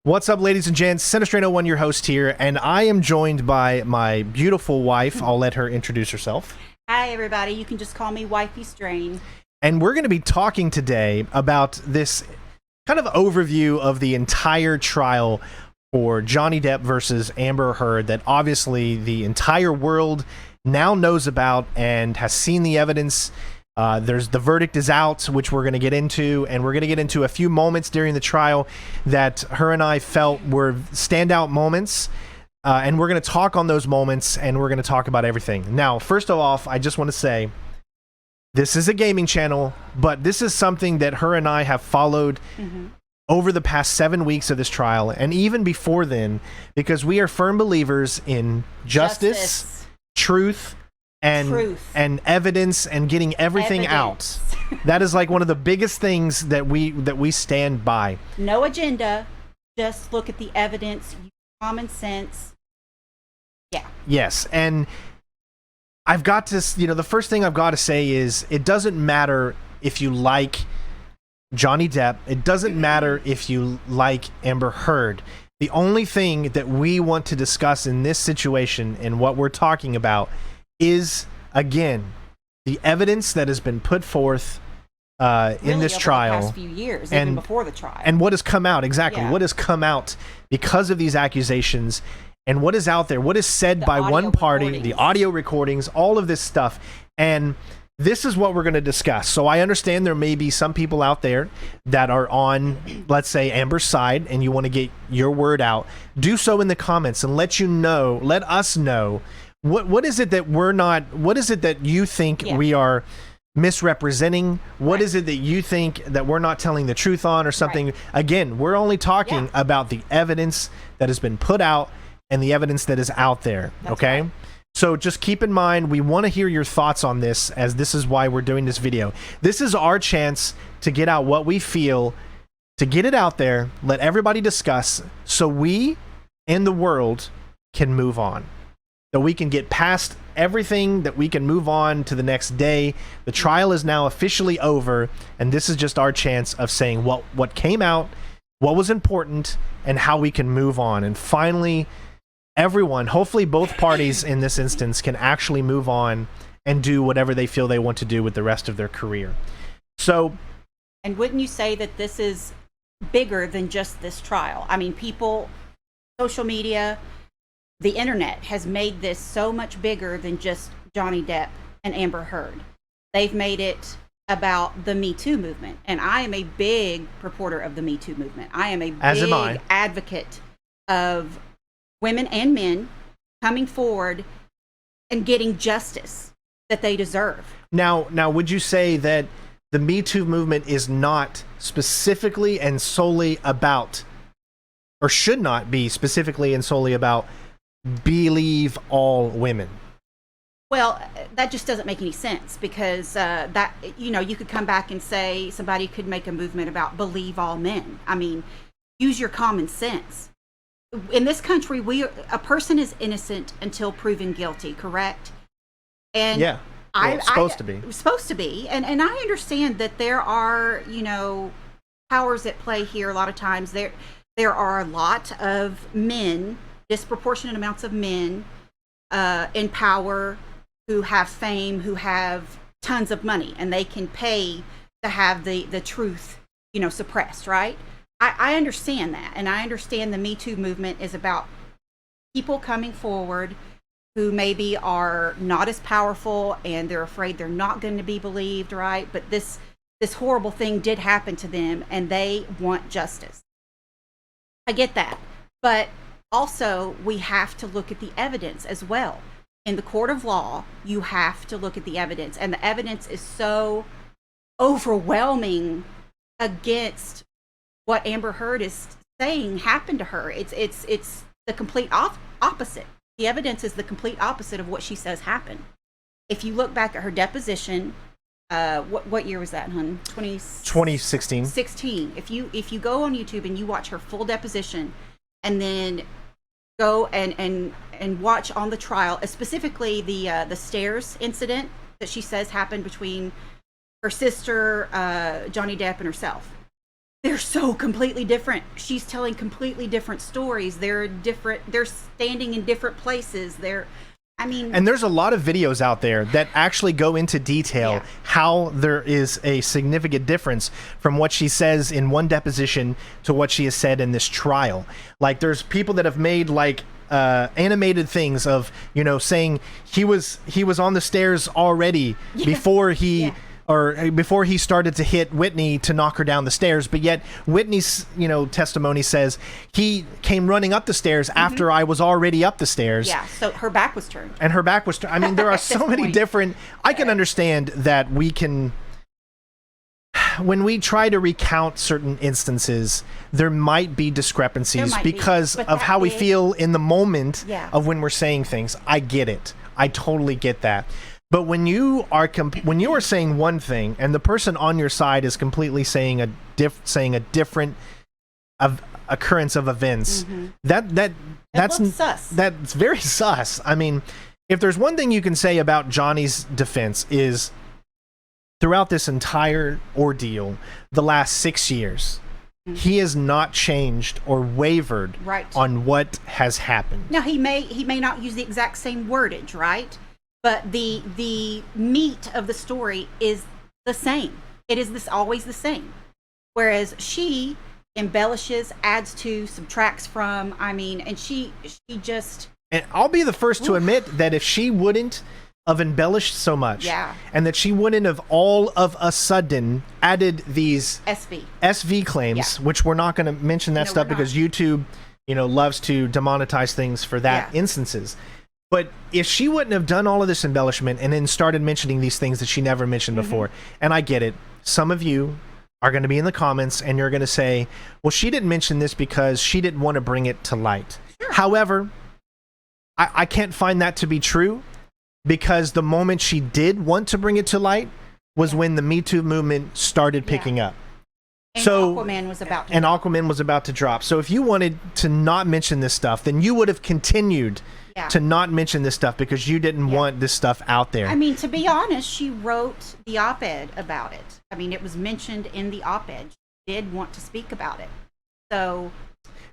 What's up, ladies and gents? Sinistrain01, your host here, and I am joined by my beautiful wife. I'll let her introduce herself. Hi, everybody. You can just call me Wifey Strain. And we're going to be talking today about this kind of overview of the entire trial for Johnny Depp versus Amber Heard that obviously the entire world now knows about and has seen the evidence. The verdict is out, which we're going to get into, and we're going to get into a few moments during the trial that her and I felt were standout moments, and we're going to talk on those moments, and we're going to talk about everything. Now, first of all, I just want to say, this is a gaming channel, but this is something that her and I have followed over the past 7 weeks of this trial, and even before then, because we are firm believers in justice. Truth, and evidence, and getting everything out. That is like one of the biggest things that we stand by. No agenda, just look at the evidence, common sense. Yeah. Yes, and I've got to, the first thing I've got to say is it doesn't matter if you like Johnny Depp. It doesn't matter if you like Amber Heard. The only thing that we want to discuss in this situation and what we're talking about is, again, the evidence that has been put forth in this trial, the past few years, even before the trial, and what has come out what has come out because of these accusations, and what is out there, what is said by one party, the audio recordings, all of this stuff, and this is what we're going to discuss. So I understand there may be some people out there that are on, let's say, Amber's side, and you want to get your word out. Do so in the comments and let us know. What is it that we're not, what is it that you think we are misrepresenting? What is it that you think that we're not telling the truth on or something? Again, we're only talking about the evidence that has been put out and the evidence that is out there. Okay? Right. So just keep in mind, we want to hear your thoughts on this, as this is why we're doing this video. This is our chance to get out what we feel, to get it out there, let everybody discuss, so we and the world can move on. That we can get past everything, that we can move on to the next day. The trial is now officially over, and this is just our chance of saying what came out, what was important, and how we can move on. And finally, everyone, hopefully both parties in this instance, can actually move on and do whatever they feel they want to do with the rest of their career. So, and wouldn't you say that this is bigger than just this trial? I mean, people, social media, the internet has made this so much bigger than just Johnny Depp and Amber Heard. They've made it about the MeToo movement, and I am a big purporter of the MeToo movement. I am a big advocate of women and men coming forward and getting justice that they deserve. Now, would you say that the MeToo movement is not specifically and solely about, or should not be specifically and solely about, believe all women? Well, that just doesn't make any sense, because you could come back and say somebody could make a movement about believe all men. I mean, use your common sense. In this country, a person is innocent until proven guilty, correct? And yeah, supposed to be. And I understand that there are, powers at play here. A lot of times there are a lot of men, disproportionate amounts of men in power, who have fame, who have tons of money, and they can pay to have the truth, suppressed, right? I understand that, and I understand the Me Too movement is about people coming forward who maybe are not as powerful, and they're afraid they're not going to be believed, right? But this horrible thing did happen to them, and they want justice. I get that, but also, we have to look at the evidence as well. In the court of law, you have to look at the evidence, and the evidence is so overwhelming against what Amber Heard is saying happened to her. It's the complete opposite. The evidence is the complete opposite of what she says happened. If you look back at her deposition, what year was that, hon? 2016. 16. If you go on YouTube and you watch her full deposition, and then go and watch on the trial, specifically the stairs incident that she says happened between her sister, Johnny Depp, and herself. they're so completely different. She's telling completely different stories. They're standing in different places. And there's a lot of videos out there that actually go into detail how there is a significant difference from what she says in one deposition to what she has said in this trial. Like, there's people that have made like animated things of, saying he was on the stairs already before he before he started to hit Whitney to knock her down the stairs, but yet Whitney's testimony says he came running up the stairs after I was already up the stairs. Yeah, so her back was turned. And her back was turned. I mean, there are so many different. I can understand that we can. When we try to recount certain instances, there might be discrepancies because of how we feel in the moment of when we're saying things. I get it. I totally get that. But when you are saying one thing and the person on your side is completely saying a different occurrence of events, that's sus. That's very sus. I mean, if there's one thing you can say about Johnny's defense is, throughout this entire ordeal, the last 6 years, he has not changed or wavered on what has happened. Now, he may not use the exact same wordage, right? But the meat of the story is the same. It is always the same. Whereas she embellishes, adds to, subtracts from. I mean, and she just. And I'll be the first to admit that if she wouldn't have embellished so much, and that she wouldn't have all of a sudden added these SV claims, which we're not going to mention that stuff because YouTube, loves to demonetize things for that instances. But if she wouldn't have done all of this embellishment and then started mentioning these things that she never mentioned before, and I get it, some of you are going to be in the comments and you're going to say, well, she didn't mention this because she didn't want to bring it to light. Sure. However, I can't find that to be true, because the moment she did want to bring it to light was when the MeToo movement started picking up. And Aquaman was about to drop. So if you wanted to not mention this stuff, then you would have continued to not mention this stuff because you didn't want this stuff out there. I mean, to be honest, she wrote the op-ed about it. I mean, it was mentioned in the op-ed. She did want to speak about it. So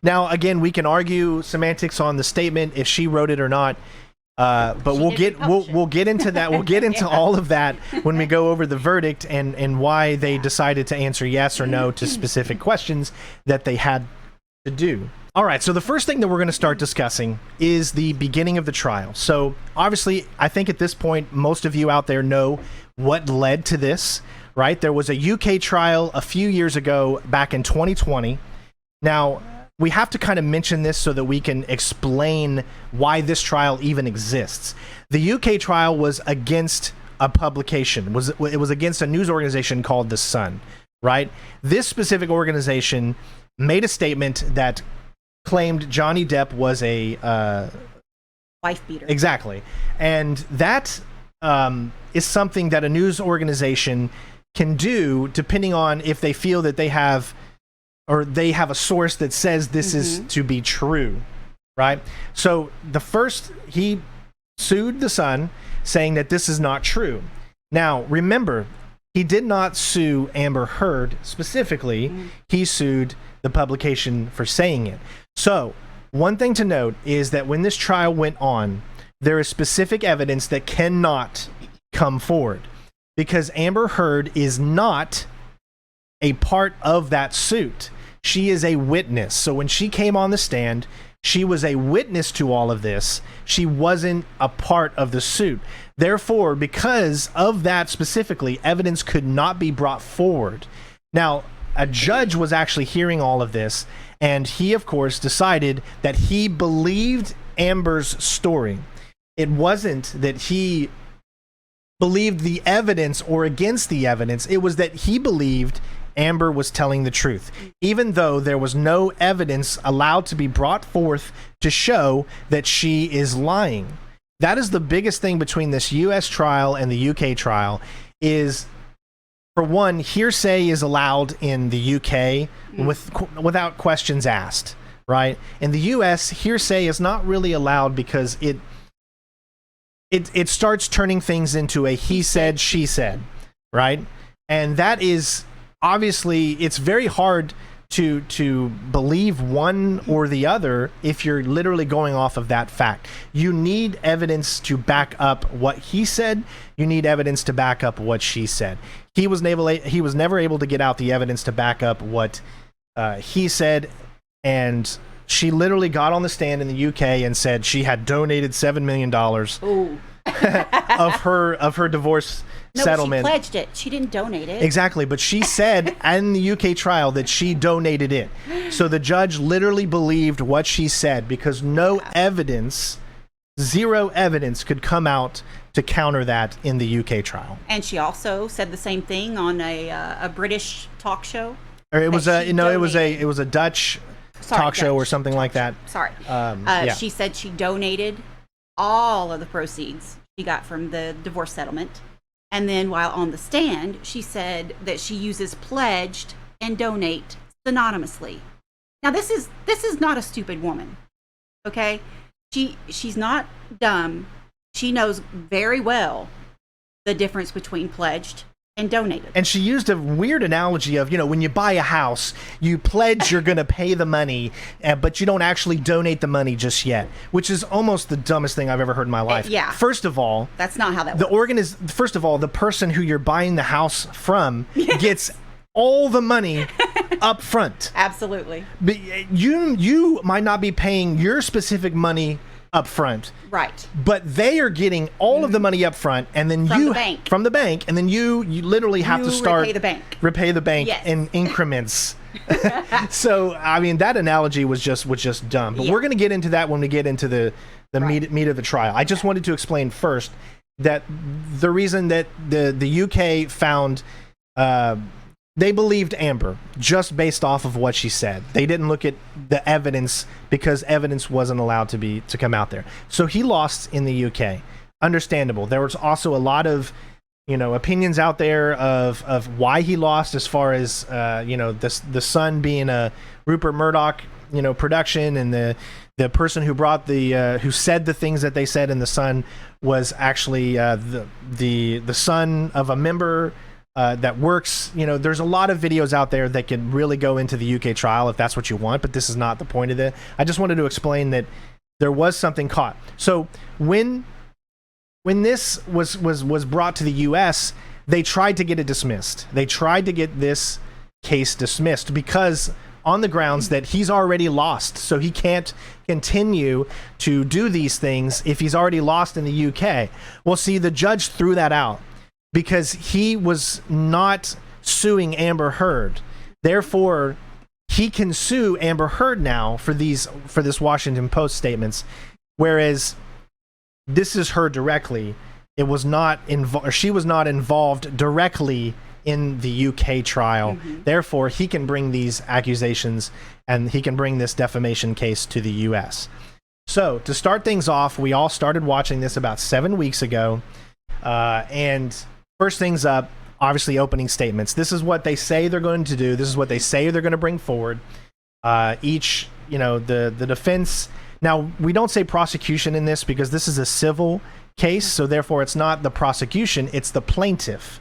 now, again, we can argue semantics on the statement if she wrote it or not. But we'll get into that. We'll get into all of that when we go over the verdict and why they decided to answer yes or no to specific questions that they had to do. All right, so the first thing that we're going to start discussing is the beginning of the trial. So obviously, I think at this point, most of you out there know what led to this, right? There was a UK trial a few years ago, back in 2020. Now, we have to kind of mention this so that we can explain why this trial even exists. The UK trial was against a publication. It was against a news organization called The Sun, right? This specific organization made a statement that claimed Johnny Depp was a wife beater. Exactly. And that is something that a news organization can do depending on if they feel that they have a source that says this is to be true, right? So he sued The Sun saying that this is not true. Now, remember, he did not sue Amber Heard specifically. He sued the publication for saying it. So one thing to note is that when this trial went on, there is specific evidence that cannot come forward because Amber Heard is not a part of that suit. She is a witness. So when she came on the stand, she was a witness to all of this. She wasn't a part of the suit. Therefore, because of that specifically, evidence could not be brought forward. Now, a judge was actually hearing all of this, and he, of course, decided that he believed Amber's story. It wasn't that he believed the evidence or against the evidence. It was that he believed Amber was telling the truth, even though there was no evidence allowed to be brought forth to show that she is lying. That is the biggest thing between this US trial and the UK trial is, for one, hearsay is allowed in the UK without questions asked, right? In the US, hearsay is not really allowed because it starts turning things into a he said, she said, right? And that is obviously it's very hard to believe one or the other if you're literally going off of that fact. You need evidence to back up what he said. You need evidence to back up what she said. He was never able to get out the evidence to back up what he said, and she literally got on the stand in the UK and said she had donated $7 million of her divorce settlement. She pledged it. She didn't donate it. Exactly, but she said in the UK trial that she donated it. So the judge literally believed what she said because zero evidence could come out to counter that in the UK trial. And she also said the same thing on a British talk show. Or it was a Dutch talk show or something like that. Sorry. Yeah. She said she donated all of the proceeds she got from the divorce settlement. And then while on the stand, she said that she uses pledged and donate synonymously. Now this is not a stupid woman. Okay? She's not dumb. She knows very well the difference between pledged and donated. And she used a weird analogy of, when you buy a house, you pledge you're going to pay the money, but you don't actually donate the money just yet, which is almost the dumbest thing I've ever heard in my life. Yeah. First of all, that's not how that works. First of all, the person who you're buying the house from gets all the money up front. Absolutely. But you might not be paying your specific money up front. Right. But they are getting all of the money up front, and then from the bank, and then you literally have to start repay the bank yes. in increments. So I mean, that analogy was just dumb. But we're going to get into that when we get into the meat of the trial. I just wanted to explain first that the reason that the UK found they believed Amber just based off of what she said. They didn't look at the evidence because evidence wasn't allowed to come out there. So he lost in the UK. Understandable. There was also a lot of opinions out there of why he lost, as far as the Sun being a Rupert Murdoch production, and the person who brought who said the things that they said in the Sun was actually the son of a member that works. There's a lot of videos out there that can really go into the UK trial if that's what you want, but this is not the point of it. I just wanted to explain that there was something caught. So when this was brought to the US, they tried to get it dismissed. They tried to get this case dismissed because on the grounds that he's already lost, so he can't continue to do these things if he's already lost in the UK. Well, see, the judge threw that out, because he was not suing Amber Heard. Therefore, he can sue Amber Heard now for this Washington Post statements, whereas this is her directly. It was not she was not involved directly in the UK trial. Mm-hmm. Therefore, he can bring these accusations and he can bring this defamation case to the US. So, to start things off, we all started watching this about 7 weeks ago, and first things up, obviously opening statements. This is what they say they're going to do. This is what they say they're going to bring forward. The defense. Now, we don't say prosecution in this because this is a civil case, so therefore it's not the prosecution, it's the plaintiff.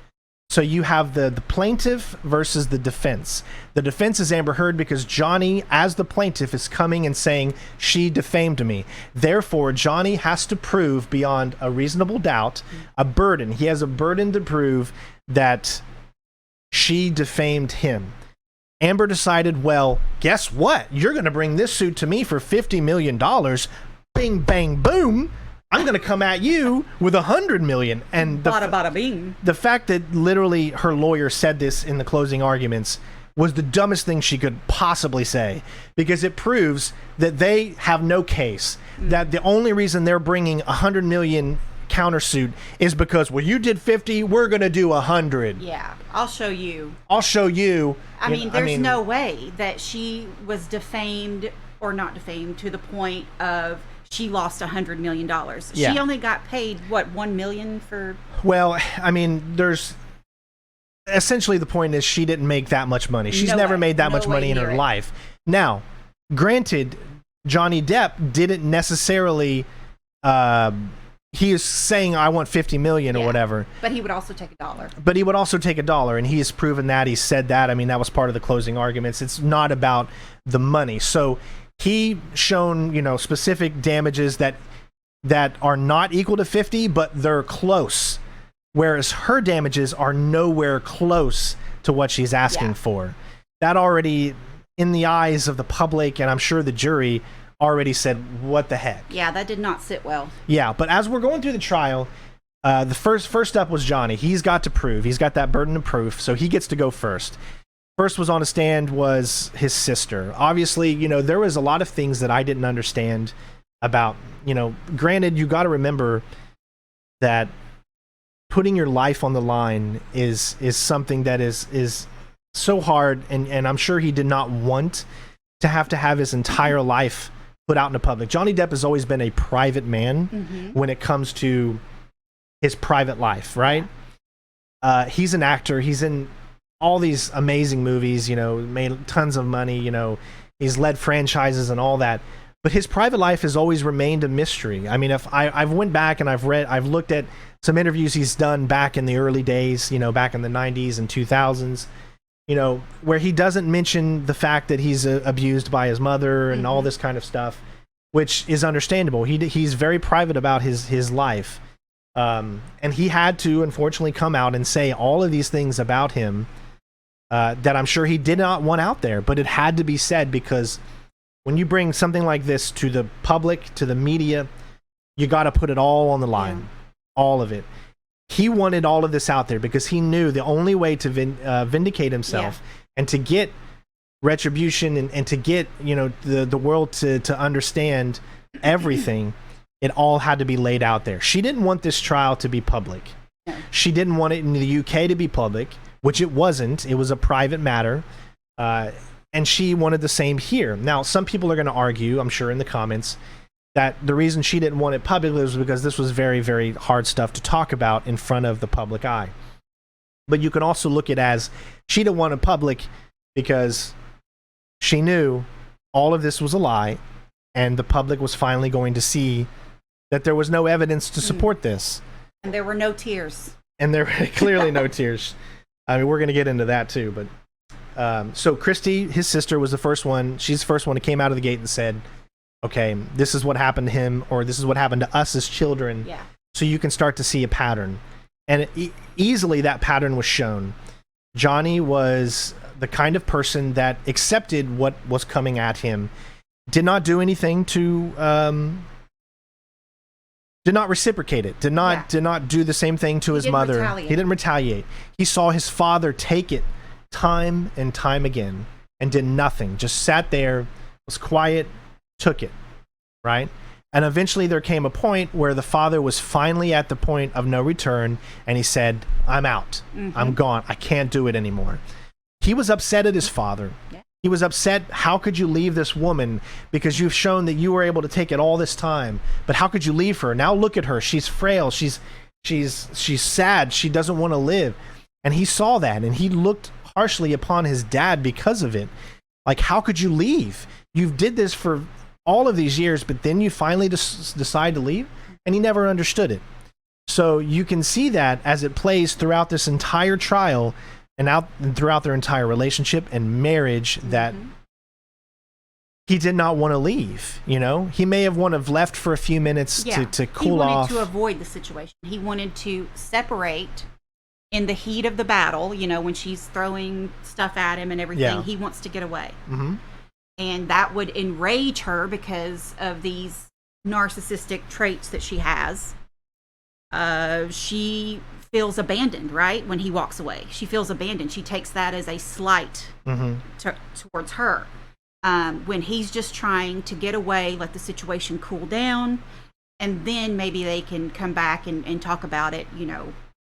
So you have the plaintiff versus the defense. The defense is Amber Heard because Johnny, as the plaintiff, is coming and saying, she defamed me. Therefore, Johnny has to prove beyond a reasonable doubt, a burden. He has a burden to prove that she defamed him. Amber decided, well, guess what? You're going to bring this suit to me for $50 million. Bing, bang, boom. I'm going to come at you with $100 million. And bada bing. The fact that literally her lawyer said this in the closing arguments was the dumbest thing she could possibly say, because it proves that they have no case. That the only reason they're bringing $100 million countersuit is because, well, you did 50, we're going to do 100. Yeah, I'll show you. I mean, there's no way that she was defamed or not defamed to the point of she lost $100 million. Yeah. She only got paid, what, $1 million for... Well, I mean, there's... Essentially, the point is she didn't make that much money. She's never made that much money in her life. Now, granted, Johnny Depp didn't necessarily he is saying, I want 50 million or whatever. But he would also take $1. But he would also take $1, and he has proven that. He said that. I mean, that was part of the closing arguments. It's not about the money. So he shown, specific damages that are not equal to 50, but they're close. Whereas her damages are nowhere close to what she's asking for. That already, in the eyes of the public, and I'm sure the jury, already said, what the heck? Yeah, that did not sit well. Yeah, but as we're going through the trial, the first up was Johnny. He's got to prove. He's got that burden of proof, so he gets to go first. First was on a stand was his sister. Obviously, there was a lot of things that I didn't understand about, granted, you got to remember that putting your life on the line is something that is so hard, and I'm sure he did not want to have his entire life put out in the public. Johnny Depp has always been a private man when it comes to his private life, right? He's an actor. He's in all these amazing movies, made tons of money, he's led franchises and all that. But his private life has always remained a mystery. I mean, if I've went back and I've looked at some interviews he's done back in the early days, back in the 90s and 2000s, where he doesn't mention the fact that he's abused by his mother and all this kind of stuff, which is understandable. He's very private about his life. And he had to, unfortunately, come out and say all of these things about him that I'm sure he did not want out there, but it had to be said, because when you bring something like this to the public, to the media, you got to put it all on the line, all of it. He wanted all of this out there because he knew the only way to vindicate himself and to get retribution and to get the world to understand everything, it all had to be laid out there. She didn't want this trial to be public. She didn't want it in the UK to be public, which it wasn't. It was a private matter, and she wanted the same here. Now, some people are going to argue, I'm sure in the comments, that the reason she didn't want it publicly was because this was very, very hard stuff to talk about in front of the public eye. But you can also look at it as she didn't want it public because she knew all of this was a lie, and the public was finally going to see that there was no evidence to support this. And there were no tears. And there were clearly no tears. I mean, we're going to get into that too. But so Christy, his sister, was the first one. She's the first one who came out of the gate and said, okay, this is what happened to him, or this is what happened to us as children. Yeah. So you can start to see a pattern. And easily that pattern was shown. Johnny was the kind of person that accepted what was coming at him, did not do anything to, did not reciprocate it, did not do the same thing to his mother. He didn't retaliate. He saw his father take it time and time again and did nothing, just sat there, was quiet, took it, right? And eventually there came a point where the father was finally at the point of no return, and he said, I'm out. I'm gone. I can't do it anymore. He was upset at his father. Yeah. He was upset. How could you leave this woman? Because you've shown that you were able to take it all this time. But how could you leave her? Now look at her. She's frail. She's sad. She doesn't want to live. And he saw that, and he looked harshly upon his dad because of it. Like, how could you leave? You did this for all of these years, but then you finally decide to leave, and he never understood it. So you can see that as it plays throughout this entire trial and throughout their entire relationship and marriage, that he did not want to leave. He may have left for a few minutes to cool off. He wanted to avoid the situation. He wanted to separate in the heat of the battle, when she's throwing stuff at him and everything. Yeah. He wants to get away. And that would enrage her because of these narcissistic traits that she has. She feels abandoned, right? When he walks away, she feels abandoned. She takes that as a slight towards her. When he's just trying to get away, let the situation cool down, and then maybe they can come back and talk about it,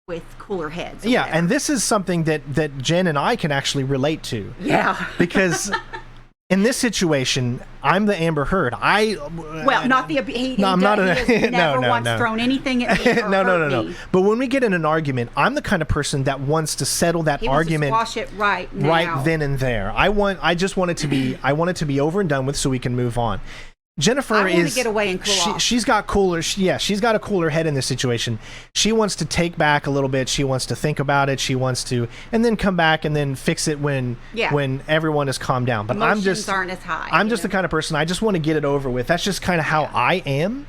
with cooler heads. Yeah, whatever. And this is something that Jen and I can actually relate to. Yeah. Because in this situation, I'm the Amber Heard. Not the he has never once thrown anything at me. No. But when we get in an argument, I'm the kind of person that wants to settle that argument. Squash it right now. Right then and there. I want it to be over and done with, so we can move on. Jennifer I want to get away and cool off. She's got she's got a cooler head in this situation. She wants to take back a little bit. She wants to think about it. She wants to, and then come back and then fix it when everyone is calmed down. But Emotions aren't as high. I'm just the kind of person, I just want to get it over with. That's just kind of how I am.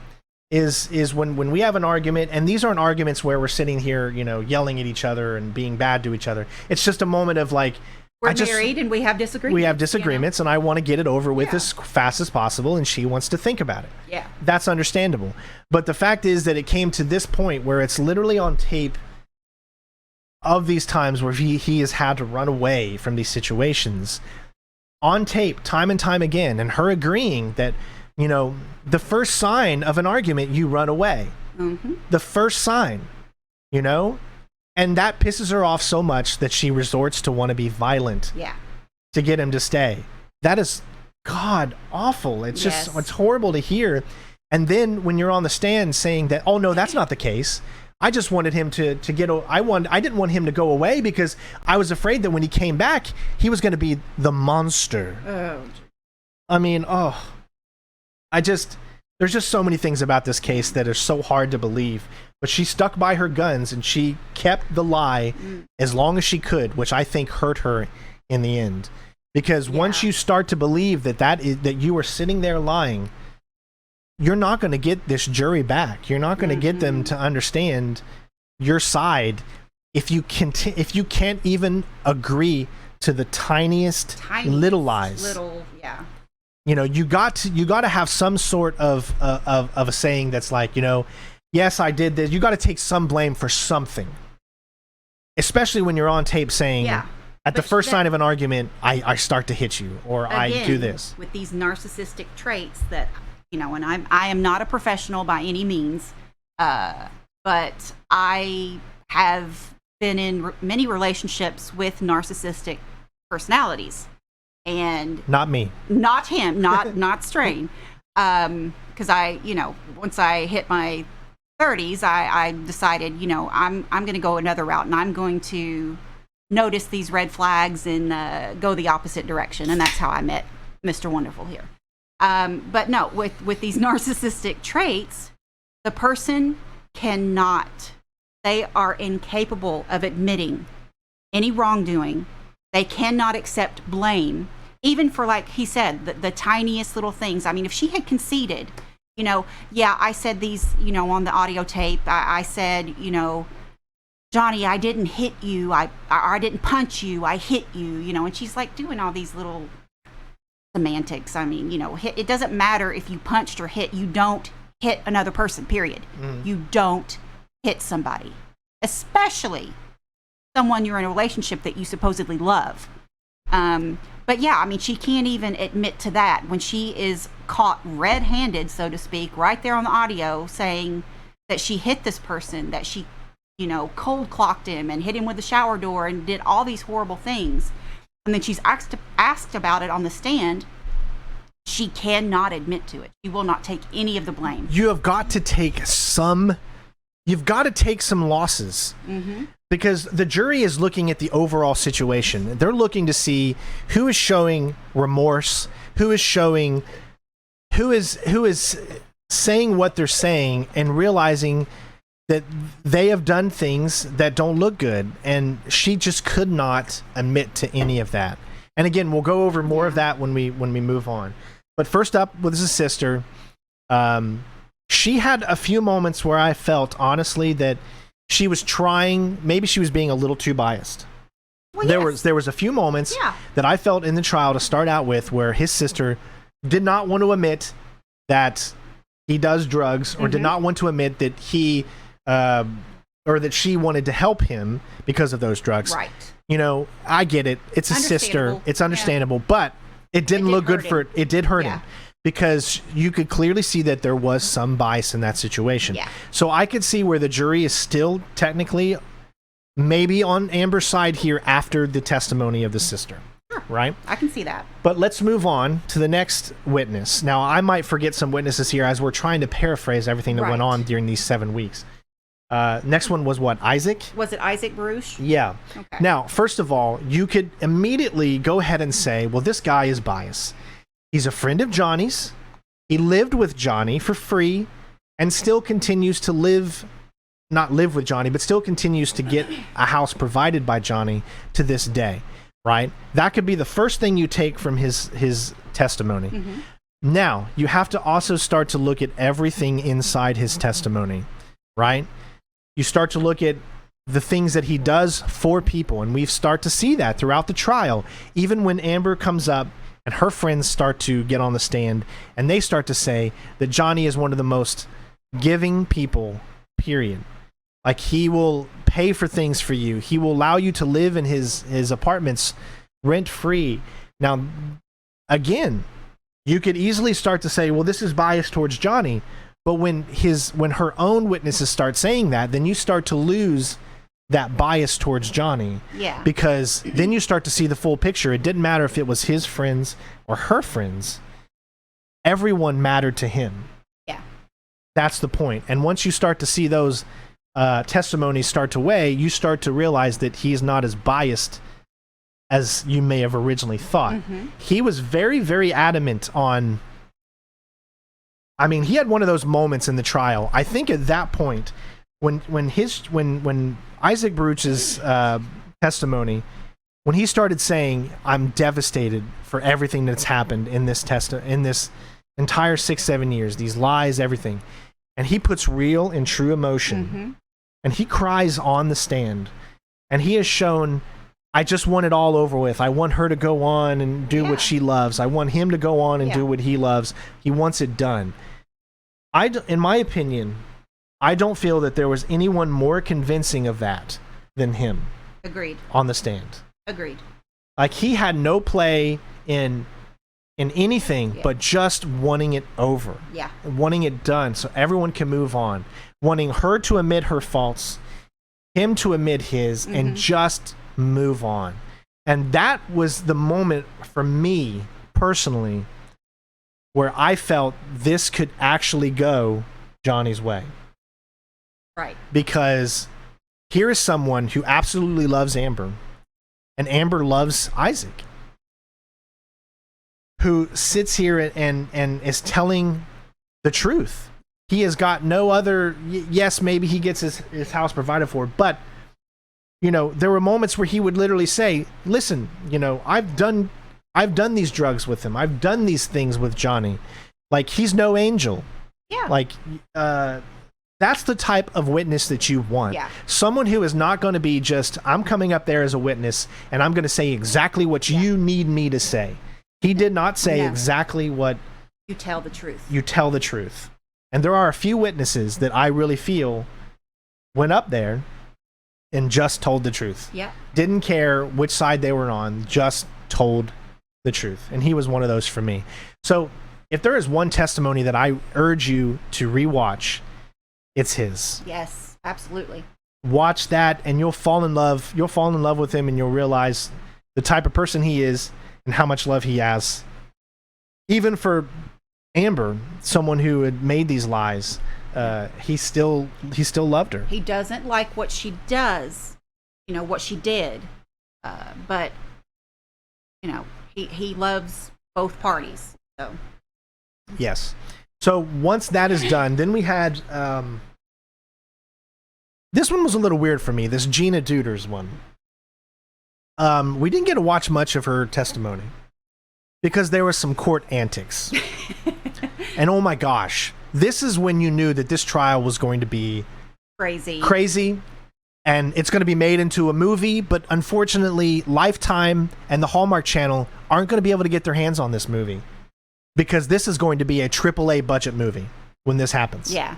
Is when we have an argument, and these aren't arguments where we're sitting here, yelling at each other and being bad to each other. It's just a moment of like, we're married and we have disagreements. We have disagreements, and I want to get it over with as fast as possible, and she wants to think about it. Yeah. That's understandable. But the fact is that it came to this point where it's literally on tape of these times where he has had to run away from these situations. On tape, time and time again, and her agreeing that, the first sign of an argument, you run away. Mm-hmm. The first sign, And that pisses her off so much that she resorts to want to be violent to get him to stay. That is, God, awful. It's just, it's horrible to hear. And then when you're on the stand saying that, oh, no, that's not the case. I just wanted him to get, I didn't want him to go away because I was afraid that when he came back, he was going to be the monster. Oh. I mean, there's just so many things about this case that are so hard to believe. But she stuck by her guns, and she kept the lie as long as she could, which I think hurt her in the end. Because once you start to believe that you are sitting there lying, you're not going to get this jury back. You're not going to get them to understand your side if you can't even agree to the tiniest little lies. You got to have some sort of a saying that's like, yes, I did this. You got to take some blame for something, especially when you're on tape saying, at the first sign of an argument, I start to hit you, or again, I do this. With these narcissistic traits that, and I am not a professional by any means, but I have been in many relationships with narcissistic personalities. And not me, not him, not Strain. Because once I hit my 30s, I decided, I'm going to go another route, and I'm going to notice these red flags and go the opposite direction. And that's how I met Mr. Wonderful here. But no, with these narcissistic traits, the person they are incapable of admitting any wrongdoing. They cannot accept blame, even for, like he said, the tiniest little things. I mean, if she had conceded, I said these, on the audio tape, I said, Johnny, I didn't hit you. I didn't punch you. I hit you, and she's like doing all these little semantics. I mean, it doesn't matter if you punched or hit. You don't hit another person, period. You don't hit somebody, especially someone you're in a relationship that you supposedly love. But yeah, I mean, she can't even admit to that when she is caught red-handed, so to speak, right there on the audio saying that she hit this person, that she, cold clocked him and hit him with the shower door and did all these horrible things. And then she's asked about it on the stand. She cannot admit to it. She will not take any of the blame. You've got to take some losses. Mm-hmm. Because the jury is looking at the overall situation. They're looking to see who is showing remorse, who is saying what they're saying and realizing that they have done things that don't look good. And she just could not admit to any of that. And again, we'll go over more of that when we move on. But first up with his sister, she had a few moments where I felt honestly that she was trying, maybe she was being a little too biased. Well, there was a few moments that I felt in the trial to start out with where his sister did not want to admit that he does drugs, or did not want to admit that he or that she wanted to help him because of those drugs. Right. I get it. It's a sister. It's understandable, but it didn't look good for it. It did hurt him. Because you could clearly see that there was some bias in that situation. Yeah. So I could see where the jury is still technically maybe on Amber's side here after the testimony of the sister. Sure. Right? I can see that. But let's move on to the next witness. Now, I might forget some witnesses here as we're trying to paraphrase everything that went on during these 7 weeks. Next one was what? Isaac? Was it Isaac Baruch? Yeah. Okay. Now, first of all, you could immediately go ahead and say, well, this guy is biased. He's a friend of Johnny's. He lived with Johnny for free and still continues to not live with Johnny, but still continues to get a house provided by Johnny to this day, right? That could be the first thing you take from his testimony. Mm-hmm. Now, you have to also start to look at everything inside his testimony, right? You start to look at the things that he does for people, and we start to see that throughout the trial. Even when Amber comes up and her friends start to get on the stand, and they start to say that Johnny is one of the most giving people, period. Like, he will pay for things for you. He will allow you to live in his apartments rent-free. Now, again, you could easily start to say, well, this is biased towards Johnny. But when her own witnesses start saying that, then you start to lose that bias towards Johnny. Yeah. Because then you start to see the full picture. It didn't matter if it was his friends or her friends. Everyone mattered to him. Yeah. That's the point. And once you start to see those testimonies start to weigh, you start to realize that he's not as biased as you may have originally thought. Mm-hmm. He was very, very adamant on... I mean, he had one of those moments in the trial. I think at that point, when Isaac Baruch's testimony, when he started saying, "I'm devastated for everything that's happened in this entire 6-7 years, these lies, everything," and he puts real and true emotion, mm-hmm. and he cries on the stand, and he has shown, I just want it all over with. I want her to go on and do what she loves. I want him to go on and do what he loves. He wants it done. In my opinion, I don't feel that there was anyone more convincing of that than him. Agreed. On the stand. Agreed. Like, he had no play in anything but just wanting it over. Yeah. Wanting it done so everyone can move on. Wanting her to admit her faults, him to admit his, mm-hmm. and just move on. And that was the moment for me personally where I felt this could actually go Johnny's way. Right. Because here is someone who absolutely loves Amber, and Amber loves Isaac, who sits here and is telling the truth. He has got no other... Yes, maybe he gets his house provided for, but there were moments where he would literally say, listen, I've done these drugs with him. I've done these things with Johnny. Like, he's no angel. Yeah. Like, that's the type of witness that you want. Yeah. Someone who is not going to be just, I'm coming up there as a witness and I'm going to say exactly what you need me to say. He did not say exactly what... You tell the truth. You tell the truth. And there are a few witnesses that I really feel went up there and just told the truth. Yeah. Didn't care which side they were on, just told the truth. And he was one of those for me. So if there is one testimony that I urge you to rewatch, it's his. Yes, absolutely. Watch that and you'll fall in love. You'll fall in love with him and you'll realize the type of person he is and how much love he has. Even for Amber, someone who had made these lies, he still loved her. He doesn't like what she does, what she did, but he loves both parties. So yes. So once that is done, then we had this one was a little weird for me. This Gina Duders one. We didn't get to watch much of her testimony because there was some court antics. And oh my gosh, this is when you knew that this trial was going to be crazy, and it's going to be made into a movie, but unfortunately Lifetime and the Hallmark Channel aren't going to be able to get their hands on this movie because this is going to be a AAA budget movie when this happens. Yeah.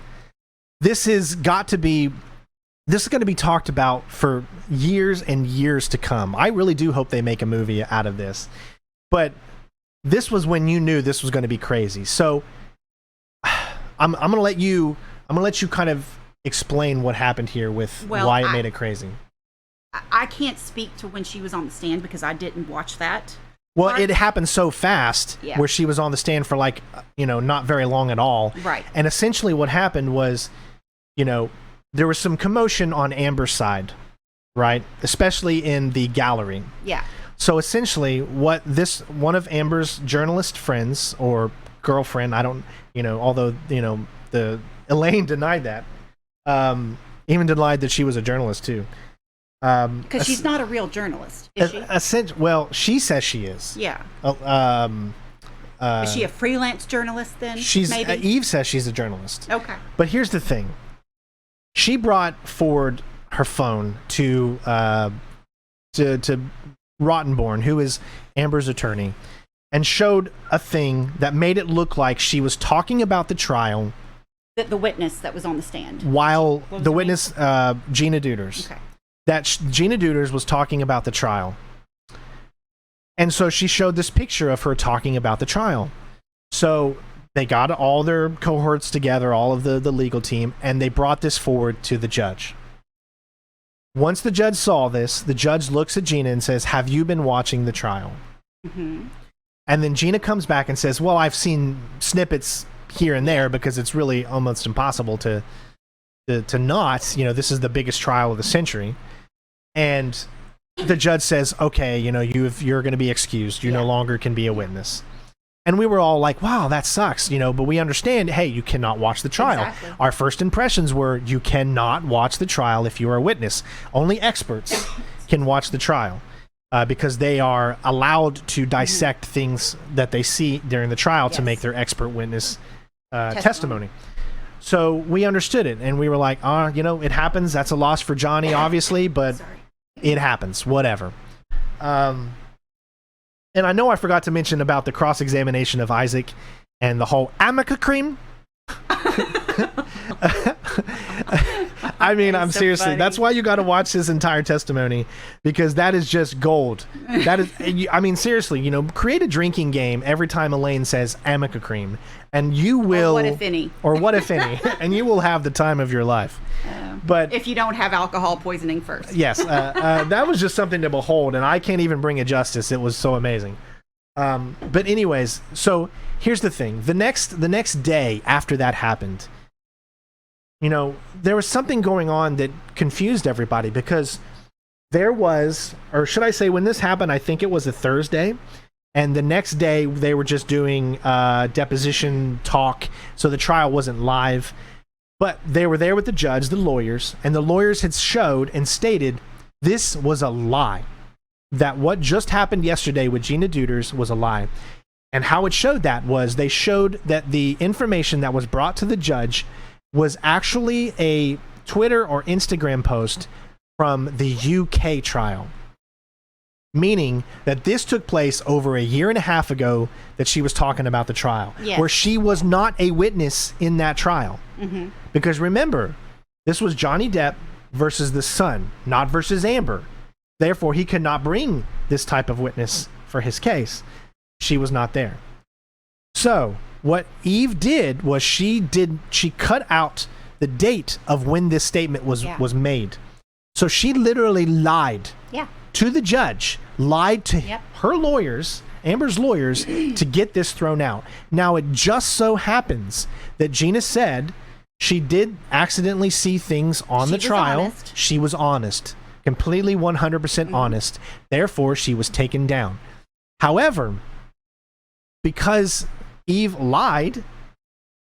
This is going to be talked about for years and years to come. I really do hope they make a movie out of this. But this was when you knew this was going to be crazy. So I'm going to let you kind of explain what happened here with why it made it crazy. I can't speak to when she was on the stand because I didn't watch that. Well, it happened so fast where she was on the stand for not very long at all. Right. And essentially what happened was, there was some commotion on Amber's side, right? Especially in the gallery. Yeah. So essentially what one of Amber's journalist friends or girlfriend. I don't, although, the Elaine denied that. Even denied that she was a journalist too. Because she's not a real journalist, is she? Well, she says she is. Yeah. Is she a freelance journalist then? Maybe? Eve says she's a journalist. Okay. But here's the thing. She brought forward her phone to Rottenborn, who is Amber's attorney, and showed a thing that made it look like she was talking about the trial. The witness that was on the stand. While the witness, Gina Deuters. Okay. That Gina Deuters was talking about the trial. And so she showed this picture of her talking about the trial. So they got all their cohorts together, all of the legal team, and they brought this forward to the judge. Once the judge saw this, the judge looks at Gina and says, "Have you been watching the trial?" Mm-hmm. And then Gina comes back and says, "Well, I've seen snippets here and there because it's really almost impossible to not, this is the biggest trial of the century." And the judge says, "Okay, you're going to be excused. You no longer can be a witness." And we were all like, "Wow, that sucks," but we understand, hey, you cannot watch the trial. Exactly. Our first impressions were, you cannot watch the trial if you are a witness. Only experts can watch the trial because they are allowed to dissect things that they see during the trial to make their expert witness testimony. So we understood it, and we were like, it happens. That's a loss for Johnny, obviously, but it happens. Whatever. And I know I forgot to mention about the cross-examination of Isaac and the whole amica cream. I mean, I'm so seriously, funny. That's why you got to watch his entire testimony, because that is just gold. That is, I mean, seriously, create a drinking game every time Elaine says amica cream, and you will, or what if any, and you will have the time of your life. But if you don't have alcohol poisoning first. Yes, that was just something to behold, and I can't even bring it justice. It was so amazing. But anyways, so here's the thing. The next day after that happened, there was something going on that confused everybody, because there was, or should I say, when this happened, I think it was a Thursday, and the next day they were just doing deposition talk, so the trial wasn't live. But they were there with the judge, the lawyers, and the lawyers had showed and stated this was a lie. That what just happened yesterday with Gina Deuters was a lie. And how it showed that was they showed that the information that was brought to the judge was actually a Twitter or Instagram post from the UK trial. Meaning that this took place over a year and a half ago that she was talking about the trial, where she was not a witness in that trial. Mm-hmm. Because remember, this was Johnny Depp versus the Sun, not versus Amber. Therefore, he could not bring this type of witness for his case. She was not there. So what Eve did was she cut out the date of when this statement was made. So she literally lied to the judge, lied to her lawyers, Amber's lawyers, to get this thrown out. Now, it just so happens that Gina said she did accidentally see things on the trial. Honest. She was honest, completely 100% honest. Therefore, she was taken down. However, because Eve lied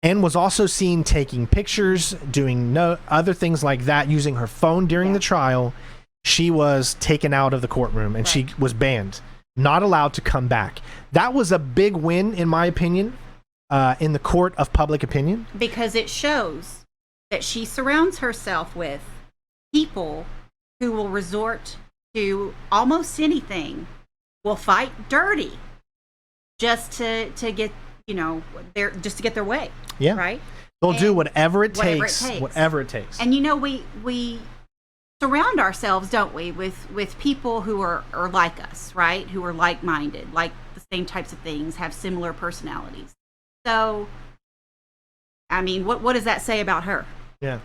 and was also seen taking pictures, doing other things like that, using her phone during the trial, she was taken out of the courtroom and she was banned, not allowed to come back. That was a big win, in my opinion, in the court of public opinion. Because it shows that she surrounds herself with people who will resort to almost anything, will fight dirty just to get, just to get their way. Yeah. Right? They'll do whatever it takes. Whatever it takes. And we surround ourselves, don't we, with people who are like us, right? Who are like-minded, like the same types of things, have similar personalities. So, I mean, what does that say about her? Yeah.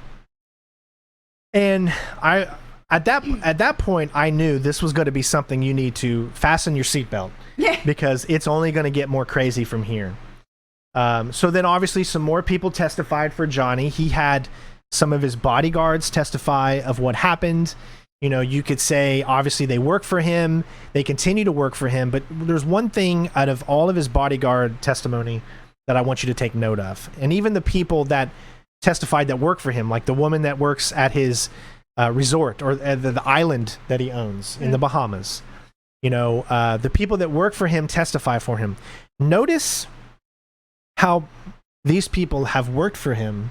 And at that point, I knew this was going to be something you need to fasten your seatbelt, because it's only going to get more crazy from here. So then obviously some more people testified for Johnny. He had some of his bodyguards testify of what happened. You could say, obviously, they work for him. They continue to work for him. But there's one thing out of all of his bodyguard testimony that I want you to take note of. And even the people that testified that work for him, like the woman that works at his resort or the island that he owns in the Bahamas. You know, the people that work for him testify for him. Notice how these people have worked for him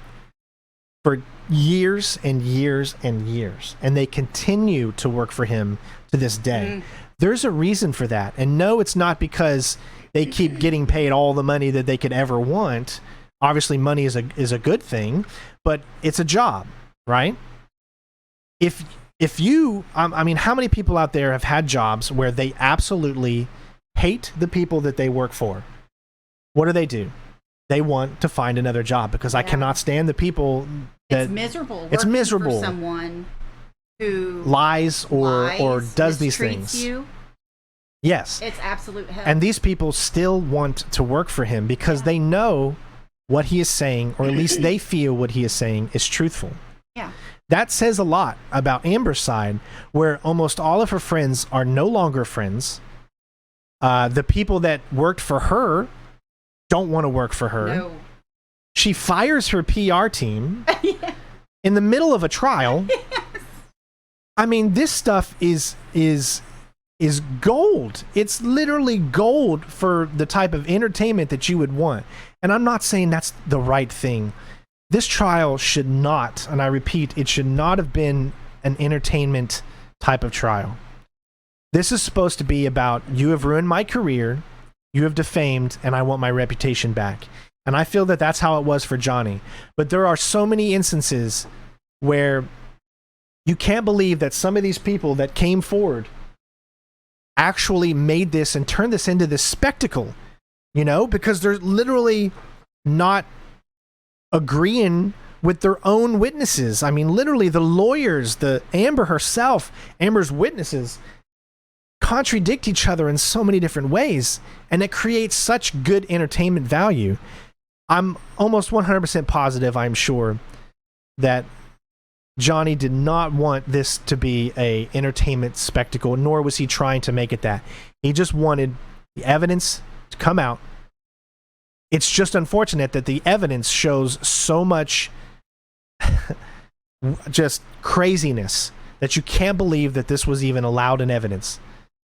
for years and years and years, and they continue to work for him to this day. There's a reason for that. And no, it's not because they keep getting paid all the money that they could ever want. Obviously, money is a good thing, but it's a job, right? If you, I mean, how many people out there have had jobs where they absolutely hate the people that they work for? What do? They want to find another job because I cannot stand the people that... It's miserable. It's miserable. For someone who lies or does these things. You. Yes. It's absolute hell. And these people still want to work for him because they know what he is saying, or at least they feel what he is saying is truthful. Yeah. That says a lot about Amber's side, where almost all of her friends are no longer friends. The people that worked for her don't want to work for her. No. She fires her PR team in the middle of a trial. Yes. I mean, this stuff is gold. It's literally gold for the type of entertainment that you would want. And I'm not saying that's the right thing. This trial should not, and I repeat, it should not have been an entertainment type of trial. This is supposed to be about, you have ruined my career, you have defamed, and I want my reputation back. And I feel that that's how it was for Johnny. But there are so many instances where you can't believe that some of these people that came forward actually made this and turned this into this spectacle, you know, because they're literally not agreeing with their own witnesses. I mean, literally the lawyers, the Amber herself, Amber's witnesses contradict each other in so many different ways, and it creates such good entertainment value. I'm almost 100% positive, I'm sure, that Johnny did not want this to be a entertainment spectacle, nor was he trying to make it that. He just wanted the evidence to come out. It's just unfortunate that the evidence shows so much just craziness that you can't believe that this was even allowed in evidence.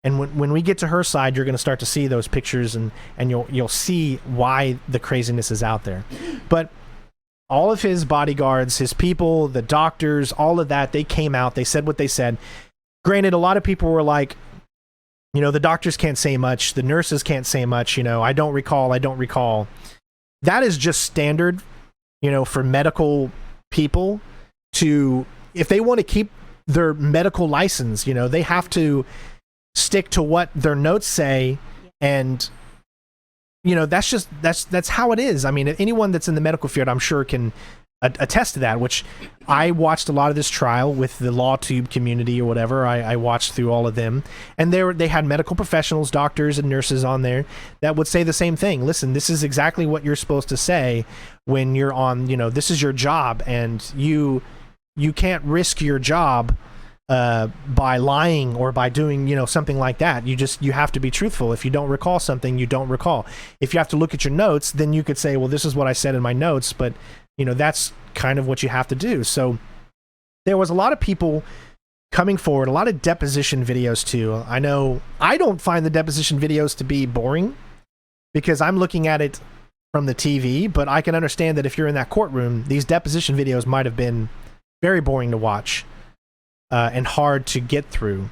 And when we get to her side, you're going to start to see those pictures, and you'll see why the craziness is out there. But all of his bodyguards, his people, the doctors, all of that, they came out, they said what they said. Granted, a lot of people were like, you know, the doctors can't say much, the nurses can't say much, you know, I don't recall. That is just standard, you know, for medical people to, if they want to keep their medical license, you know, they have to stick to what their notes say. And you know, that's how it is. I mean, anyone that's in the medical field, I'm sure, can attest to that, which I watched a lot of this trial with the LawTube community or whatever. I watched through all of them, and they had medical professionals, doctors and nurses on there that would say the same thing. Listen, this is exactly what you're supposed to say when you're on, you know, this is your job, and you can't risk your job by lying or by doing, you know, something like that. You have to be truthful. If you don't recall something, you don't recall. If you have to look at your notes, then you could say, well, this is what I said in my notes, but you know, that's kind of what you have to do. So there was a lot of people coming forward, a lot of deposition videos too. I know I don't find the deposition videos to be boring because I'm looking at it from the TV, but I can understand that if you're in that courtroom, these deposition videos might have been very boring to watch. And hard to get through.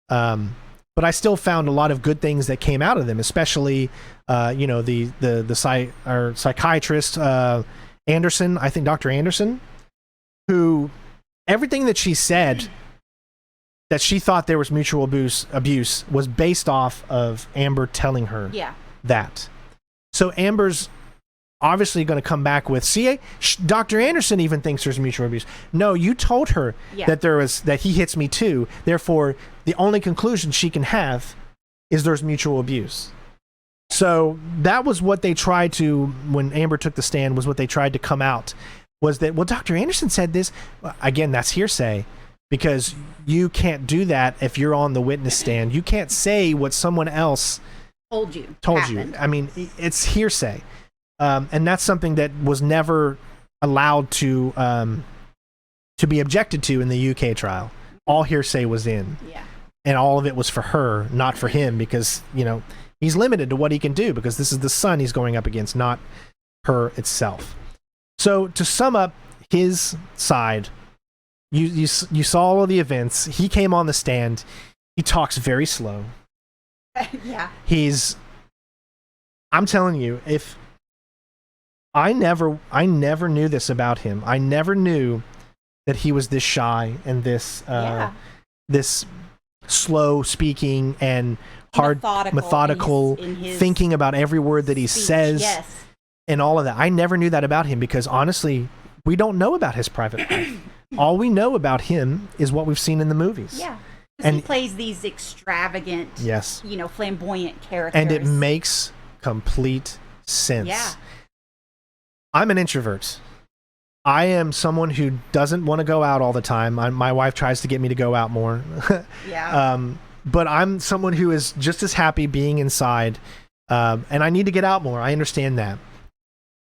But I still found a lot of good things that came out of them, especially, you know, the psychiatrist, Anderson, I think Dr. Anderson, who everything that she said that she thought there was mutual abuse was based off of Amber telling her that. So Amber's obviously going to come back with, see, Dr. Anderson even thinks there's mutual abuse. No, you told her that he hits me too. Therefore, the only conclusion she can have is there's mutual abuse. So that was what they tried to, when Amber took the stand, was what they tried to come out, was that, well, Dr. Anderson said this. Again, that's hearsay, because you can't do that if you're on the witness stand. You can't say what someone else told you. I mean, it's hearsay. And that's something that was never allowed to be objected to in the UK trial. All hearsay was in. Yeah. And all of it was for her, not for him, because, you know, he's limited to what he can do because this is the son he's going up against, not her itself. So to sum up his side, you saw all of the events. He came on the stand. He talks very slow. Yeah. I'm telling you, if I never knew this about him. I never knew that he was this shy and this this slow speaking and hard methodical in his thinking about every word that he says. Yes. And all of that. I never knew that about him because honestly, we don't know about his private life. All we know about him is what we've seen in the movies. Yeah. And he plays these extravagant, yes, you know, flamboyant characters. And it makes complete sense. Yeah. I'm an introvert. I am someone who doesn't want to go out all the time. My wife tries to get me to go out more. Yeah. But I'm someone who is just as happy being inside. And I need to get out more. I understand that.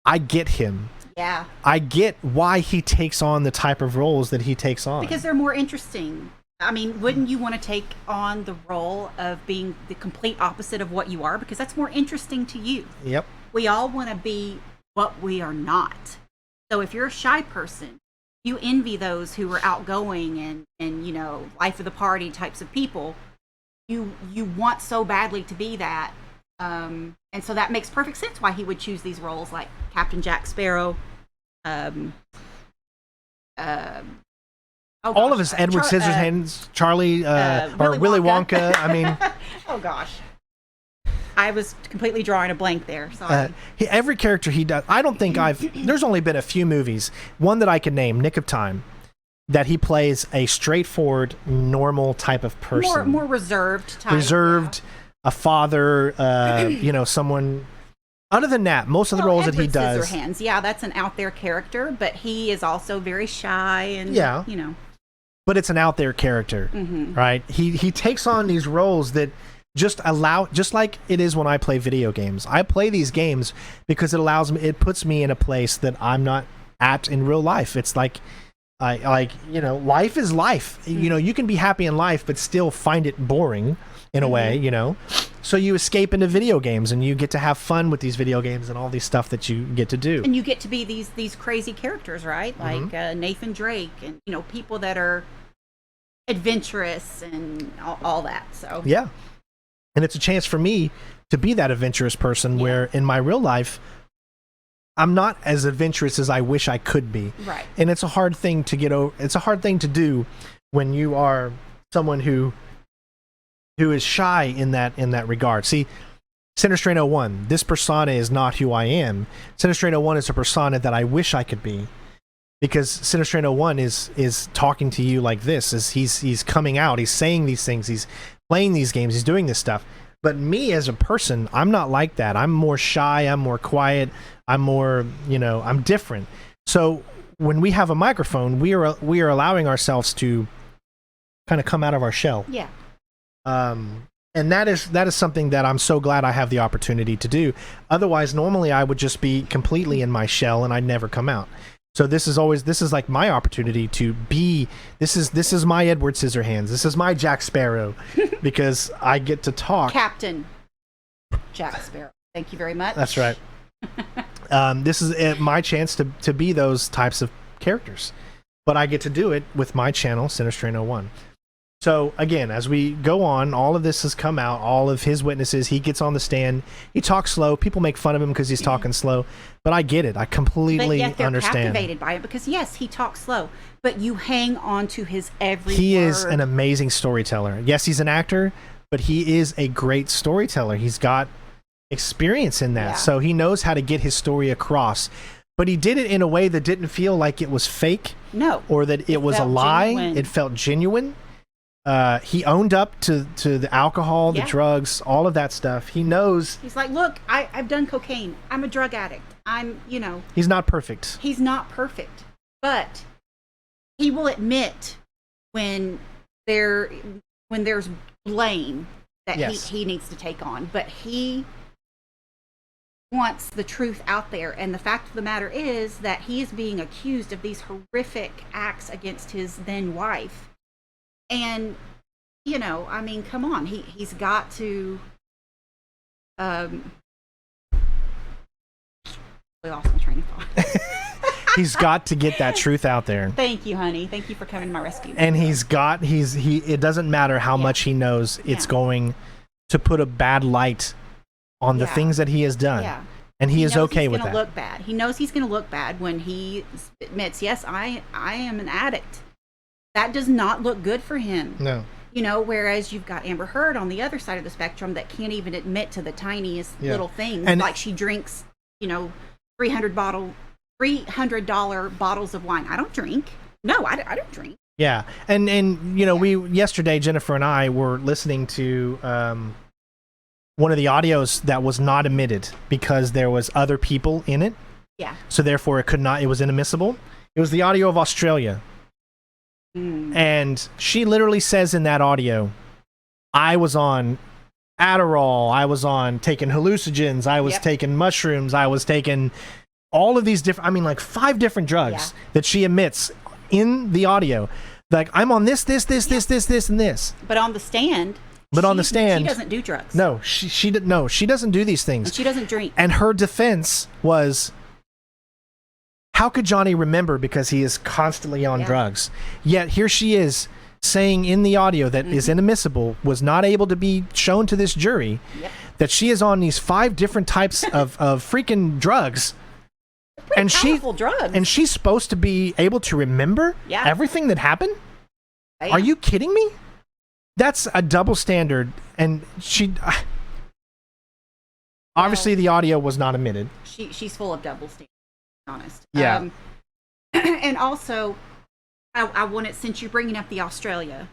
I get him. Yeah. I get why he takes on the type of roles that he takes on. Because they're more interesting. I mean, wouldn't you want to take on the role of being the complete opposite of what you are? Because that's more interesting to you. Yep. We all want to be what we are not. So if you're a shy person, you envy those who are outgoing and you know, life of the party types of people. You want so badly to be that. And so that makes perfect sense why he would choose these roles like Captain Jack Sparrow. All of his Edward Scissorhands, Charlie, or Willy Wonka. I mean, oh gosh, I was completely drawing a blank there. Sorry. Every character he does, I don't think there's only been a few movies, one that I can name, Nick of Time, that he plays a straightforward, normal type of person, more reserved type. Reserved, yeah. A father, you know, someone. Other than that, most of the roles that he does, Scissorhands, yeah, that's an out there character, but he is also very shy and yeah, you know. But it's an out there character, right? He takes on these roles that just like it is when I play video games. I play these games because it puts me in a place that I'm not at in real life. It's like you know, life is life. You know, you can be happy in life, but still find it boring in a way, you know. So you escape into video games and you get to have fun with these video games and all these stuff that you get to do. And you get to be these crazy characters, right? Like Nathan Drake and, you know, people that are adventurous and all that. So yeah. And it's a chance for me to be that adventurous person where in my real life, I'm not as adventurous as I wish I could be. Right. And it's a hard thing to get over. It's a hard thing to do when you are someone who is shy in that regard. See, Center Strain 01, this persona is not who I am. Center Strain 01 is a persona that I wish I could be. Because Center Strain 01 is talking to you like this, as he's coming out, he's saying these things, he's playing these games, he's doing this stuff. But me as a person, I'm not like that. I'm more shy, I'm more quiet, I'm more, you know, I'm different. So when we have a microphone, we are allowing ourselves to kind of come out of our shell. Yeah. And that is something that I'm so glad I have the opportunity to do. Otherwise, normally I would just be completely in my shell and I'd never come out. So this is like my opportunity to be. This is my Edward Scissorhands. This is my Jack Sparrow, because I get to talk. Captain Jack Sparrow. Thank you very much. That's right. This is my chance to be those types of characters, but I get to do it with my channel, Center Strain 01. So again, as we go on, all of this has come out, all of his witnesses, he gets on the stand, he talks slow, people make fun of him because he's talking slow, but I get it, I completely but yet they're understand. Captivated by it because yes, he talks slow, but you hang on to his every He word. is an amazing storyteller. Yes, he's an actor, but he is a great storyteller. He's got experience in that, Yeah. so he knows how to get his story across. But he did it in a way that didn't feel like it was fake, No. or that it was a lie. Genuine. It felt genuine. He owned up to the alcohol, the drugs, all of that stuff. He knows. He's like, look, I've done cocaine. I'm a drug addict. I'm, you know. He's not perfect. He's not perfect. But he will admit when there's blame that Yes. he needs to take on. But he wants the truth out there. And the fact of the matter is that he is being accused of these horrific acts against his then wife. And, you know, I mean, come on, he's got to, we lost my train of thought. He's got to get that truth out there. Thank you, honey. Thank you for coming to my rescue. And it doesn't matter how much he knows, it's going to put a bad light on the things that he has done. Yeah. And he is okay with that. Look bad. He knows he's going to look bad when he admits, yes, I am an addict. That does not look good for him. No. You know, whereas you've got Amber Heard on the other side of the spectrum that can't even admit to the tiniest little things. And like she drinks, you know, $300 bottles of wine. I don't drink. No, I don't drink. Yeah. And you know, yesterday, Jennifer and I were listening to one of the audios that was not admitted because there was other people in it. Yeah. So therefore it was inadmissible. It was the audio of Australia. And she literally says in that audio, I was on Adderall, I was on taking hallucinogens, I was taking mushrooms, I was taking all of these different, I mean like 5 different drugs that she admits in the audio. Like, I'm on this, and this. But on the stand, she doesn't do drugs. No, she doesn't do these things. And she doesn't drink. And her defense was, how could Johnny remember because he is constantly on drugs? Yet here she is saying in the audio that is inadmissible, was not able to be shown to this jury, that she is on these 5 different types of freaking drugs. And drugs. And she's supposed to be able to remember everything that happened? Bam. Are you kidding me? That's a double standard. And she... obviously, the audio was not admitted. She's full of double standards, to be honest. Yeah. And also, I wanted, since you're bringing up the Australia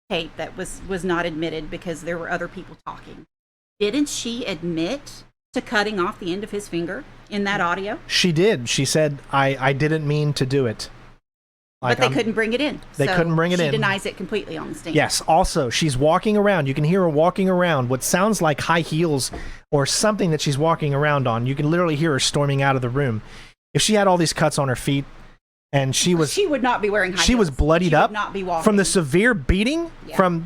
tape that was not admitted because there were other people talking, didn't she admit to cutting off the end of his finger in that audio? She did. She said, I didn't mean to do it. Like, but they couldn't bring it in. They couldn't bring it in. She denies it completely on the stand. Yes. Also, she's walking around. You can hear her walking around what sounds like high heels or something that she's walking around on. You can literally hear her storming out of the room. If she had all these cuts on her feet and she would not be wearing high heels. She was bloodied up. Would not be walking. From the severe beating from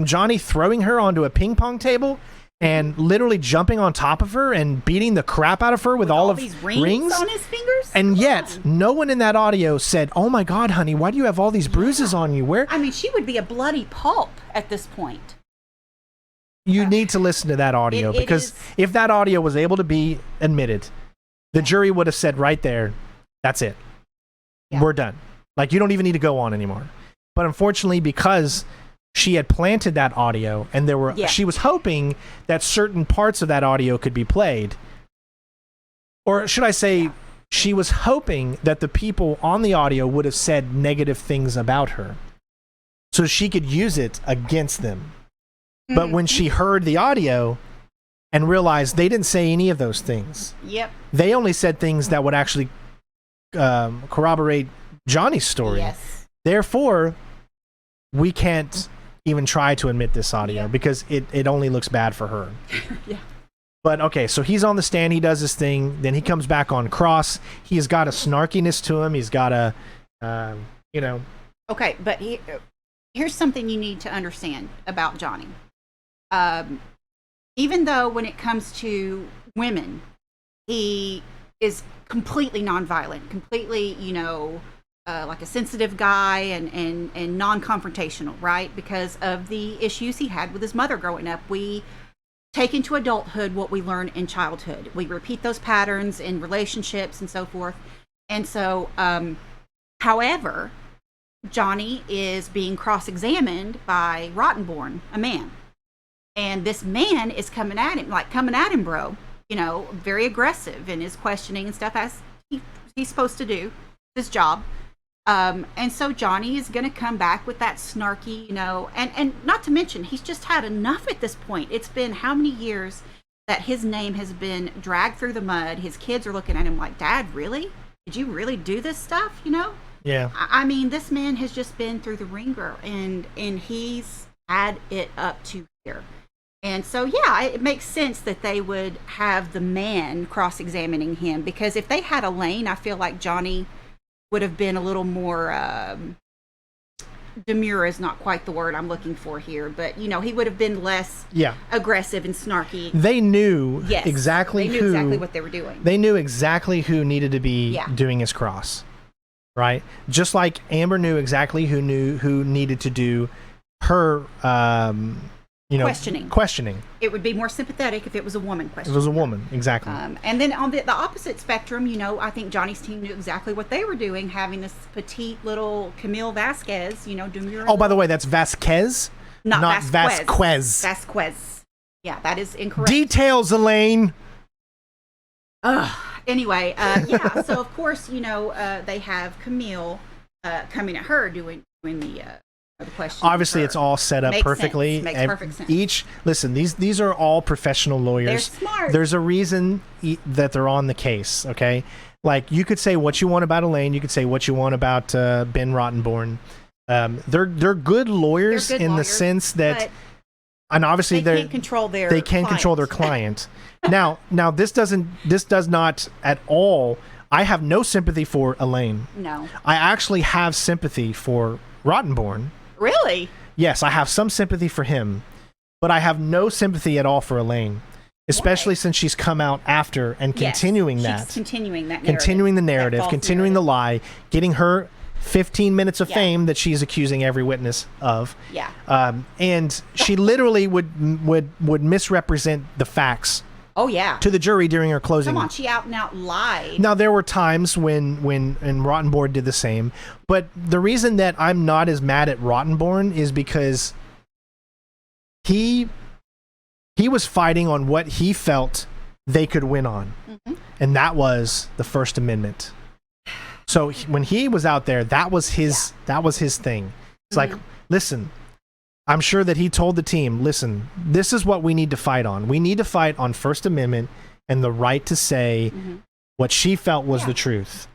Johnny throwing her onto a ping pong table and literally jumping on top of her and beating the crap out of her with all of these rings on his fingers. And yet, no one in that audio said, "Oh my God, honey, why do you have all these bruises on you?" Where? I mean, she would be a bloody pulp at this point. You need to listen to that audio because if that audio was able to be admitted, the jury would have said right there, "That's it. We're done. Like, you don't even need to go on anymore." But unfortunately, because she had planted that audio and she was hoping that certain parts of that audio could be played. Or should I say, she was hoping that the people on the audio would have said negative things about her so she could use it against them. But when she heard the audio and realized they didn't say any of those things. They only said things that would actually corroborate Johnny's story. Yes. Therefore, we can't even try to admit this audio because it only looks bad for her. But okay, so he's on the stand, he does his thing, then he comes back on cross. He's got a snarkiness to him. He's got a, Okay, but here's something you need to understand about Johnny. Even though when it comes to women, he is completely nonviolent, completely, like a sensitive guy and non-confrontational, right? Because of the issues he had with his mother growing up. We take into adulthood what we learn in childhood. We repeat those patterns in relationships and so forth. And so, however, Johnny is being cross-examined by Rottenborn, a man. And this man is coming at him, bro. Very aggressive in his questioning and stuff, as he's supposed to do, his job. And so Johnny is going to come back with that snarky, and not to mention, he's just had enough at this point. It's been how many years that his name has been dragged through the mud. His kids are looking at him like, "Dad, really? Did you really do this stuff?" Yeah. I mean, this man has just been through the ringer, and he's had it up to here. And so, yeah, it makes sense that they would have the man cross-examining him, because if they had Elaine, I feel like Johnny would have been a little more demure is not quite the word I'm looking for here, but he would have been less aggressive and snarky. They knew exactly what they were doing. They knew exactly who needed to be doing his cross, right? Just like Amber knew exactly who needed to do her questioning. It would be more sympathetic if it was a woman questioning. It was a woman, exactly. And then on the opposite spectrum, I think Johnny's team knew exactly what they were doing, having this petite little Camille Vasquez, demure. Oh, by the way, that's Vasquez, not Vasquez. Vasquez. Yeah, that is incorrect. Details, Elaine. Anyway, so of course, they have Camille coming at her doing the question. Obviously, it's all set up Makes perfectly. Sense. Makes perfect sense. Listen, these are all professional lawyers. They're smart. There's a reason that they're on the case, okay? Like, you could say what you want about Elaine. You could say what you want about Ben Rottenborn. They're good lawyers the sense that, and obviously they can control their client. Now this does not at all. I have no sympathy for Elaine. No. I actually have sympathy for Rottenborn. Really? Yes, I have some sympathy for him, but I have no sympathy at all for Elaine, especially since she's come out after and continuing the narrative, continuing the lie, getting her 15 minutes of fame that she's accusing every witness of. Yeah. And she literally would misrepresent the facts. Oh, yeah. To the jury during her closing. Come on, she out and out lied. Now, there were times when Rottenborn did the same, but the reason that I'm not as mad at Rottenborn is because he was fighting on what he felt they could win on, and that was the First Amendment. So when he was out there, that was his thing. It's like, listen, I'm sure that he told the team, listen, this is what we need to fight on. We need to fight on First Amendment and the right to say what she felt was the truth.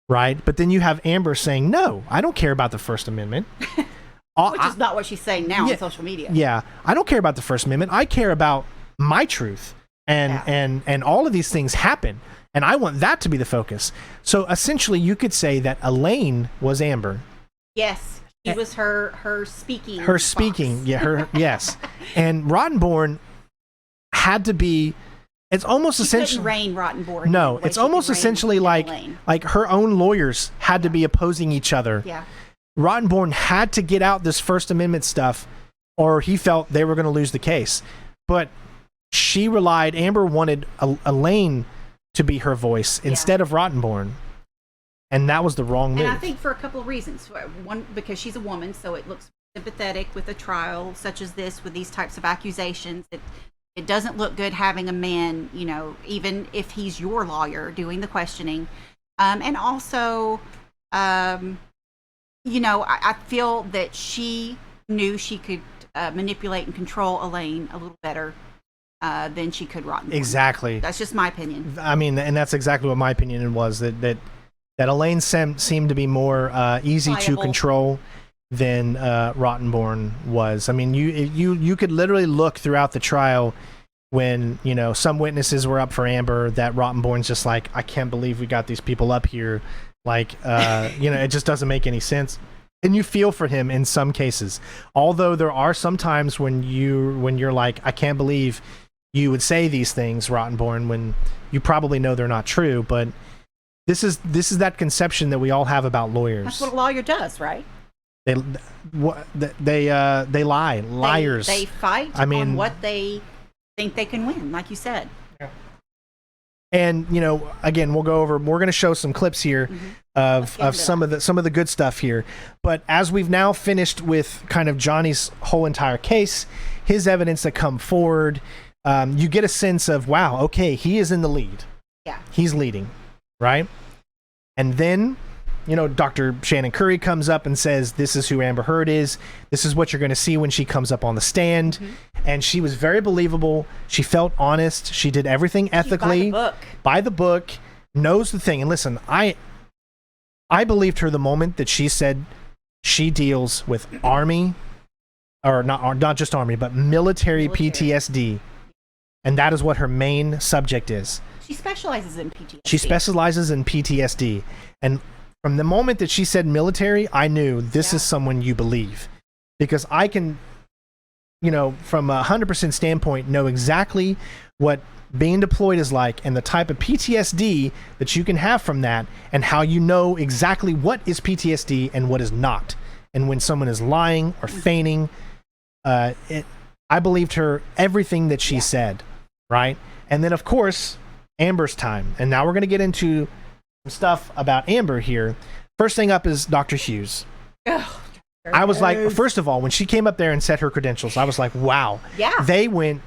Right? But then you have Amber saying, no, I don't care about the First Amendment. Which is not what she's saying now on social media. Yeah. I don't care about the First Amendment. I care about my truth. And all of these things happen. And I want that to be the focus. So essentially you could say that Elaine was Amber. Yes. He was her speaking. Her speaking, yes. And Rottenborn had to be. It's almost essentially. Couldn't reign Rottenborn. No, it's almost essentially like her own lawyers had to be opposing each other. Yeah. Rottenborn had to get out this First Amendment stuff, or he felt they were going to lose the case. But Amber wanted Elaine to be her voice instead of Rottenborn. And that was the wrong move. And I think for a couple of reasons. One, because she's a woman, so it looks sympathetic with a trial such as this, with these types of accusations. It doesn't look good having a man, even if he's your lawyer, doing the questioning. And also, I feel that she knew she could manipulate and control Elaine a little better than she could Rottenborn. Exactly. That's just my opinion. I mean, and that's exactly what my opinion was, that Elaine seemed to be more easy to control than Rottenborn was. I mean, you could literally look throughout the trial when some witnesses were up for Amber that Rottenborn's just like, I can't believe we got these people up here. Like, it just doesn't make any sense. And you feel for him in some cases. Although there are some times when you're like, I can't believe you would say these things, Rottenborn, when you probably know they're not true, but. This is that conception that we all have about lawyers. That's what a lawyer does, right? They lie. Liars. They fight on what they think they can win, like you said. Yeah. And again, we're going to show some clips here of some of the good stuff here. But as we've now finished with kind of Johnny's whole entire case, his evidence that come forward, you get a sense of, wow, okay, he is in the lead. Yeah. He's leading. Right? And then, Dr. Shannon Curry comes up and says, this is who Amber Heard is. This is what you're going to see when she comes up on the stand. And she was very believable. She felt honest. She did everything ethically. By the book. Knows the thing. And listen, I believed her the moment that she said she deals with Army or not just Army, but military PTSD. And that is what her main subject is. She specializes in PTSD. She specializes in PTSD. And from the moment that she said military, I knew this is someone you believe. Because I can, from a 100% standpoint, know exactly what being deployed is like and the type of PTSD that you can have from that, and how you know exactly what is PTSD and what is not. And when someone is lying or feigning, I believed her everything that she said, right? And then, of course, Amber's time. And now we're going to get into some stuff about Amber here. First thing up is Dr. Hughes. I was like, first of all, when she came up there and said her credentials, I was like, wow. Yeah. They went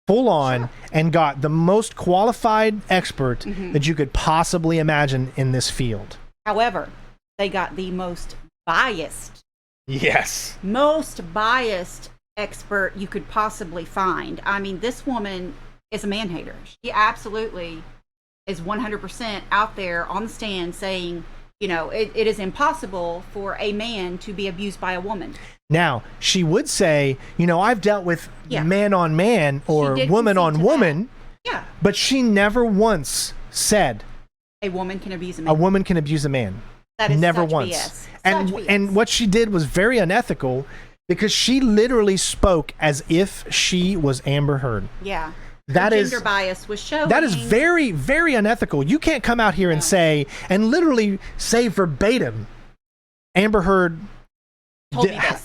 full on and got the most qualified expert that you could possibly imagine in this field. However, they got the most biased. Yes. Most biased expert you could possibly find. I mean, this woman is a man-hater. She absolutely is 100% out there on the stand saying, it is impossible for a man to be abused by a woman. Now, she would say, I've dealt with man on man or woman on woman. Yeah. But she never once said a woman can abuse a man. A woman can abuse a man. That is never such once. BS. And what she did was very unethical, because she literally spoke as if she was Amber Heard. Yeah. That is gender bias was showing. That is very, very unethical. You can't come out here and say, and literally say verbatim, Amber Heard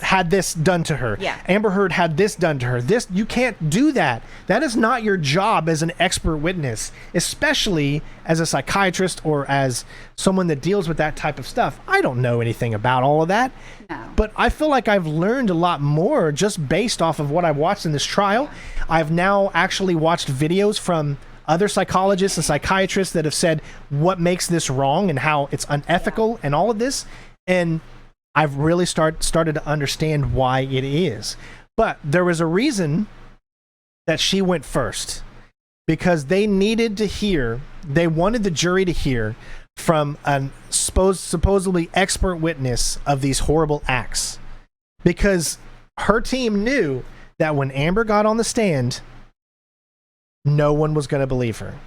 had this done to her. Yeah. Amber Heard had this done to her. You can't do that. That is not your job as an expert witness, especially as a psychiatrist or as someone that deals with that type of stuff. I don't know anything about all of that. No. But I feel like I've learned a lot more just based off of what I've watched in this trial. I've now actually watched videos from other psychologists and psychiatrists that have said what makes this wrong and how it's unethical and all of this. And I've really started to understand why it is. But there was a reason that she went first, because they wanted the jury to hear from a supposedly expert witness of these horrible acts. Because her team knew that when Amber got on the stand, no one was going to believe her.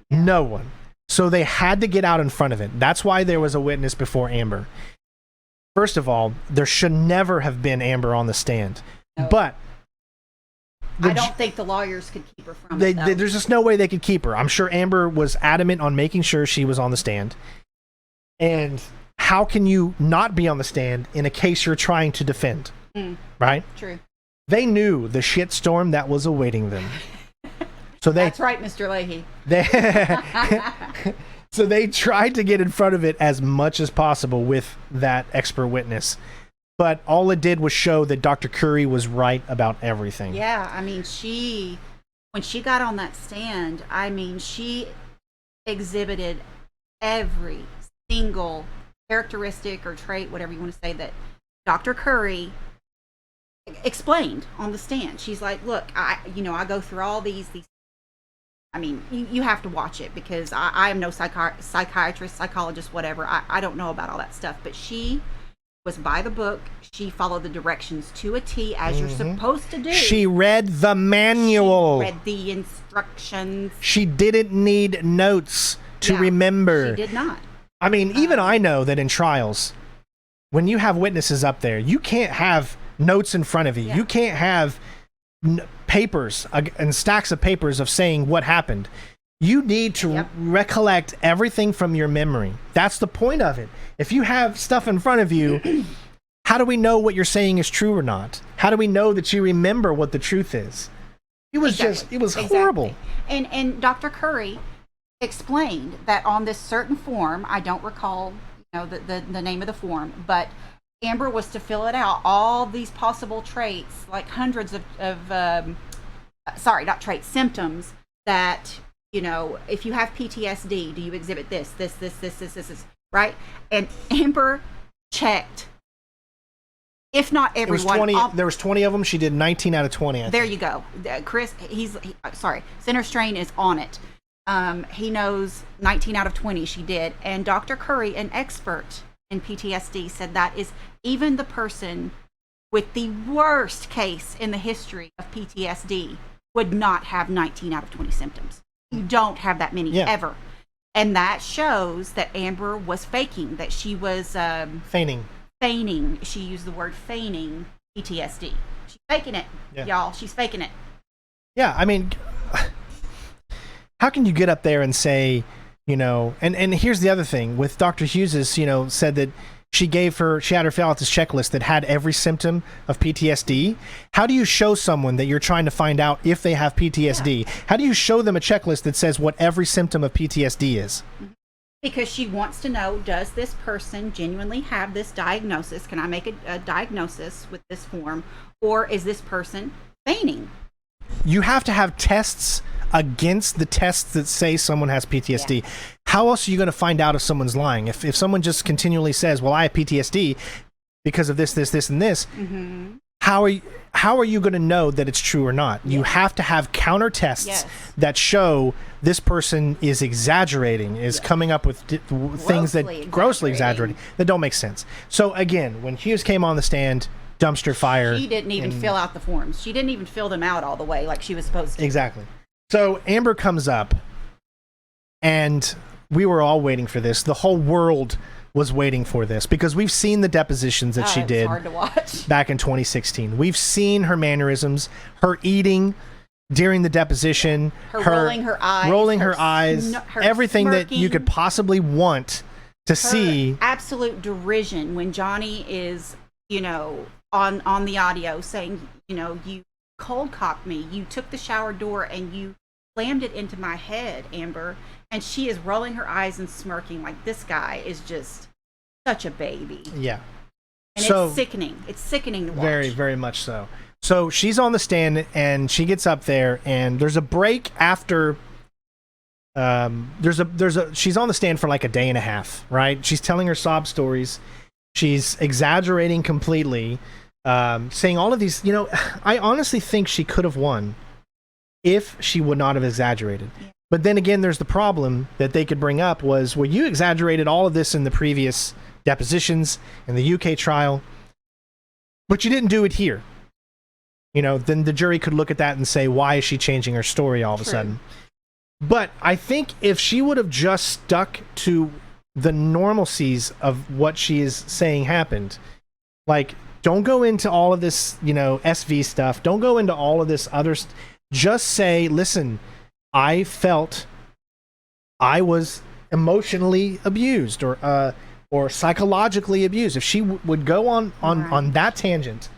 No one. So they had to get out in front of it. That's why there was a witness before Amber. First of all, there should never have been Amber on the stand. No. But I don't think the lawyers could keep her from it. There's just no way they could keep her. I'm sure Amber was adamant on making sure she was on the stand. And how can you not be on the stand in a case you're trying to defend? Right? True. They knew the shitstorm that was awaiting them. So that's right, Mr. Leahy. So they tried to get in front of it as much as possible with that expert witness. But all it did was show that Dr. Curry was right about everything. Yeah, I mean, when she got on that stand, she exhibited every single characteristic or trait, whatever you want to say, that Dr. Curry explained on the stand. She's like, look, I go through all these you have to watch it, because I am no psychiatrist, psychologist, whatever. I don't know about all that stuff. But she was by the book. She followed the directions to a T, as you're supposed to do. She read the manual. She read the instructions. She didn't need notes to remember. She did not. I mean, even I know that in trials, when you have witnesses up there, you can't have notes in front of you. Yeah. You can't have papers and stacks of papers of saying what happened. You need to recollect everything from your memory. That's the point of it. If you have stuff in front of you, how do we know what you're saying is true or not? How do we know that you remember what the truth is? It was horrible. And Dr. Curry explained that on this certain form, I don't recall the name of the form, but Amber was to fill it out, all these possible traits, like hundreds of symptoms that, if you have PTSD, do you exhibit this, right? And Amber checked, if not everyone. There was 20 of them. She did 19 out of 20. There you go. Chris, Center Strain is on it. He knows 19 out of 20 she did. And Dr. Curry, an expert in PTSD, said that is even the person with the worst case in the history of PTSD would not have 19 out of 20 symptoms. You don't have that many ever. And that shows that Amber was faking, that she was feigning. She used the word feigning PTSD. She's faking it, y'all. She's faking it. Yeah, I mean, how can you get up there and say, you know, and here's the other thing with Dr. Hughes's, you know, said that she had her fill out this checklist that had every symptom of PTSD. How do you show someone that you're trying to find out if they have PTSD? Yeah. How do you show them a checklist that says what every symptom of PTSD is? Because she wants to know, does this person genuinely have this diagnosis? Can I make a diagnosis with this form? Or is this person feigning? You have to have tests against the tests that say someone has PTSD. Yeah. How else are you going to find out if someone's lying? If someone just continually says, well, I have PTSD because of this, and this, how are you going to know that it's true or not? You have to have counter tests that show this person is exaggerating, is coming up with things that grossly exaggerating, that don't make sense. So again, when Hughes came on the stand, dumpster fire. She didn't even fill out the forms. She didn't even fill them out all the way like she was supposed to. Exactly. So Amber comes up, and we were all waiting for this. The whole world was waiting for this because we've seen the depositions that she did hard to watch. Back in 2016. We've seen her mannerisms, her eating during the deposition, her rolling her eyes, her everything smirking, that you could possibly want to see. Absolute derision when Johnny is, you know, on the audio saying, you know, you cold cocked me, you took the shower door and you slammed it into my head, Amber. And she is rolling her eyes and smirking like this guy is just such a baby. Yeah. And so, it's sickening. It's sickening to watch. Very, very much so. So she's on the stand and she gets up there and there's a break after she's on the stand for like a day and a half, right? She's telling her sob stories. She's exaggerating completely. Saying all of these, you know, I honestly think she could have won if she would not have exaggerated. Yeah. But then again, there's the problem that they could bring up was, well, you exaggerated all of this in the previous depositions in the UK trial, but you didn't do it here. You know, then the jury could look at that and say, why is she changing her story all of a sudden? But I think if she would have just stuck to the normalcies of what she is saying happened, like, don't go into all of this, you know, SV stuff. Don't go into all of this other just say, listen, I felt I was emotionally abused or psychologically abused. If she would go on that tangent,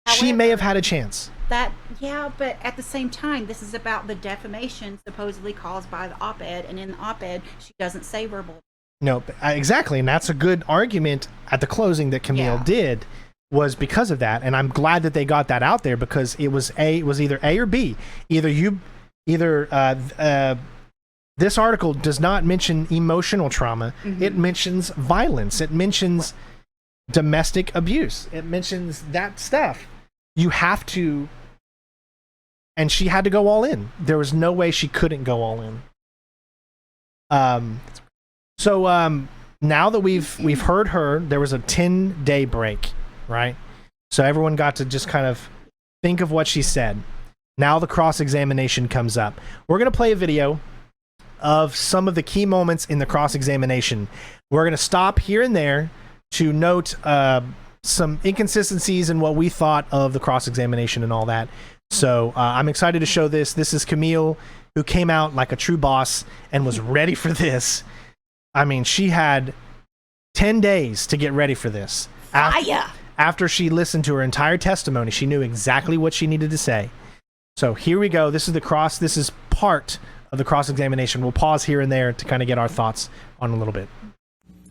however, she may have had a chance. But at the same time, this is about the defamation supposedly caused by the op-ed, and in the op-ed, she doesn't say verbal. No, exactly, and that's a good argument at the closing that Camille did. Was because of that, and I'm glad that they got that out there because it was either A or B. This article does not mention emotional trauma. It mentions violence. It mentions domestic abuse. It mentions that stuff. You have to, and she had to go all in. There was no way she couldn't go all in. So now that we've heard her, there was a 10-day break. Right? So everyone got to just kind of think of what she said. Now the cross-examination comes up. We're going to play a video of some of the key moments in the cross-examination. We're going to stop here and there to note some inconsistencies in what we thought of the cross-examination and all that. So I'm excited to show this. This is Camille, who came out like a true boss and was ready for this. I mean, she had 10 days to get ready for this. After she listened to her entire testimony, she knew exactly what she needed to say. So here we go. This is part of the cross-examination. We'll pause here and there to kind of get our thoughts on a little bit.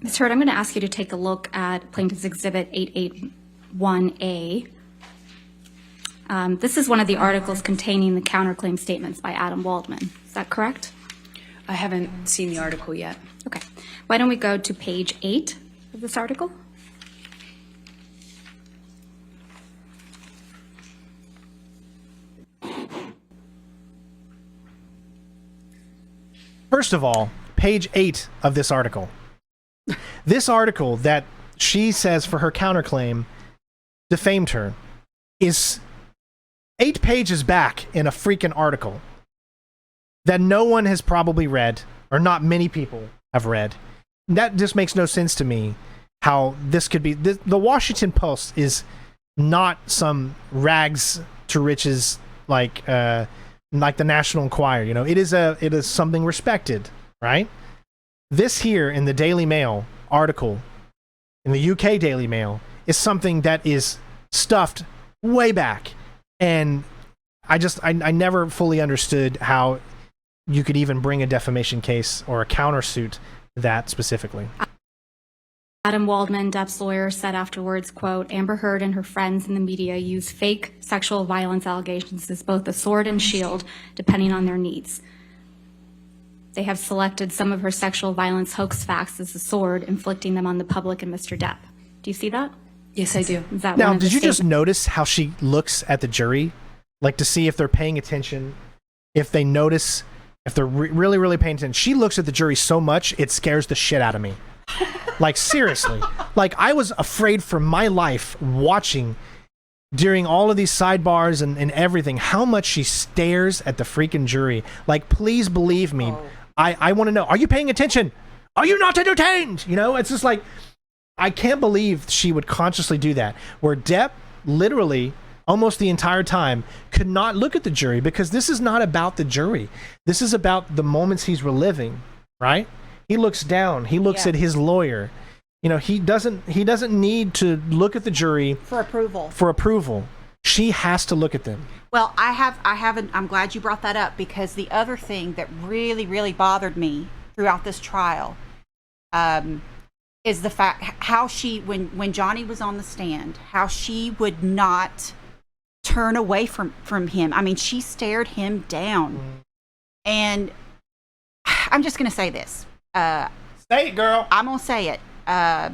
Ms. Heard, I'm going to ask you to take a look at Plaintiff's Exhibit 881A. This is one of the articles containing the counterclaim statements by Adam Waldman. Is that correct? I haven't seen the article yet. Okay. Why don't we go to page 8 of this article? First of all, page 8 of this article. This article that she says for her counterclaim defamed her is 8 pages back in a freaking article that no one has probably read, or not many people have read. That just makes no sense to me how this could be. The Washington Post is not some rags to riches like the National Enquirer. You know, it is something respected, right? This here in the Daily Mail article, in the UK Daily Mail, is something that is stuffed way back. And I never fully understood how you could even bring a defamation case or a countersuit that specifically. Adam Waldman, Depp's lawyer, said afterwards, quote, Amber Heard and her friends in the media use fake sexual violence allegations as both a sword and shield, depending on their needs. They have selected some of her sexual violence hoax facts as a sword, inflicting them on the public and Mr. Depp. Do you see that? Yes, I do. Is that Now, one of the did you just statements? notice how she looks at the jury? Like, to see if they're paying attention, if they notice, if they're really, really paying attention. She looks at the jury so much, it scares the shit out of me. Like, seriously. Like, I was afraid for my life watching during all of these sidebars and everything, how much she stares at the freaking jury. Like, please believe me. I want to know, are you paying attention? Are you not entertained? You know, it's just like, I can't believe she would consciously do that. Where Depp literally almost the entire time could not look at the jury, because this is not about the jury. This is about the moments he's reliving, right? He looks down. He looks at his lawyer. You know, he doesn't need to look at the jury For approval. for approval. She has to look at them. Well, I'm glad you brought that up, because the other thing that really, really bothered me throughout this trial is the fact how she, when Johnny was on the stand, how she would not turn away from him. I mean, she stared him down. And I'm just going to say this. Say it, girl. I'm going to say it. I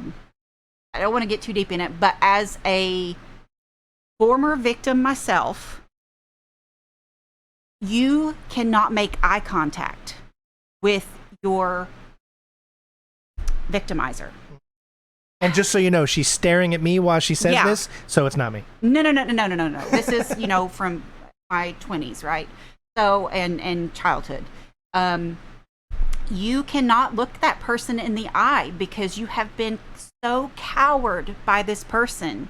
don't want to get too deep in it, but as a former victim myself, you cannot make eye contact with your victimizer. And just so you know, she's staring at me while she says this, so it's not me. No. This is, from my 20s, right? So, and childhood. You cannot look that person in the eye because you have been so cowed by this person.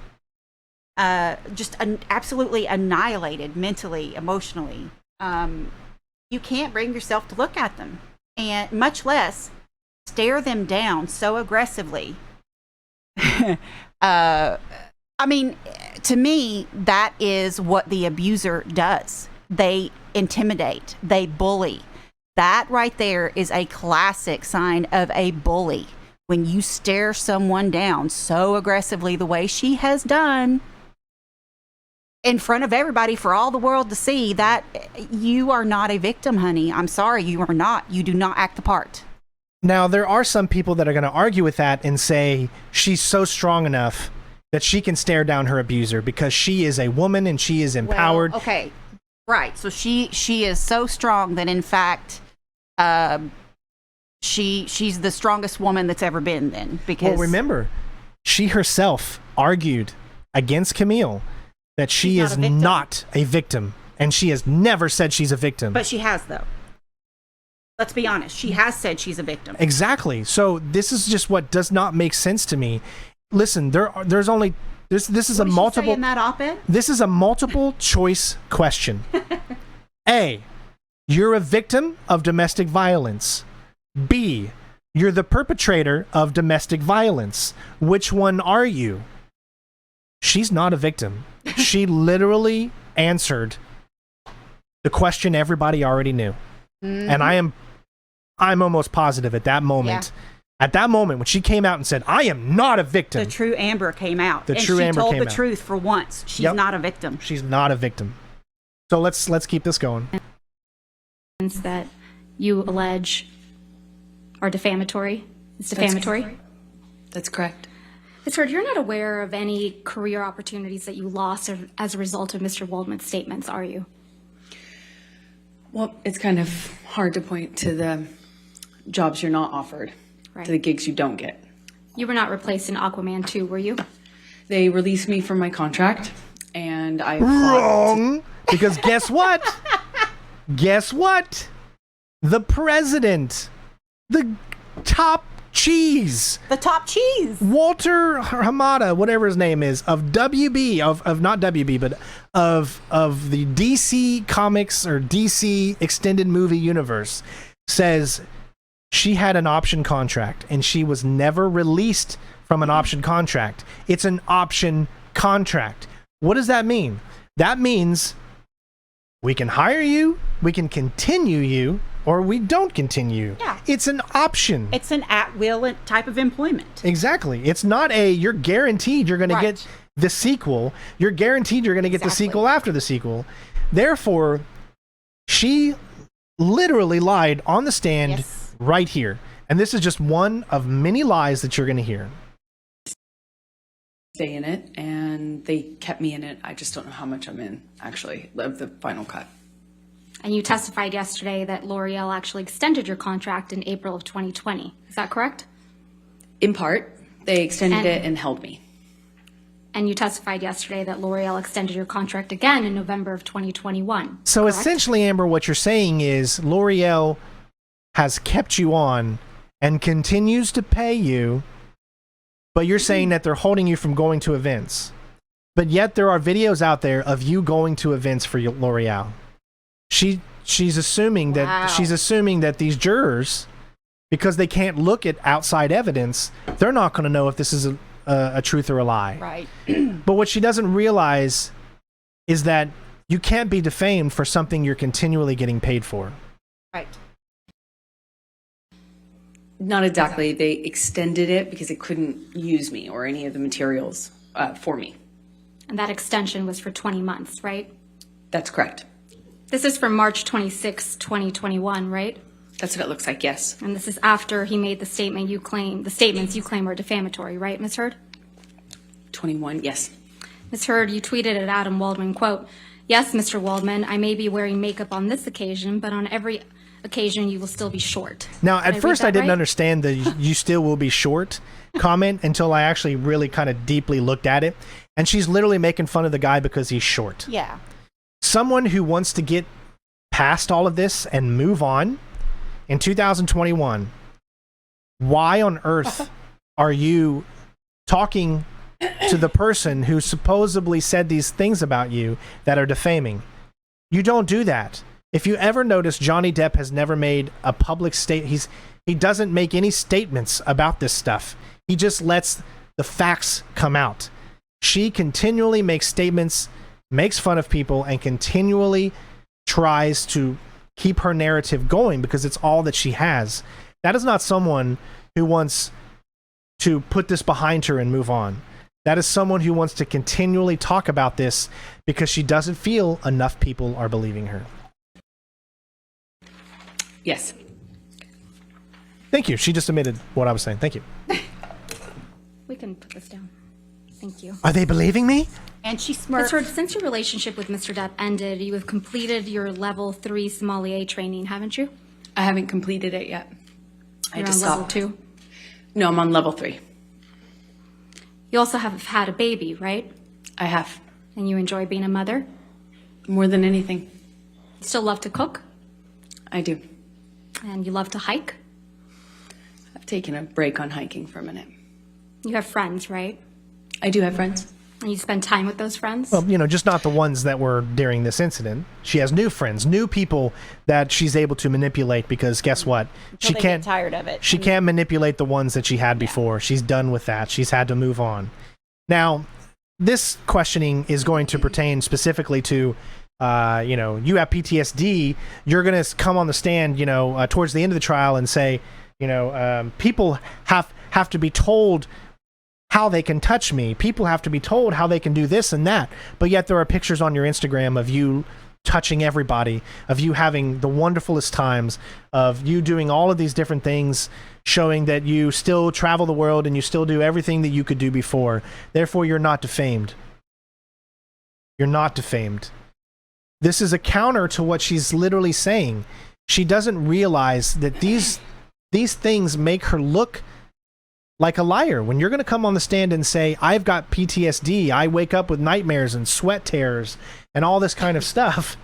Absolutely annihilated mentally, emotionally. You can't bring yourself to look at them, and much less stare them down so aggressively. I mean, to me, that is what the abuser does. They intimidate, they bully. That right there is a classic sign of a bully. When you stare someone down so aggressively the way she has done in front of everybody for all the world to see, that you are not a victim, honey. I'm sorry, you are not. You do not act the part. Now, there are some people that are going to argue with that and say she's so strong enough that she can stare down her abuser because she is a woman and she is empowered. Well, okay, right. So she is so strong that, in fact, she's the strongest woman that's ever been. Then, because well, remember, she herself argued against Camille that she is not a victim, and she has never said she's a victim. But she has, though. Let's be honest. She has said she's a victim. Exactly. So this is just what does not make sense to me. Listen, there's only this is a multiple in that op-ed? This is a multiple choice question. A, you're a victim of domestic violence. B, you're the perpetrator of domestic violence. Which one are you? She's not a victim. She literally answered the question everybody already knew. Mm-hmm. And I'm almost positive at that moment. Yeah. At that moment when she came out and said, I am not a victim. The true Amber came out. The true Amber came out. She told the truth for once. She's not a victim. She's not a victim. So let's keep this going. That you allege are defamatory. It's defamatory. That's correct. Ms. Heard, you're not aware of any career opportunities that you lost as a result of Mr. Waldman's statements, are you? Well, it's kind of hard to point to the jobs you're not offered, to the gigs you don't get. You were not replaced in Aquaman 2, were you? They released me from my contract, and I Wrong. Because guess what? Guess what? The president, the top cheese, Walter Hamada, whatever his name is, of WB, of not WB, but of the DC Comics or DC Extended Movie Universe, says she had an option contract and she was never released from an option contract. It's an option contract. What does that mean? That means we can hire you, we can continue you, or we don't continue. Yeah. It's an option. It's an at-will type of employment. Exactly. It's not you're guaranteed you're going to get the sequel. You're guaranteed you're going to get the sequel after the sequel. Therefore, she literally lied on the stand right here. And this is just one of many lies that you're going to hear. stay in it, and they kept me in it. I just don't know how much I'm in, actually, of the final cut. And you testified yesterday that L'Oreal actually extended your contract in April of 2020. Is that correct? In part, they extended it and held me. And you testified yesterday that L'Oreal extended your contract again in November of 2021. So correct? Essentially, Amber, what you're saying is L'Oreal has kept you on and continues to pay you, but you're saying that they're holding you from going to events. But yet there are videos out there of you going to events for L'Oreal. She's assuming that these jurors, because they can't look at outside evidence, they're not going to know if this is a truth or a lie. Right. But what she doesn't realize is that you can't be defamed for something you're continually getting paid for. Right. Not exactly. They extended it because they couldn't use me or any of the materials for me. And that extension was for 20 months, right? That's correct. This is from March 26, 2021, right? That's what it looks like, yes. And this is after he made the statements you claim are defamatory, right, Ms. Heard? 21, yes. Ms. Heard, you tweeted at Adam Waldman, quote, "Yes, Mr. Waldman, I may be wearing makeup on this occasion, but on every occasion you will still be short." Now, at first I didn't right? understand the "you still will be short" comment until I actually really kind of deeply looked at it. And she's literally making fun of the guy because he's short. Yeah. Someone who wants to get past all of this and move on in 2021, why on earth are you talking to the person who supposedly said these things about you that are defaming? You don't do that. If you ever notice, Johnny Depp has never made a public statement. He doesn't make any statements about this stuff. He just lets the facts come out. She continually makes statements, makes fun of people, and continually tries to keep her narrative going because it's all that she has. That is not someone who wants to put this behind her and move on. That is someone who wants to continually talk about this because she doesn't feel enough people are believing her. Yes. Thank you. She just admitted what I was saying. Thank you. We can put this down. Thank you. Are they believing me? And she Ms. smirked. Heard, since your relationship with Mr. Depp ended, you have completed your level 3 sommelier training, haven't you? I haven't completed it yet. I You're just on level stopped. 2. No, I'm on level 3. You also have had a baby, right? I have. And you enjoy being a mother? More than anything. You still love to cook? I do. And you love to hike? I've taken a break on hiking for a minute. You have friends, right? I do have friends. And you spend time with those friends? Well, just not the ones that were during this incident. She has new friends, new people that she's able to manipulate because guess what? Until they get tired of it. She can't manipulate the ones that she had before. She's done with that. She's had to move on. Now, this questioning is going to pertain specifically to, you have PTSD. You're going to come on the stand, towards the end of the trial and say, people have to be told how they can touch me. People have to be told how they can do this and that. But yet there are pictures on your Instagram of you touching everybody, of you having the wonderfulest times, of you doing all of these different things, showing that you still travel the world and you still do everything that you could do before. Therefore, you're not defamed. You're not defamed. This is a counter to what she's literally saying. She doesn't realize that these things make her look like a liar. When you're going to come on the stand and say, I've got PTSD, I wake up with nightmares and sweat tears and all this kind of stuff.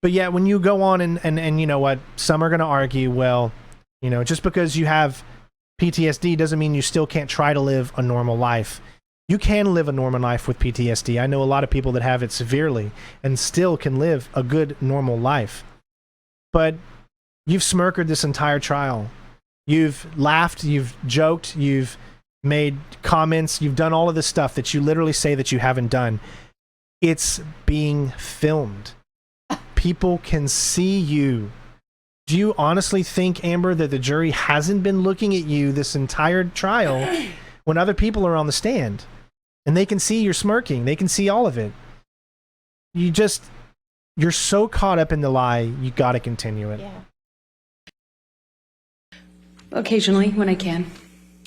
But yet when you go on and you know what, some are going to argue, well, you know, just because you have PTSD doesn't mean you still can't try to live a normal life. You can live a normal life with PTSD. I know a lot of people that have it severely and still can live a good, normal life. But you've smirkered this entire trial. You've laughed, you've joked, you've made comments, you've done all of this stuff that you literally say that you haven't done. It's being filmed. People can see you. Do you honestly think, Amber, that the jury hasn't been looking at you this entire trial when other people are on the stand? And they can see you're smirking. They can see all of it. You're so caught up in the lie, you got to continue it. Yeah. Occasionally, when I can.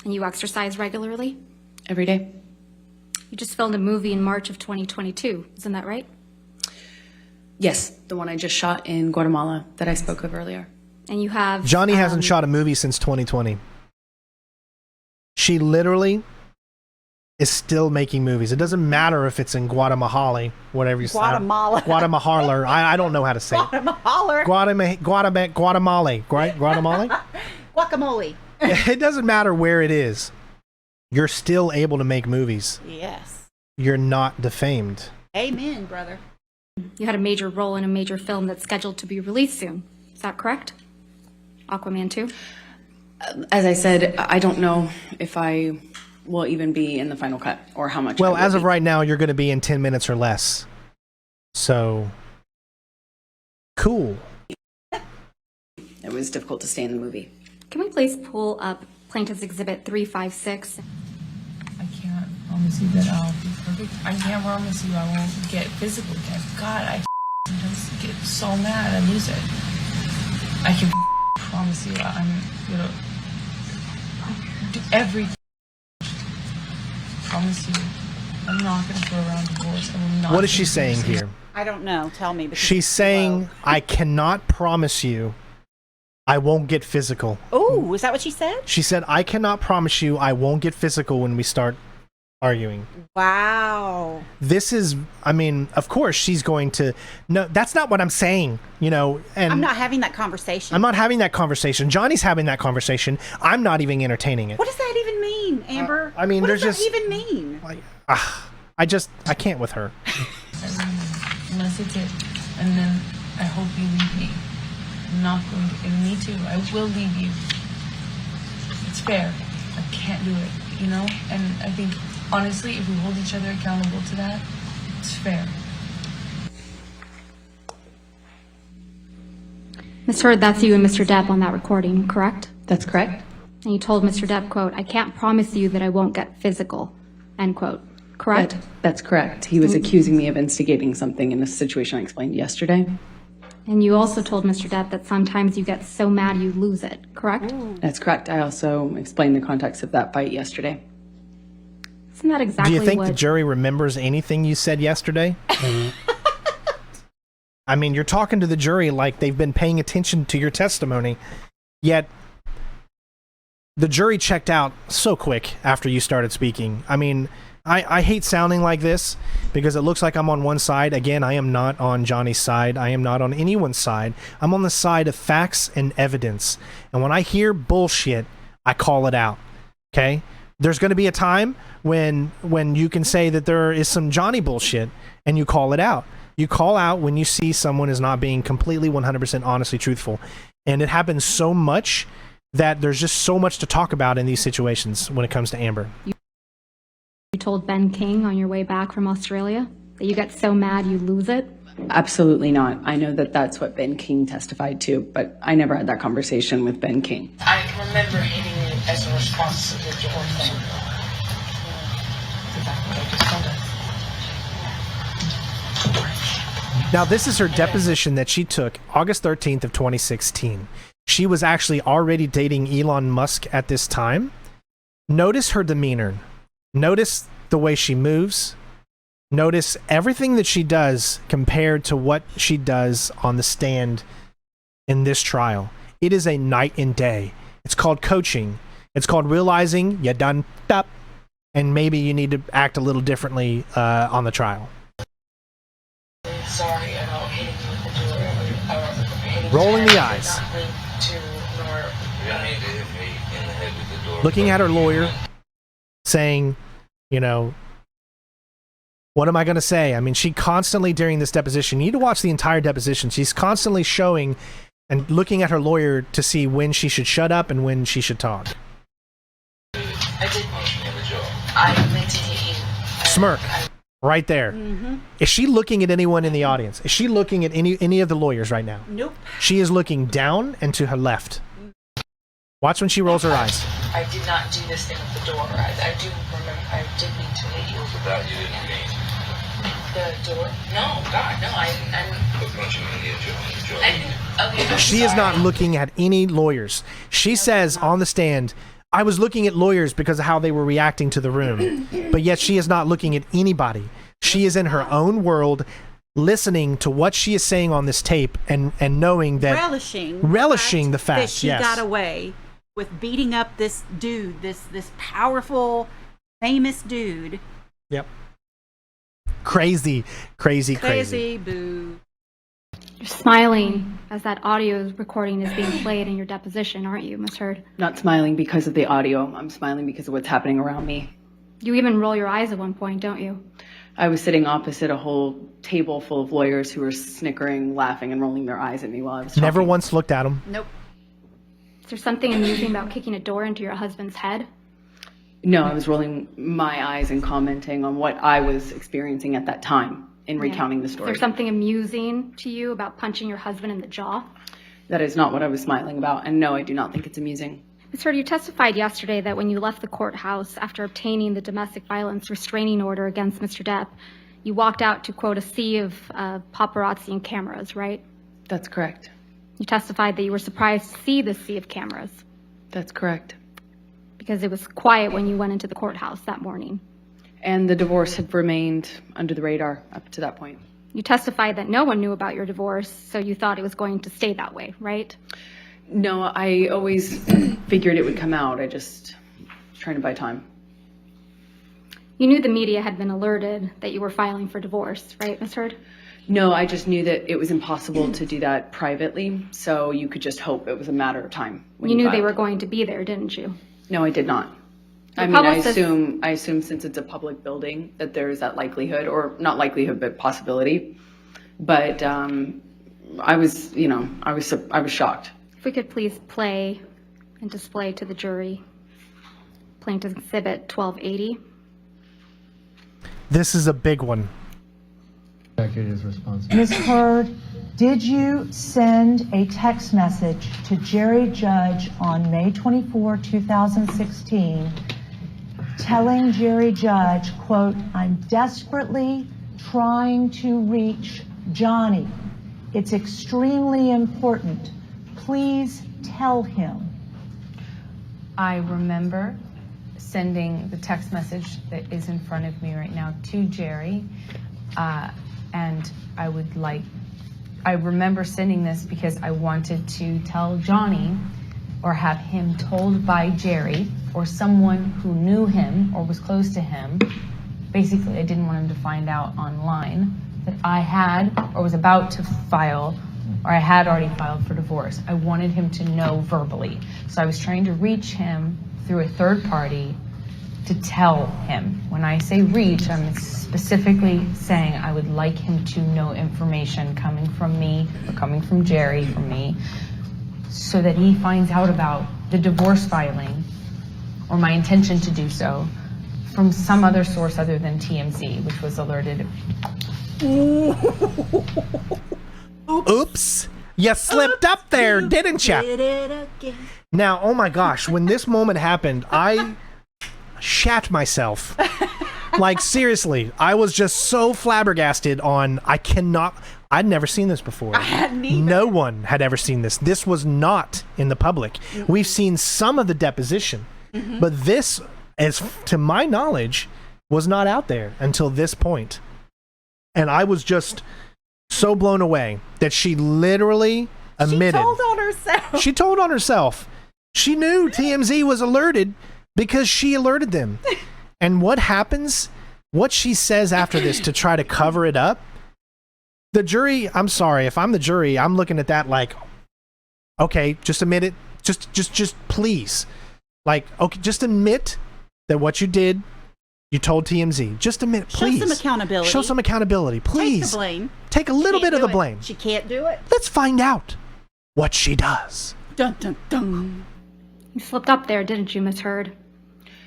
And you exercise regularly? Every day. You just filmed a movie in March of 2022, isn't that right? Yes, the one I just shot in Guatemala that I spoke of earlier. And you have... Johnny hasn't shot a movie since 2020. She literally is still making movies. It doesn't matter if it's in Guatemala, whatever you say. Guatemala. Guatemala. I don't know how to say it. Guatemala. Guatemala, right? Guatemala? Guacamole. It doesn't matter where it is. You're still able to make movies. Yes. You're not defamed. Amen, brother. You had a major role in a major film that's scheduled to be released soon. Is that correct? Aquaman 2? As I said, I don't know if I will even be in the final cut or how much. Well, as of right now, you're going to be in 10 minutes or less. So, cool. It was difficult to stay in the movie. Can we please pull up Plaintiff's Exhibit 356? I can't promise you that I'll be perfect. I can't promise you I won't get physical again. God, I sometimes get so mad I lose it. I can promise you I'm gonna do everything. Promise you, I'm not gonna throw around divorce. I will not. What is she saying here? I don't know. Tell me. because She's it's saying, low. I cannot promise you I won't get physical. Oh, is that what she said? She said, I cannot promise you I won't get physical when we start arguing. Wow. This is, I mean, of course she's going to, no, that's not what I'm saying, you know, and I'm not having that conversation. I'm not having that conversation. Johnny's having that conversation. I'm not even entertaining it. What does that even mean, Amber? I mean, what there's does just, that even mean? like, I can't with her. Unless it's it. And then I hope you leave me. I'm not going to, and me too. I will leave you. It's fair. I can't do it, you know? And I think, honestly, if we hold each other accountable to that, it's fair. Ms. Heard, that's you and Mr. Depp on that recording, correct? That's correct. And you told Mr. Depp, quote, I can't promise you that I won't get physical, end quote. Correct? That's correct. He was accusing me of instigating something in a situation I explained yesterday. And you also told Mr. Depp that sometimes you get so mad you lose it, correct? That's correct. I also explained the context of that fight yesterday. Isn't that exactly Do you think what... the jury remembers anything you said yesterday? I mean, you're talking to the jury like they've been paying attention to your testimony, yet the jury checked out so quick after you started speaking. I mean, I hate sounding like this because it looks like I'm on one side. Again, I am not on Johnny's side. I am not on anyone's side. I'm on the side of facts and evidence. And when I hear bullshit, I call it out. Okay? There's going to be a time when you can say that there is some Johnny bullshit and you call it out. You call out when you see someone is not being completely 100% honestly truthful. And it happens so much that there's just so much to talk about in these situations when it comes to Amber. You told Ben King on your way back from Australia that you get so mad you lose it? Absolutely not. I know that that's what Ben King testified to, but I never had that conversation with Ben King. I remember hating you as a response to the divorce thing. Exactly what I just told her. Now, this is her deposition that she took August 13th of 2016. She was actually already dating Elon Musk at this time. Notice her demeanor. Notice the way she moves. Notice everything that she does compared to what she does on the stand in this trial. It is a night and day. It's called coaching. It's called realizing you done up, and maybe you need to act a little differently on the trial. Sorry about hitting you with the door. Rolling the eyes. Looking at her lawyer, saying, you know, what am I going to say? I mean, she constantly, during this deposition, you need to watch the entire deposition. She's constantly showing and looking at her lawyer to see when she should shut up and when she should talk. I did punch you in the jaw. I meant to hit you. Smirk. Right there. Is she looking at anyone in the audience? Is she looking at any of the lawyers right now? Nope. She is looking down and to her left. Watch when she rolls her eyes. I did not do this thing with the door. I do remember. I did mean to hit you. So that you didn't mean? The door? No, God, no. I But punching in the jaw. okay. She is not looking at any lawyers. She says on the stand, I was looking at lawyers because of how they were reacting to the room. But yet she is not looking at anybody. She is in her own world, listening to what she is saying on this tape and knowing that... Relishing the fact, that she yes. got away with beating up this dude, this powerful, famous dude. Yep. Crazy. Boo. You're smiling as that audio recording is being played in your deposition, aren't you, Ms. Heard? Not smiling because of the audio. I'm smiling because of what's happening around me. You even roll your eyes at one point, don't you? I was sitting opposite a whole table full of lawyers who were snickering, laughing, and rolling their eyes at me while I was talking. Never once looked at him. Nope. Is there something amusing about kicking a door into your husband's head? No, I was rolling my eyes and commenting on what I was experiencing at that time in recounting the Is story. there something amusing to you about punching your husband in the jaw? That is not what I was smiling about, and no, I do not think it's amusing. Ms. Heard, you testified yesterday that when you left the courthouse after obtaining the domestic violence restraining order against Mr. Depp, you walked out to, quote, a sea of paparazzi and cameras, right? That's correct. You testified that you were surprised to see this sea of cameras That's correct. because it was quiet when you went into the courthouse that morning. And the divorce had remained under the radar up to that point. You testified that no one knew about your divorce, so you thought it was going to stay that way, right? No, I always figured it would come out. I just was trying to buy time. You knew the media had been alerted that you were filing for divorce, right, Ms. Heard? No, I just knew that it was impossible to do that privately, so you could just hope it was a matter of time. You knew they filed. were going to be there, didn't you? No, I did not. The I mean, I publicist- assume since it's a public building that there is that likelihood, or not likelihood, but possibility. But I was shocked. If we could please play and display to the jury Plaintiff's Exhibit 1280. This is a big one. Is responsible. Ms. Heard, did you send a text message to Jerry Judge on May 24, 2016, telling Jerry Judge, quote, I'm desperately trying to reach Johnny. It's extremely important. Please tell him. I remember sending the text message that is in front of me right now to Jerry. And I remember sending this because I wanted to tell Johnny or have him told by Jerry or someone who knew him or was close to him. Basically, I didn't want him to find out online that I had or was about to file or I had already filed for divorce. I wanted him to know verbally. So I was trying to reach him through a third party to tell him. When I say reach, I'm specifically saying I would like him to know information coming from me or coming from Jerry, from me, so that he finds out about the divorce filing or my intention to do so from some other source other than TMZ, which was alerted. Oops. You slipped up there, didn't you? Did it again. Now, oh my gosh, when this moment happened, I shat myself. Like, seriously, I was just so flabbergasted I'd never seen this before. I hadn't either. No one had ever seen this. This was not in the public. Mm-hmm. We've seen some of the deposition, but this, as to my knowledge, was not out there until this point. And I was just so blown away that she literally admitted. She told on herself. She told on herself She knew TMZ was alerted because she alerted them. And what happens? What she says after this to try to cover it up? The jury, I'm sorry, if I'm the jury, I'm looking at that like, okay, just admit it. Just please. Like, okay, just admit that what you did, you told TMZ. Just admit, please. Show some accountability. Show some accountability, please. Take the blame. Take a little bit of the blame. She can't do it. Let's find out what she does. Dun, dun, dun. You slipped up there, didn't you, Ms. Heard?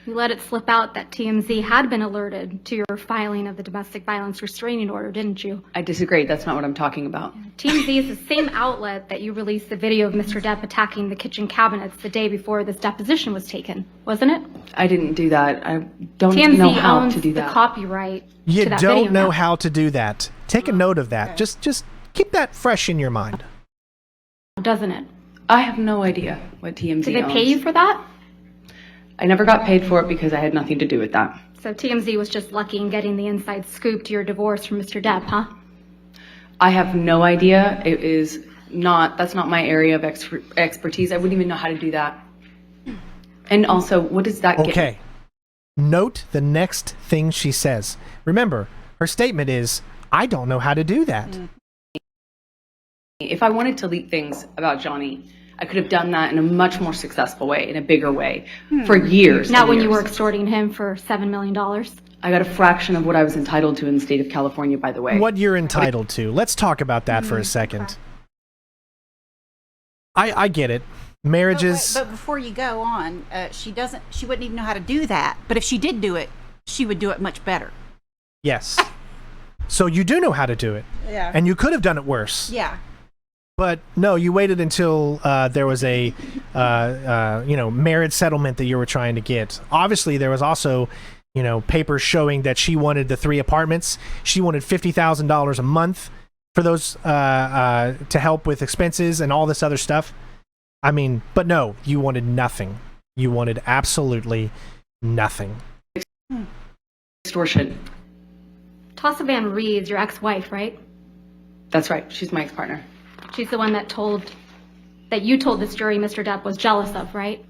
You let it slip out that TMZ had been alerted to your filing of the domestic violence restraining order, didn't you? I disagree. That's not what I'm talking about. TMZ is the same outlet that you released the video of Mr. Depp attacking the kitchen cabinets the day before this deposition was taken, wasn't it? I didn't do that. I don't TMZ know how owns to do the that. copyright You to that don't video know now. how to do that. Take a note of that. Just keep that fresh in your mind. Doesn't it? I have no idea what TMZ Did they owns. pay you for that? I never got paid for it because I had nothing to do with that. So TMZ was just lucky in getting the inside scoop to your divorce from Mr. Depp, huh? I have no idea. That's not my area of expertise. I wouldn't even know how to do that. And also, what does that get? Okay. Note the next thing she says. Remember, her statement is, I don't know how to do that. If I wanted to leak things about Johnny, I could have done that in a much more successful way, in a bigger way, for years. Not and when years. you were extorting him for $7 million. I got a fraction of what I was entitled to in the state of California, by the way. What you're entitled to. Let's talk about that for a second. I get it. Marriages. But before you go on, she wouldn't even know how to do that. But if she did do it, she would do it much better. Yes. So you do know how to do it. Yeah. And you could have done it worse. Yeah. But no, you waited until there was a marriage settlement that you were trying to get. Obviously, there was also, papers showing that she wanted the 3 apartments. She wanted $50,000 a month for those to help with expenses and all this other stuff. I mean, but no, you wanted nothing. You wanted absolutely nothing. Extortion. Tassa Van Reed's your ex-wife, right? That's right. She's my ex-partner. She's the one that you told this jury Mr. Depp was jealous of, right?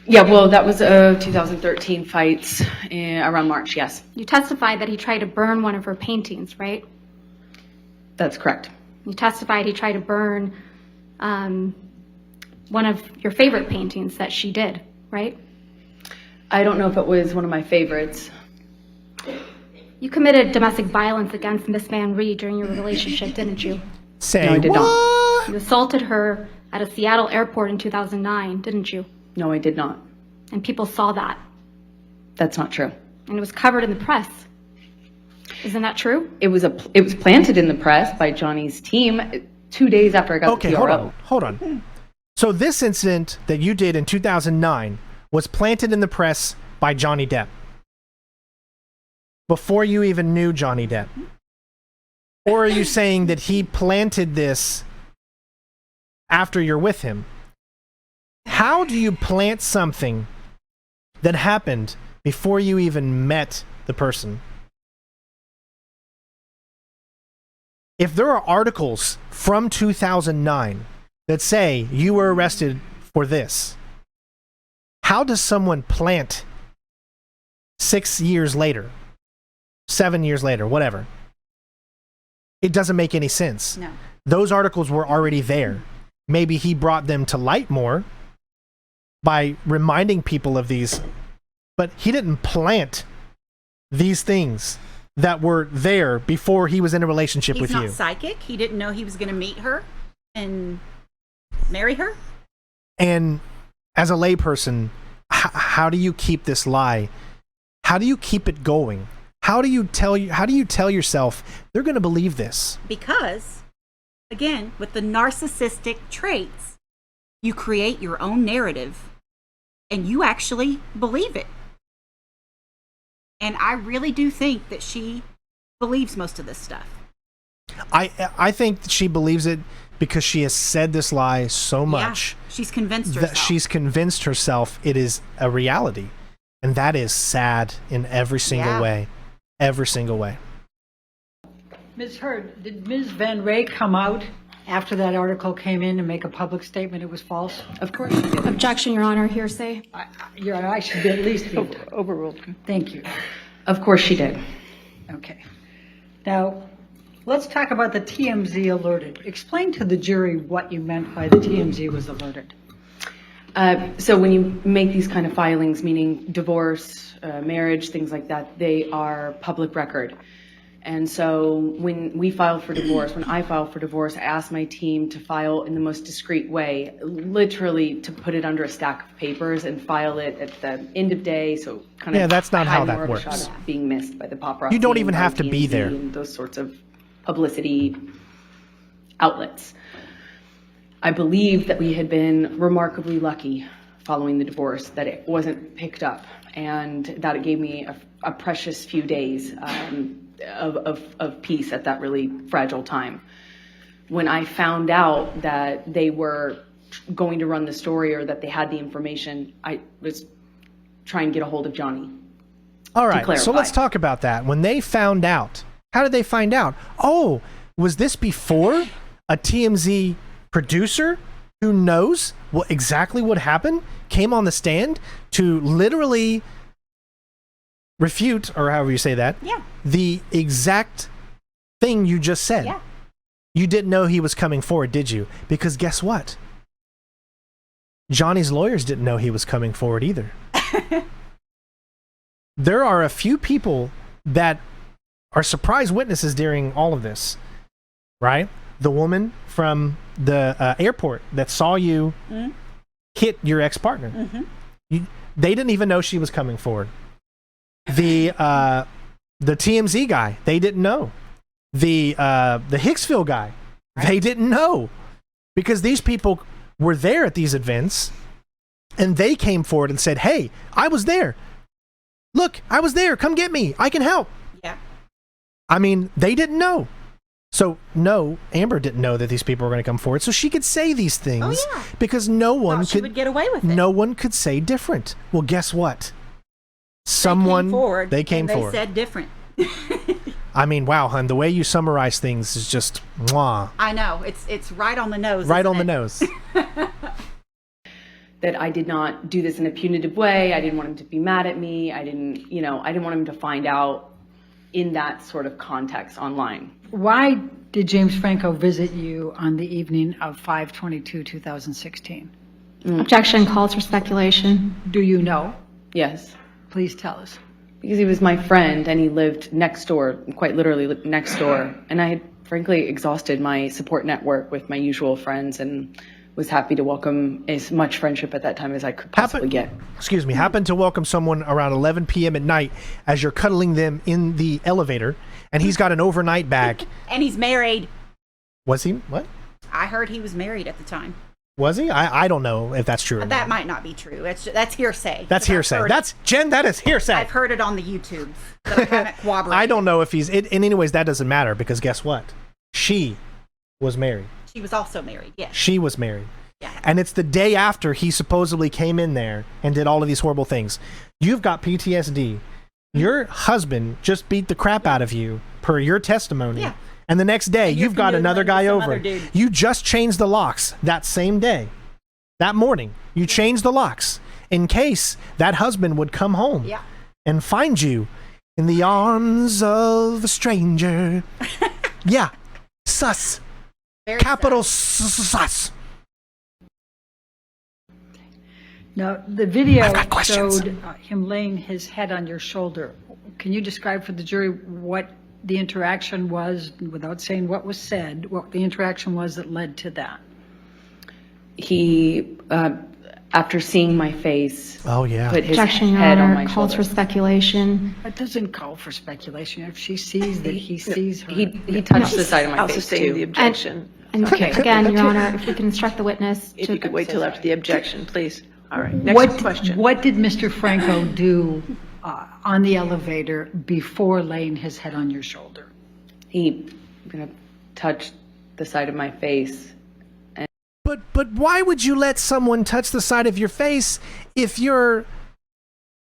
Yeah, well, that was 2013 fights around March, yes. You testified that he tried to burn one of her paintings, right? That's correct. You testified he tried to burn one of your favorite paintings that she did, right? I don't know if it was one of my favorites. You committed domestic violence against Miss Van Reed during your relationship, didn't you? Say No, I did what? not. You assaulted her at a Seattle airport in 2009, didn't you? No, I did not. And people saw that. That's not true. And it was covered in the press. Isn't that true? It was planted in the press by Johnny's team 2 days after I got the PRO. Hold on. So this incident that you did in 2009 was planted in the press by Johnny Depp before you even knew Johnny Depp? Or are you saying that he planted this after you're with him? How do you plant something that happened before you even met the person? If there are articles from 2009 that say you were arrested for this, how does someone plant 6 years later, 7 years later, whatever? It doesn't make any sense. No. Those articles were already there. Maybe he brought them to light more by reminding people of these, but he didn't plant these things that were there before he was in a relationship with He's you. not psychic. He didn't know he was going to meet her and marry her. And as a layperson, how do you keep this lie? How do you keep it going? How do you tell yourself they're going to believe this? Because, again, with the narcissistic traits, you create your own narrative and you actually believe it. And I really do think that she believes most of this stuff. I think that she believes it because she has said this lie so much. Yeah, she's convinced herself. That she's convinced herself it is a reality. And that is sad in every single way. Every single way. Ms. Heard, did Ms. Van Ray come out after that article came in, to make a public statement it was false? Of course she did. Objection, Your Honor. Hearsay. I should at least be overruled. Thank you. Of course she did. Okay. Now, let's talk about the TMZ alerted. Explain to the jury what you meant by the TMZ was alerted. So when you make these kind of filings, meaning divorce, marriage, things like that, they are public record. And so when we filed for divorce, when I filed for divorce, I asked my team to file in the most discreet way, literally to put it under a stack of papers and file it at the end of day. So kind of that's not how had that more of a works. shot of being missed by the paparazzi. You don't even and have to be TMZ there. And those sorts of publicity outlets. I believe that we had been remarkably lucky following the divorce, that it wasn't picked up, and that it gave me a precious few days of peace at that really fragile time. When I found out that they were going to run the story or that they had the information, I was trying to get a hold of Johnny. All right, so clarify. let's talk about that. When they found out, how did they find out? Oh, was this before a TMZ producer who knows exactly what happened came on the stand to literally refute, or however you say that, the exact thing you just said? Yeah. You didn't know he was coming forward, did you? Because guess what? Johnny's lawyers didn't know he was coming forward either. There are a few people that are surprise witnesses during all of this, right? The woman from the airport that saw you hit your ex-partner. They didn't even know she was coming forward. The TMZ guy, they didn't know. The Hicksville guy, they didn't know, because these people were there at these events, and they came forward and said, "Hey, I was there. Look, I was there. Come get me. I can help." Yeah. I mean, they didn't know. So, no, Amber didn't know that these people were going to come forward, so she could say these things because no one She would get away with it. No one could say different. Well, guess what? They came forward. They said different. I mean, wow, hun, the way you summarize things is just mwah. I know. It's right on the nose. Right on the isn't it? nose. That I did not do this in a punitive way. I didn't want him to be mad at me. I didn't want him to find out in that sort of context online. Why did James Franco visit you on the evening of 5/22/2016? Objection. Calls for speculation. Do you know? Yes. Please tell us. Because he was my friend and he lived next door, quite literally lived next door. And I had frankly exhausted my support network with my usual friends and was happy to welcome as much friendship at that time as I could possibly get. Happened to welcome someone around 11 p.m. at night as you're cuddling them in the elevator, and he's got an overnight bag. And he's married. Was he? What? I heard he was married at the time. Was he? I don't know if that's true or That not. might not be true. That's hearsay. That's hearsay. That's Jen. That is hearsay. I've heard it on the YouTube. So I haven't corroborated. I don't know if he's. And anyways, that doesn't matter because guess what? She was married. She was also married. Yes. She was married. Yeah. And it's the day after he supposedly came in there and did all of these horrible things. You've got PTSD. Your husband just beat the crap out of you per your testimony. Yeah. And the next day, And you're you've got another guy some over. other dude. You just changed the locks that same day. That morning, you changed the locks in case that husband would come home Yeah. and find you in the arms of a stranger. Yeah. Sus. Very Capital sad. sus. Now, the video I've got questions. showed him laying his head on your shoulder. Can you describe for the jury what the interaction was, without saying what was said, what the interaction was that led to that? He, after seeing my face, Oh, yeah. put his Objection, Your head on Honor. my Calls for shoulder. speculation. It doesn't call for speculation. If she sees that he sees her. He touched the side of my I'll face sustain the too. objection. And Okay. again, Your Honor, if we can instruct the witness If to... you could wait till after the objection, please. All right, next question. What did Mr. Franco do on the elevator before laying his head on your shoulder? He touched the side of my face. But why would you let someone touch the side of your face if you're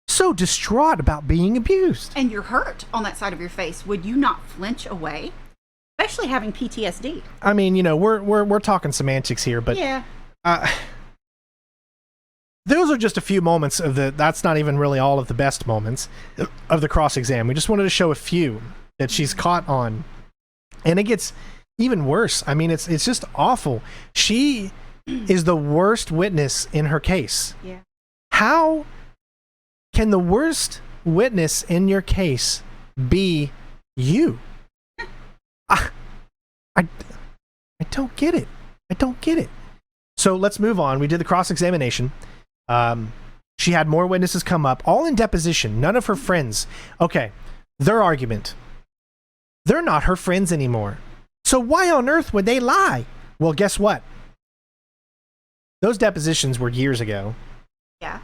so distraught about being abused? And you're hurt on that side of your face. Would you not flinch away? especially having PTSD. I mean, you know, we're talking semantics here, but Yeah. Those are just a few moments of that's not even really all of the best moments of the cross-exam. We just wanted to show a few that she's caught on. And it gets even worse. I mean, it's just awful. She is the worst witness in her case. Yeah. How can the worst witness in your case be you? I don't get it. I don't get it. So let's move on. We did the cross-examination. She had more witnesses come up, all in deposition. None of her friends. Okay, their argument. They're not her friends anymore. So why on earth would they lie? Well, guess what? Those depositions were years ago. Yeah.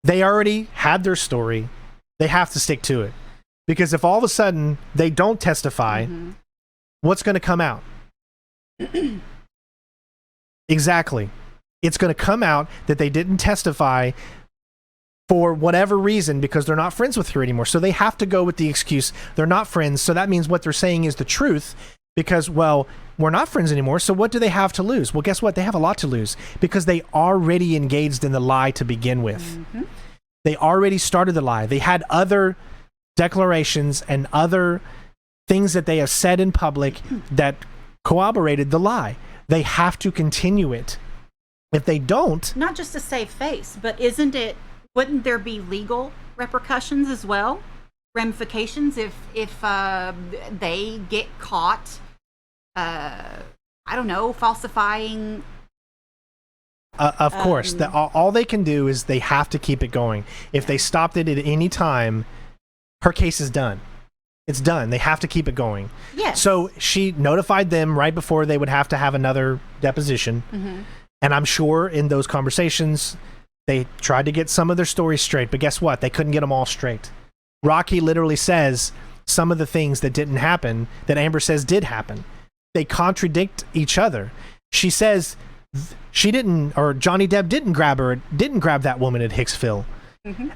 They already had their story. They have to stick to it. Because if all of a sudden they don't testify, what's going to come out? Exactly. It's going to come out that they didn't testify for whatever reason because they're not friends with her anymore. So they have to go with the excuse they're not friends. So that means what they're saying is the truth because, well, we're not friends anymore. So what do they have to lose? Well, guess what? They have a lot to lose because they already engaged in the lie to begin with. They already started the lie. They had other declarations and other things that they have said in public that corroborated the lie. They have to continue it. If they don't, Not just to save face, but wouldn't there be legal repercussions as well? Ramifications if they get caught, I don't know, falsifying. of course, all they can do is they have to keep it going. If they stopped it at any time, her case is done. It's done. They have to keep it going. Yes. So she notified them right before they would have to have another deposition. And I'm sure in those conversations, they tried to get some of their stories straight. But guess what? They couldn't get them all straight. Rocky literally says some of the things that didn't happen that Amber says did happen. They contradict each other. She says she didn't, or Johnny Depp didn't grab that woman at Hicksville.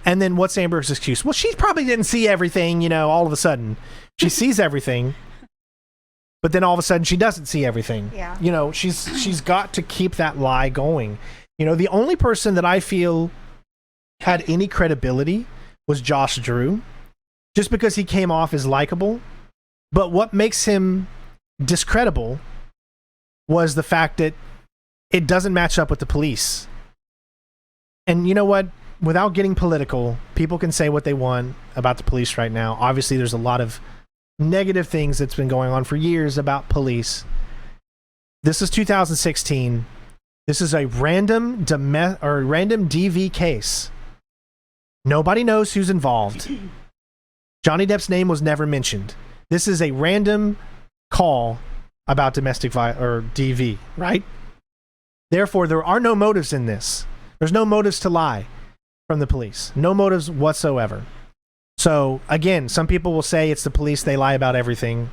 And then what's Amber's excuse? Well, she probably didn't see everything, you know, all of a sudden. She sees everything. But then all of a sudden she doesn't see everything. Yeah. You know, she's got to keep that lie going. You know, the only person that I feel had any credibility was Josh Drew, just because he came off as likable. But what makes him discredible was the fact that it doesn't match up with the police. And you know what? Without getting political, people can say what they want about the police right now. Obviously, there's a lot of negative things that's been going on for years about police. This is 2016. This is a random DV case. Nobody knows who's involved. Johnny Depp's name was never mentioned. This is a random call about domestic violence or DV, right? Therefore, there are no motives in this. There's no motives to lie from the police. No motives whatsoever. So again, some people will say it's the police, they lie about everything.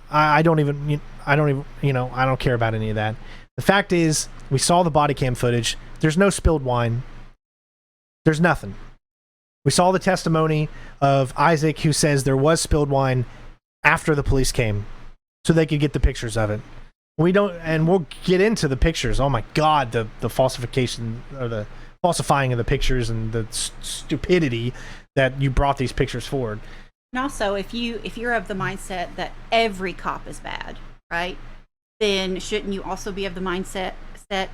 I don't care about any of that. The fact is, we saw the body cam footage. There's no spilled wine. There's nothing. We saw the testimony of Isaac, who says there was spilled wine after the police came, so they could get the pictures of it. And we'll get into the pictures. Oh my God, the falsification or the falsifying of the pictures and the stupidity that you brought these pictures forward. And also, if you're of the mindset that every cop is bad, right? Then shouldn't you also be of the mindset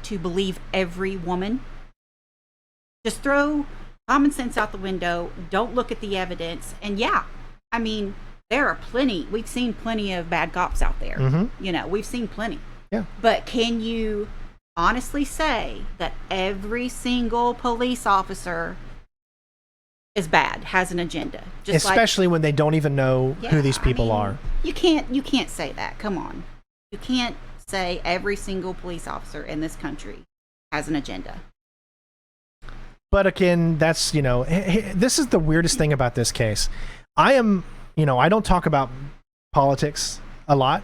to believe every woman? Just throw common sense out the window. Don't look at the evidence. And yeah, I mean, there are plenty. We've seen plenty of bad cops out there. You know, we've seen plenty. Yeah. But can you honestly say that every single police officer is bad, has an agenda? Especially when they don't even know who these people are. You can't say that. Come on. You can't say every single police officer in this country has an agenda. But again, that's, you know, this is the weirdest thing about this case. I don't talk about politics a lot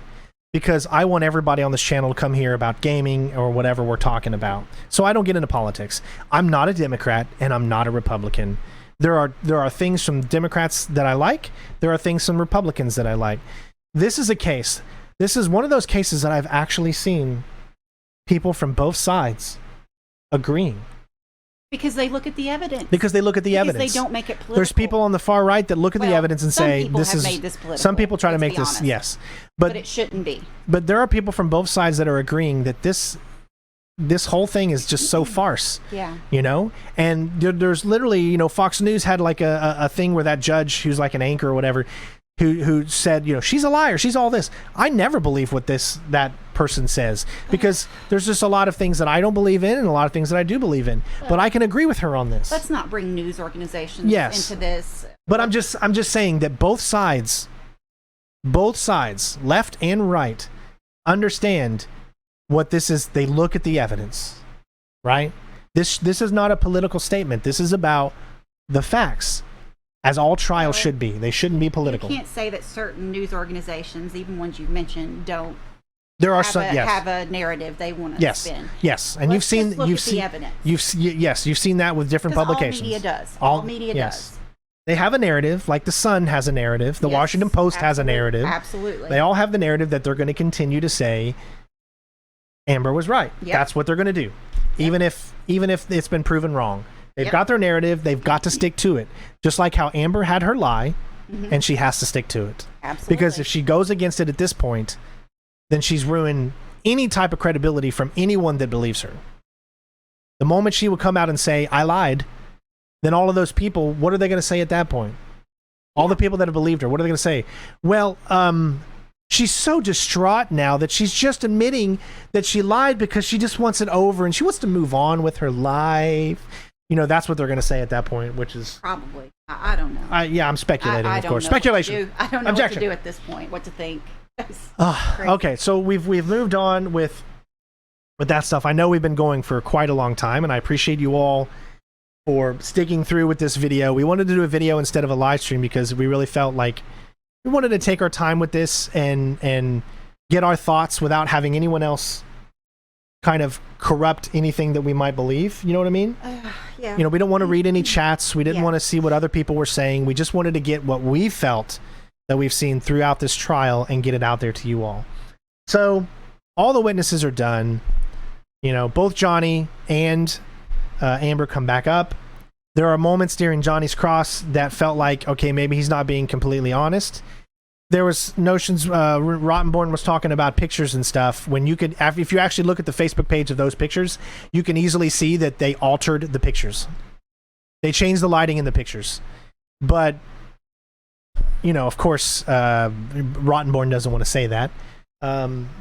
because I want everybody on this channel to come here about gaming or whatever we're talking about. So I don't get into politics. I'm not a Democrat and I'm not a Republican. There are things from Democrats that I like. There are things from Republicans that I like. this is a case. This is one of those cases that I've actually seen people from both sides agreeing. Because they look at the evidence. Because they look at the Because evidence. they don't make it political. There's people on the far right that look at the evidence and some say people this have is. made this political, Some people try to let's make be this. honest. Yes, But it shouldn't be. But there are people from both sides that are agreeing that this whole thing is just so farce. Yeah. You know, and there's literally, you know, Fox News had like a thing where that judge who's like an anchor or whatever, who said, you know, she's a liar, she's all this. I never believe what that person says, because there's just a lot of things that I don't believe in and a lot of things that I do believe in. But I can agree with her on this. Let's not bring news organizations into this. But I'm just saying that both sides, left and right, understand what this is. They look at the evidence, right? This is not a political statement. This is about the facts, as all trials should be. They shouldn't be political. You can't say that certain news organizations, even ones you've mentioned, don't There are have, some, yes. have a narrative they want to Yes, spin. yes, and Let's you've just look seen at the evidence. you've seen that with different 'Cause publications. All media does. All media does. They have a narrative, like the Sun has a narrative, the Yes, Washington Post has a absolutely, narrative. Absolutely. They all have the narrative that they're going to continue to say Amber was right. Yep. That's what they're going to do, even if it's been proven wrong. They've Yep. got their narrative. They've got to stick to it, just like how Amber had her lie, and she has to stick to it. Absolutely. Because if she goes against it at this point, then she's ruined any type of credibility from anyone that believes her. The moment she would come out and say, I lied, then all of those people, what are they going to say at that point? All the people that have believed her, what are they going to say? Well, she's so distraught now that she's just admitting that she lied because she just wants it over and she wants to move on with her life. You know, that's what they're going to say at that point, which is... Probably. I don't know. Yeah, I'm speculating, I of don't course. know what to Speculation. do. I don't know Objection. what to do at this point, what to think. Okay, so we've moved on with that stuff. I know we've been going for quite a long time, and I appreciate you all for sticking through with this video. We wanted to do a video instead of a live stream because we really felt like we wanted to take our time with this and get our thoughts without having anyone else kind of corrupt anything that we might believe. You know what I mean? Yeah. You know, we don't want to read any chats. We didn't Yeah. want to see what other people were saying. We just wanted to get what we felt that we've seen throughout this trial and get it out there to you all. So all the witnesses are done. You know, both Johnny and Amber come back up. There are moments during Johnny's cross that felt like, okay, maybe he's not being completely honest. There was notions, Rottenborn was talking about pictures and stuff. When you could, if you actually look at the Facebook page of those pictures, you can easily see that they altered the pictures. They changed the lighting in the pictures. But, you know, of course, Rottenborn doesn't want to say that.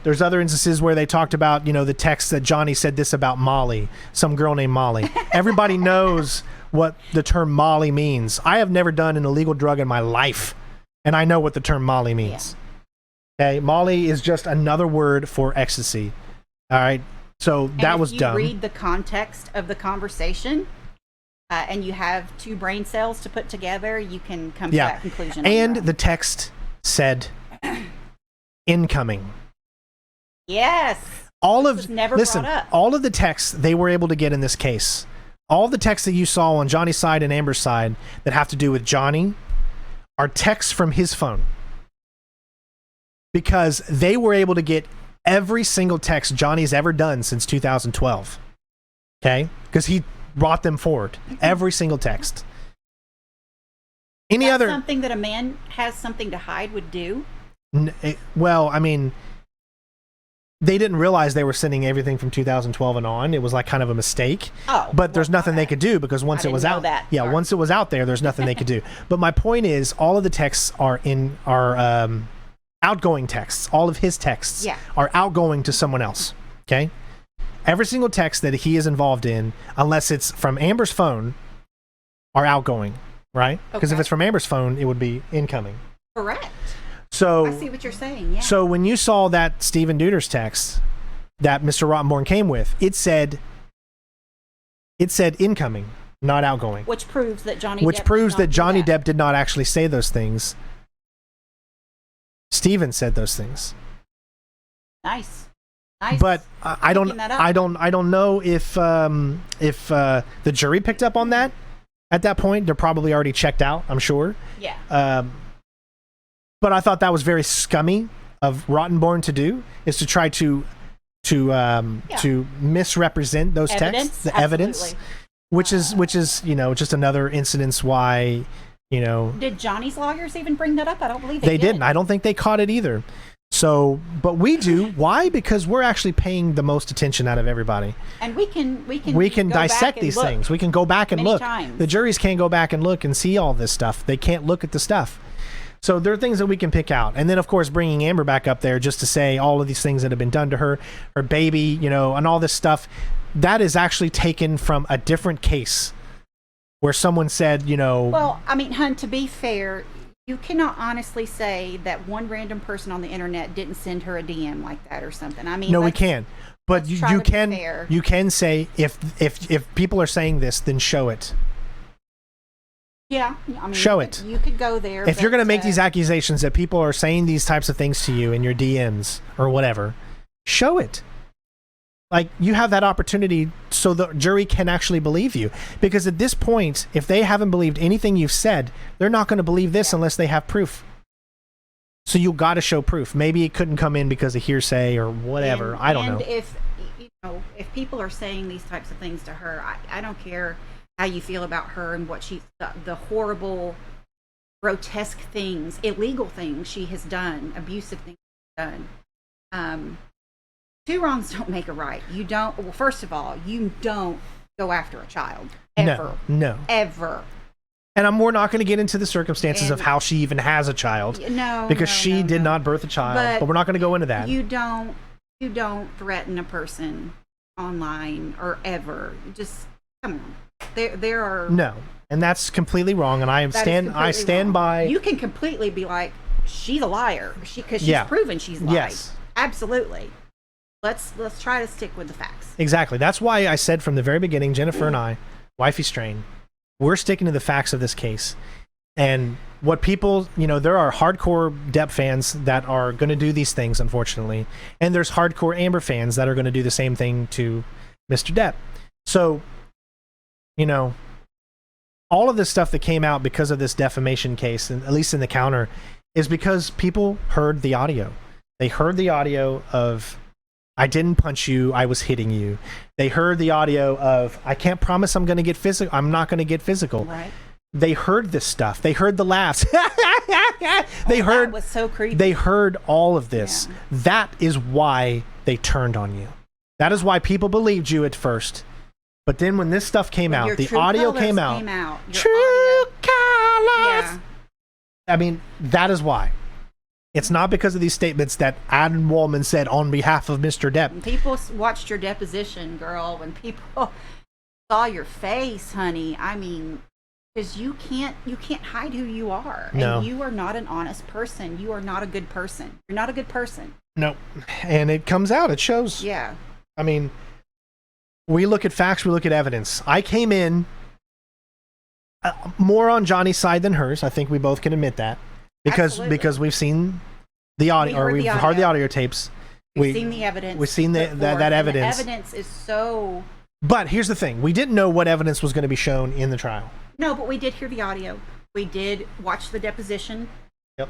There's other instances where they talked about, you know, the text that Johnny said this about Molly, some girl named Molly. Everybody knows what the term Molly means. I have never done an illegal drug in my life, and I know what the term Molly means. Yeah. Okay, Molly is just another word for ecstasy. All right, so that was dumb. If you read the context of the conversation, and you have two brain cells to put together, you can come to that conclusion. And the text said incoming. Yes. All was never brought up. all of the texts they were able to get in this case, all the texts that you saw on Johnny's side and Amber's side that have to do with Johnny are texts from his phone. Because they were able to get every single text Johnny's ever done since 2012. Okay? Because he brought them forward. Every single text. That's something that a man has something to hide would do? Well, I mean, they didn't realize they were sending everything from 2012 and on. It was like kind of a mistake. But there's nothing they could do because once it was out, once it was out there, there's nothing they could do. But my point is, all of the texts are outgoing texts. All of his texts are outgoing to someone else. Okay, every single text that he is involved in, unless it's from Amber's phone, are outgoing, right? Because if it's from Amber's phone, it would be incoming. Correct. So I see what you're saying. Yeah. So when you saw that Stephen Deuter's text that Mr. Rottenborn came with, it said incoming, not outgoing. Which proves that Johnny Depp did not actually say those things. Stephen said those things. Nice. But I don't know if the jury picked up on that at that point. They're probably already checked out, I'm sure. Yeah. But I thought that was very scummy of Rottenborn to do, is to try to misrepresent those texts, the evidence, which is just another incidence why, Did Johnny's lawyers even bring that up? I don't believe they didn't. I don't think they caught it either. So, but we do. Why? Because we're actually paying the most attention out of everybody. And we can go dissect back and these look things. We can go back and many look. times. The juries can't go back and look and see all this stuff. They can't look at the stuff. So there are things that we can pick out. And then, of course, bringing Amber back up there just to say all of these things that have been done to her, her baby, and all this stuff, that is actually taken from a different case where someone said, Well, I mean, hun, to be fair, you cannot honestly say that one random person on the internet didn't send her a DM like that or something. I mean, no, we can. But you can say if people are saying this, then show it. Yeah, I mean, show it. You could go there. If you're going to make these accusations that people are saying these types of things to you in your DMs or whatever, show it. Like, you have that opportunity so the jury can actually believe you. Because at this point, if they haven't believed anything you've said, they're not going to believe this unless they have proof. So you got to show proof. Maybe it couldn't come in because of hearsay or whatever. I don't know. And if people are saying these types of things to her, I don't care how you feel about her and what the horrible, grotesque things, illegal things she has done, abusive things she's done. Two wrongs don't make a right. You don't. Well, first of all, you don't go after a child ever. No. Ever. And we're not going to get into the circumstances of how she even has a child. No. Because she did not birth a child. But we're not going to go into that. You don't threaten a person online or ever. Just come on. There are no, and that's completely wrong. And I stand by. You can completely be like, she's a liar because she's proven she's lied. Yes, absolutely. Let's try to stick with the facts. Exactly. That's why I said from the very beginning, Jennifer and I, Wifey Strain, we're sticking to the facts of this case. And what people, there are hardcore Depp fans that are going to do these things, unfortunately, and there's hardcore Amber fans that are going to do the same thing to Mr. Depp. So, all of this stuff that came out because of this defamation case, and at least in the counter, is because people heard the audio. They heard the audio of, I didn't punch you, I was hitting you. They heard the audio of, I can't promise I'm going to get physical. I'm not going to get physical. Right. They heard this stuff. They heard the laughs. That was so creepy. They heard all of this. Yeah. That is why they turned on you. That is why people believed you at first. But then when this stuff came out, the audio came out. True colors. Yeah. I mean, that is why. It's not because of these statements that Adam Wallman said on behalf of Mr. Depp. When people watched your deposition, girl, when people saw your face, honey, I mean, because you can't hide who you are. No. And you are not an honest person. You are not a good person. You're not a good person. No. And it comes out. It shows. Yeah. I mean, we look at facts, we look at evidence. I came in more on Johnny's side than hers. I think we both can admit that. Because we've seen the audio, or we've heard the audio tapes. We've seen the evidence. We've seen that evidence. The evidence is so... But here's the thing. We didn't know what evidence was going to be shown in the trial. No, but we did hear the audio. We did watch the deposition. Yep.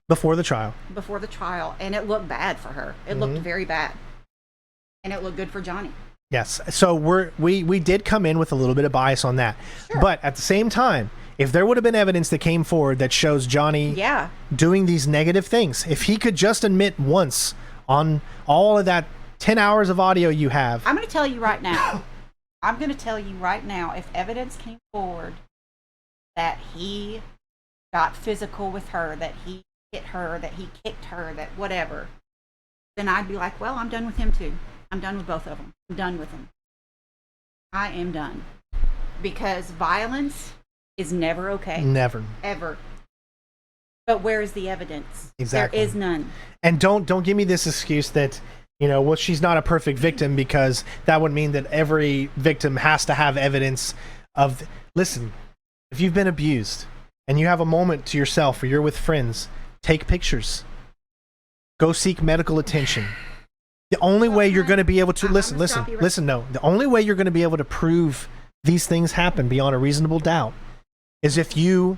Before the trial. Before the trial. And it looked bad for her. It looked very bad. And it looked good for Johnny. Yes. So we did come in with a little bit of bias on that. Sure. But at the same time, if there would have been evidence that came forward that shows Johnny doing these negative things, if he could just admit once on all of that 10 hours of audio you have. I'm going to tell you right now. If evidence came forward that he got physical with her, that he hit her, that he kicked her, that whatever, then I'd be like, well, I'm done with him too. I'm done with both of them. I'm done with them. I am done. Because violence is never okay. Never. Ever. But where is the evidence? Exactly. There is none. And don't give me this excuse that, well, she's not a perfect victim, because that would mean that every victim has to have evidence of... Listen, if you've been abused and you have a moment to yourself or you're with friends, take pictures. Go seek medical attention. The only way you're going to be able to... Listen, no. The only way you're going to be able to prove these things happen beyond a reasonable doubt is if you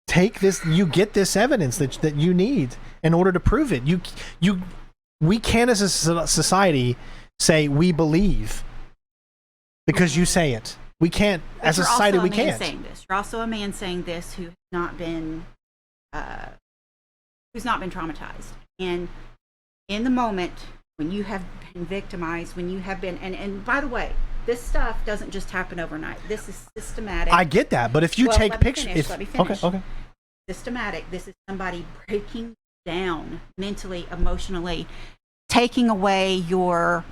take this, you get this evidence that you need in order to prove it. We can't as a society say we believe because you say it. We can't, But as a you're society, also we a man can't. saying this. You're also a man saying this who has not been traumatized. And in the moment when you have been victimized, when you have been, and by the way, this stuff doesn't just happen overnight. This is systematic. I get that, but if you take let me pictures, finish, let me finish. Okay. Systematic. This is somebody breaking down mentally, emotionally, taking away your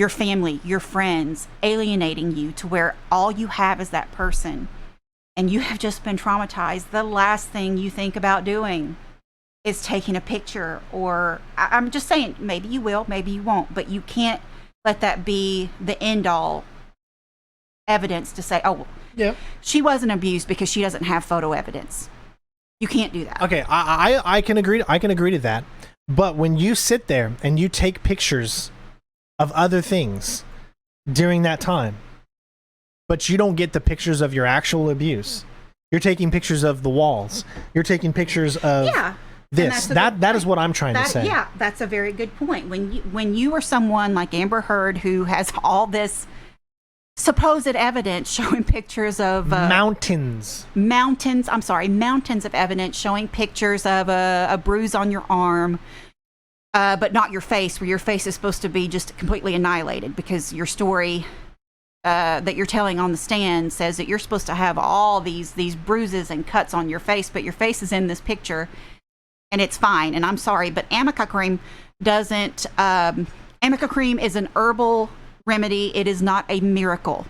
family, your friends, alienating you to where all you have is that person, and you have just been traumatized. The last thing you think about doing is taking a picture, or I'm just saying, maybe you will, maybe you won't, but you can't let that be the end all evidence to say, oh, Yeah. she wasn't abused because she doesn't have photo evidence. You can't do that. Okay, I can agree. I can agree to that. But when you sit there and you take pictures of other things during that time, but you don't get the pictures of your actual abuse, you're taking pictures of the walls. You're taking pictures of this. That is what I'm trying to say. Yeah, that's a very good point. When you are someone like Amber Heard who has all this supposed evidence showing pictures of mountains of evidence showing pictures of a bruise on your arm, but not your face, where your face is supposed to be just completely annihilated because your story that you're telling on the stand says that you're supposed to have all these bruises and cuts on your face, but your face is in this picture and it's fine. And I'm sorry, but Amica cream doesn't. Amica cream is an herbal remedy. It is not a miracle.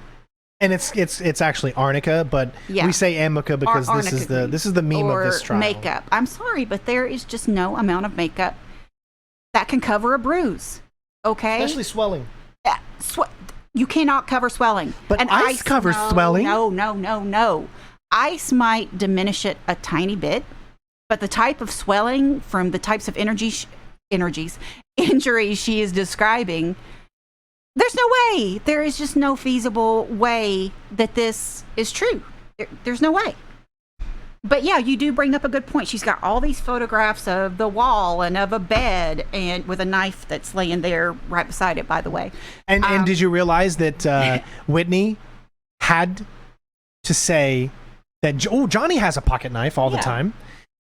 And it's actually arnica, but we say amica because this is the meme of this trial. Makeup. I'm sorry, but there is just no amount of makeup that can cover a bruise. Okay, Especially swelling. Yeah, you cannot cover swelling. But ice covers swelling. No. Ice might diminish it a tiny bit, but the type of swelling from the types of injuries she is describing, there's no way. There is just no feasible way that this is true. There's no way. But yeah, you do bring up a good point. She's got all these photographs of the wall and of a bed, and with a knife that's laying there right beside it, by the way. And did you realize that Whitney had to say that, Johnny has a pocket knife all the time.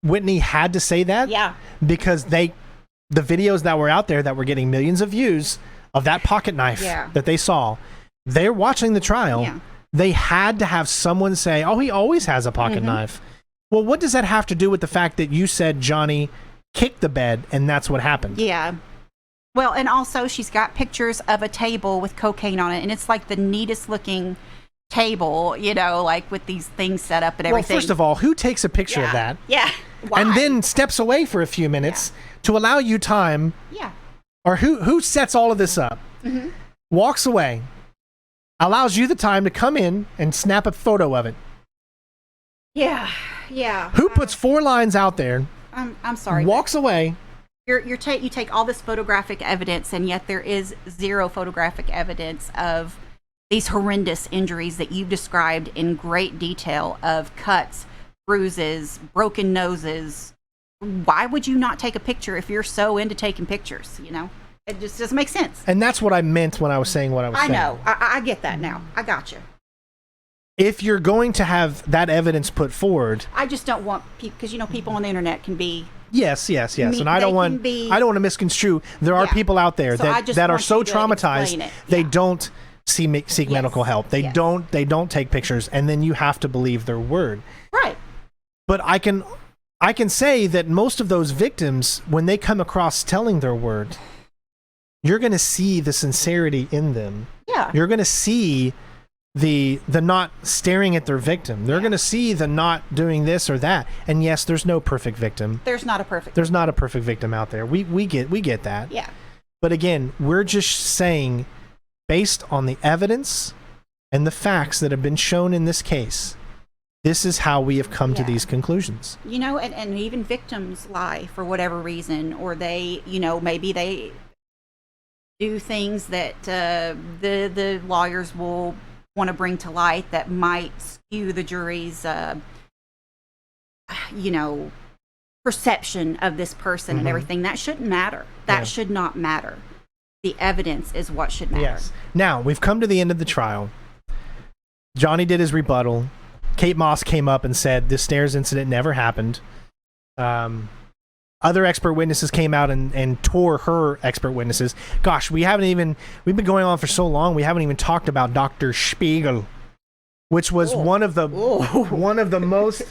Whitney had to say that because the videos that were out there that were getting millions of views of that pocket knife that they saw, they're watching the trial. Yeah. They had to have someone say, oh, he always has a pocket knife. Well, what does that have to do with the fact that you said Johnny kicked the bed and that's what happened? Yeah. Well, and also she's got pictures of a table with cocaine on it, and it's like the neatest looking table, like with these things set up and everything. Well, first of all, who takes a picture of that? Yeah. Why? And then steps away for a few minutes to allow you time. Yeah. Or who sets all of this up? Walks away, allows you the time to come in and snap a photo of it. Yeah. Who puts 4 lines out there? I'm sorry. Walks away. You take all this photographic evidence, and yet there is zero photographic evidence of these horrendous injuries that you've described in great detail, of cuts, bruises, broken noses. Why would you not take a picture if you're so into taking pictures? It just doesn't make sense. And that's what I meant when I was saying what I was saying. I know. I get that now. I got you. If you're going to have that evidence put forward, I just don't want people, because people on the internet can be. Yes, and I don't want to misconstrue. There are people out there that are so traumatized they don't seek medical help. They don't take pictures, and then you have to believe their word. Right. But I can say that most of those victims, when they come across telling their word, you're going to see the sincerity in them. Yeah. You're going to see the not staring at their victim. They're going to see the not doing this or that. And yes, there's no perfect victim. There's not a perfect victim out there. We get that. Yeah. But again, we're just saying, based on the evidence and the facts that have been shown in this case, this is how we have come to these conclusions. And even victims lie for whatever reason, or they, maybe they do things that the lawyers will want to bring to light that might skew the jury's perception of this person and everything. That shouldn't matter. That should not matter. The evidence is what should matter. Yes. Now, we've come to the end of the trial. Johnny did his rebuttal. Kate Moss came up and said this stairs incident never happened. Other expert witnesses came out and tore her expert witnesses. Gosh, we've been going on for so long, we haven't even talked about Dr. Spiegel, which was one of the most,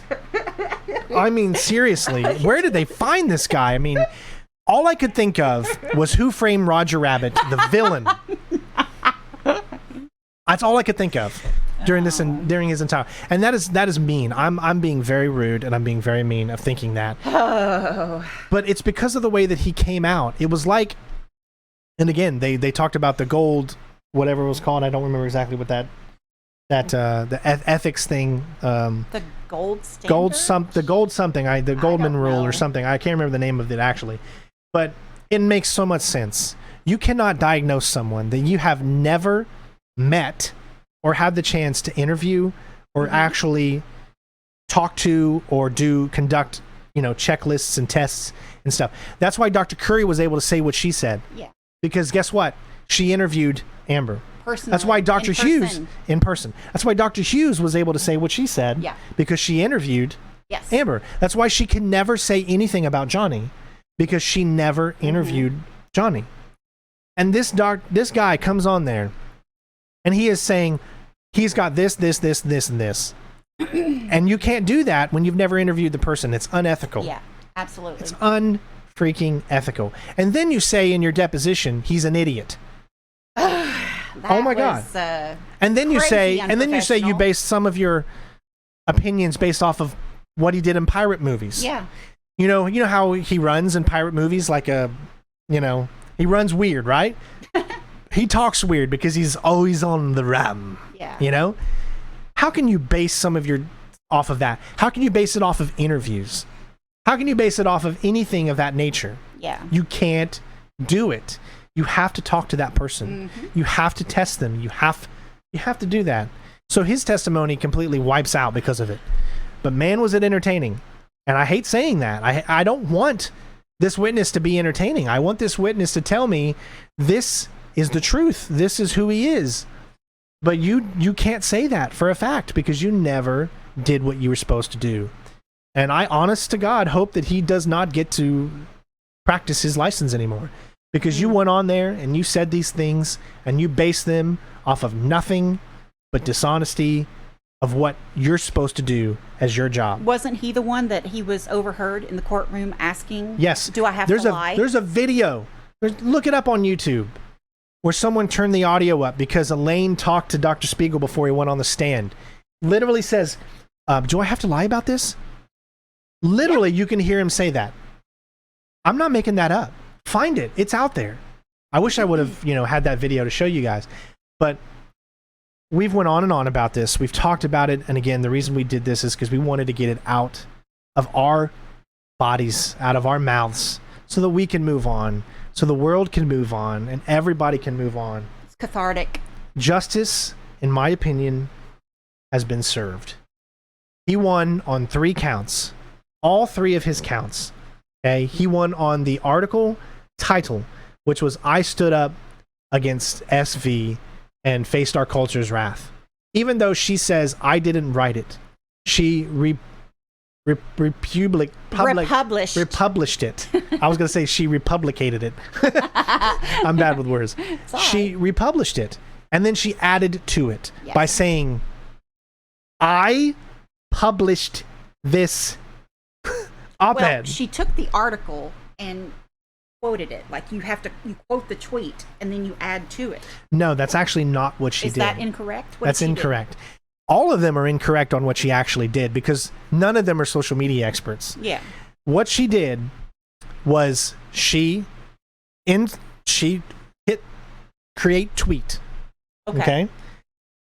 I mean, seriously, where did they find this guy? I mean, all I could think of was Who Framed Roger Rabbit, the villain. That's all I could think of during his entire, and that is mean. I'm being very rude and I'm being very mean of thinking that. But it's because of the way that he came out. It was like, and again, they talked about the gold, whatever it was called. I don't remember exactly what the ethics thing. The gold standard? The Goldman rule or something. I can't remember the name of it actually, but it makes so much sense. You cannot diagnose someone that you have never met or had the chance to interview or actually talk to or conduct, checklists and tests and stuff. That's why Dr. Curry was able to say what she said. Yeah. Because guess what? She interviewed Amber. Personally, That's why Dr. Hughes in person. That's why Dr. Hughes was able to say what she said. Yeah. Because she interviewed Amber. That's why she can never say anything about Johnny, because she never interviewed Johnny. And this guy comes on there and he is saying he's got this, and this. And you can't do that when you've never interviewed the person. It's unethical. Yeah, absolutely. It's unfreaking ethical. And then you say in your deposition, he's an idiot. Oh my God. And then you say you base some of your opinions based off of what he did in pirate movies. Yeah. You know how he runs in pirate movies, like he runs weird, right? He talks weird because he's always on the ram. Yeah. How can you base some of your off of that? How can you base it off of interviews? How can you base it off of anything of that nature? Yeah. You can't do it. You have to talk to that person. You have to test them. You have to do that. So his testimony completely wipes out because of it. But man, was it entertaining. And I hate saying that. I don't want this witness to be entertaining. I want this witness to tell me this is the truth. This is who he is. But you can't say that for a fact because you never did what you were supposed to do. And I, honest to God, hope that he does not get to practice his license anymore, because you went on there and you said these things and you based them off of nothing but dishonesty of what you're supposed to do as your job. Wasn't he the one that he was overheard in the courtroom asking? Yes. Do I have to lie? There's a video. Look it up on YouTube where someone turned the audio up because Elaine talked to Dr. Spiegel before he went on the stand. Literally says, do I have to lie about this? Literally, you can hear him say that. I'm not making that up. Find it. It's out there. I wish I would have, had that video to show you guys. But we've went on and on about this. We've talked about it. And again, the reason we did this is because we wanted to get it out of our bodies, out of our mouths, so that we can move on, so the world can move on, and everybody can move on. It's cathartic. Justice, in my opinion, has been served. He won on 3 counts. All 3 of his counts. Okay? He won on the article title, which was I Stood Up Against SV and Faced Our Culture's Wrath. Even though she says I didn't write it, she republished it. I was going to say she republicated it. I'm bad with words. She republished it, and then she added to it by saying, I published this op-ed. Well, she took the article and quoted it. Like you quote the tweet and then you add to it. No, that's actually not what she did. Is that incorrect? That's incorrect. All of them are incorrect on what she actually did because none of them are social media experts. Yeah. What she did was she hit create tweet. Okay.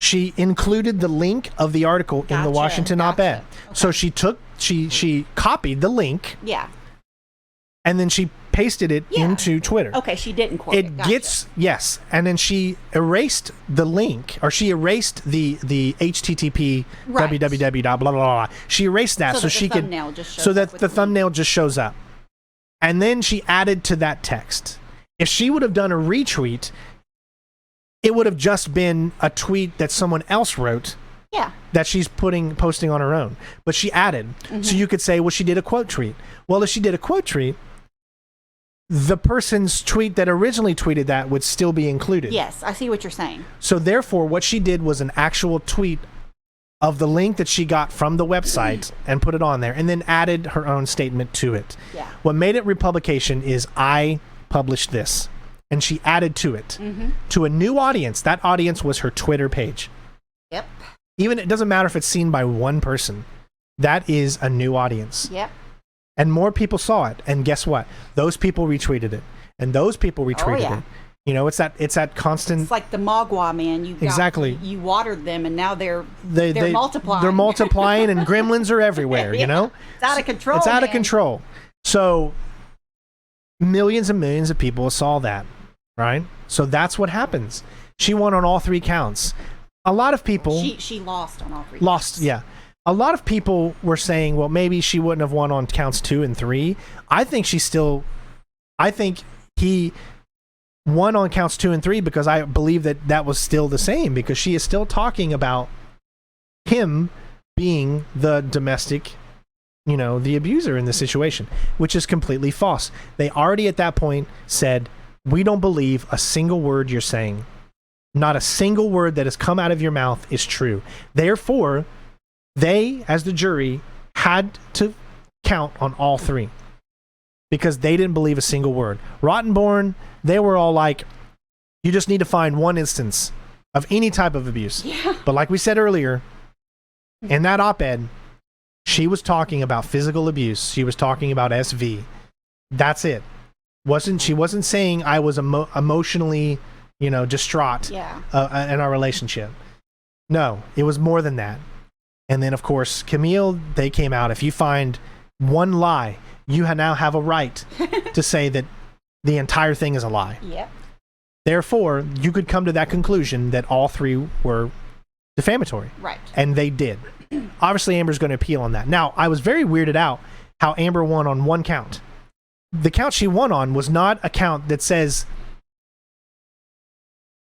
She included the link of the article in the Washington op-ed. Okay. So she copied the link. Yeah. and then she pasted it into Twitter. Okay, she didn't quote it. Gotcha. Yes, and then she erased the link, or she erased the HTTP www blah blah blah. She erased that so she could, so that the thumbnail just shows up, and then she added to that text. If she would have done a retweet, it would have just been a tweet that someone else wrote. Yeah. That she's posting on her own, but she added. So you could say, well, she did a quote tweet. Well, if she did a quote tweet, the person's tweet that originally tweeted that would still be included. Yes, I see what you're saying. So therefore, what she did was an actual tweet of the link that she got from the website and put it on there, and then added her own statement to it. Yeah. What made it Republication is I published this, and she added to it to a new audience. That audience was her Twitter page. Yep. Even it doesn't matter if it's seen by one person. That is a new audience. Yep. And more people saw it. And guess what? Those people retweeted it. And those people retweeted it. You know, it's that constant. It's like the Mogwai, man. You watered them, and now they're multiplying. They're multiplying, and gremlins are everywhere. You know, it's out of control. It's out of control. So millions and millions of people saw that, right? So that's what happens. She won on all 3 counts. A lot of people... She lost on all 3 Lost, counts. yeah. A lot of people were saying, well, maybe she wouldn't have won on counts 2 and 3. I think he won on counts 2 and 3 because I believe that was still the same, because she is still talking about him being the domestic, the abuser in the situation, which is completely false. They already at that point said, we don't believe a single word you're saying. Not a single word that has come out of your mouth is true. Therefore, they, as the jury, had to count on all 3 because they didn't believe a single word. Rottenborn, they were all like, you just need to find one instance of any type of abuse. Yeah. But like we said earlier, in that op-ed, she was talking about physical abuse. She was talking about SV. That's it. She wasn't saying I was emotionally... distraught in our relationship. No, it was more than that. And then, of course, Camille, they came out. If you find one lie, you now have a right to say that the entire thing is a lie. Yep. Therefore, you could come to that conclusion that all 3 were defamatory. Right. And they did. Obviously, Amber's going to appeal on that. Now, I was very weirded out how Amber won on 1 count. The count she won on was not a count that says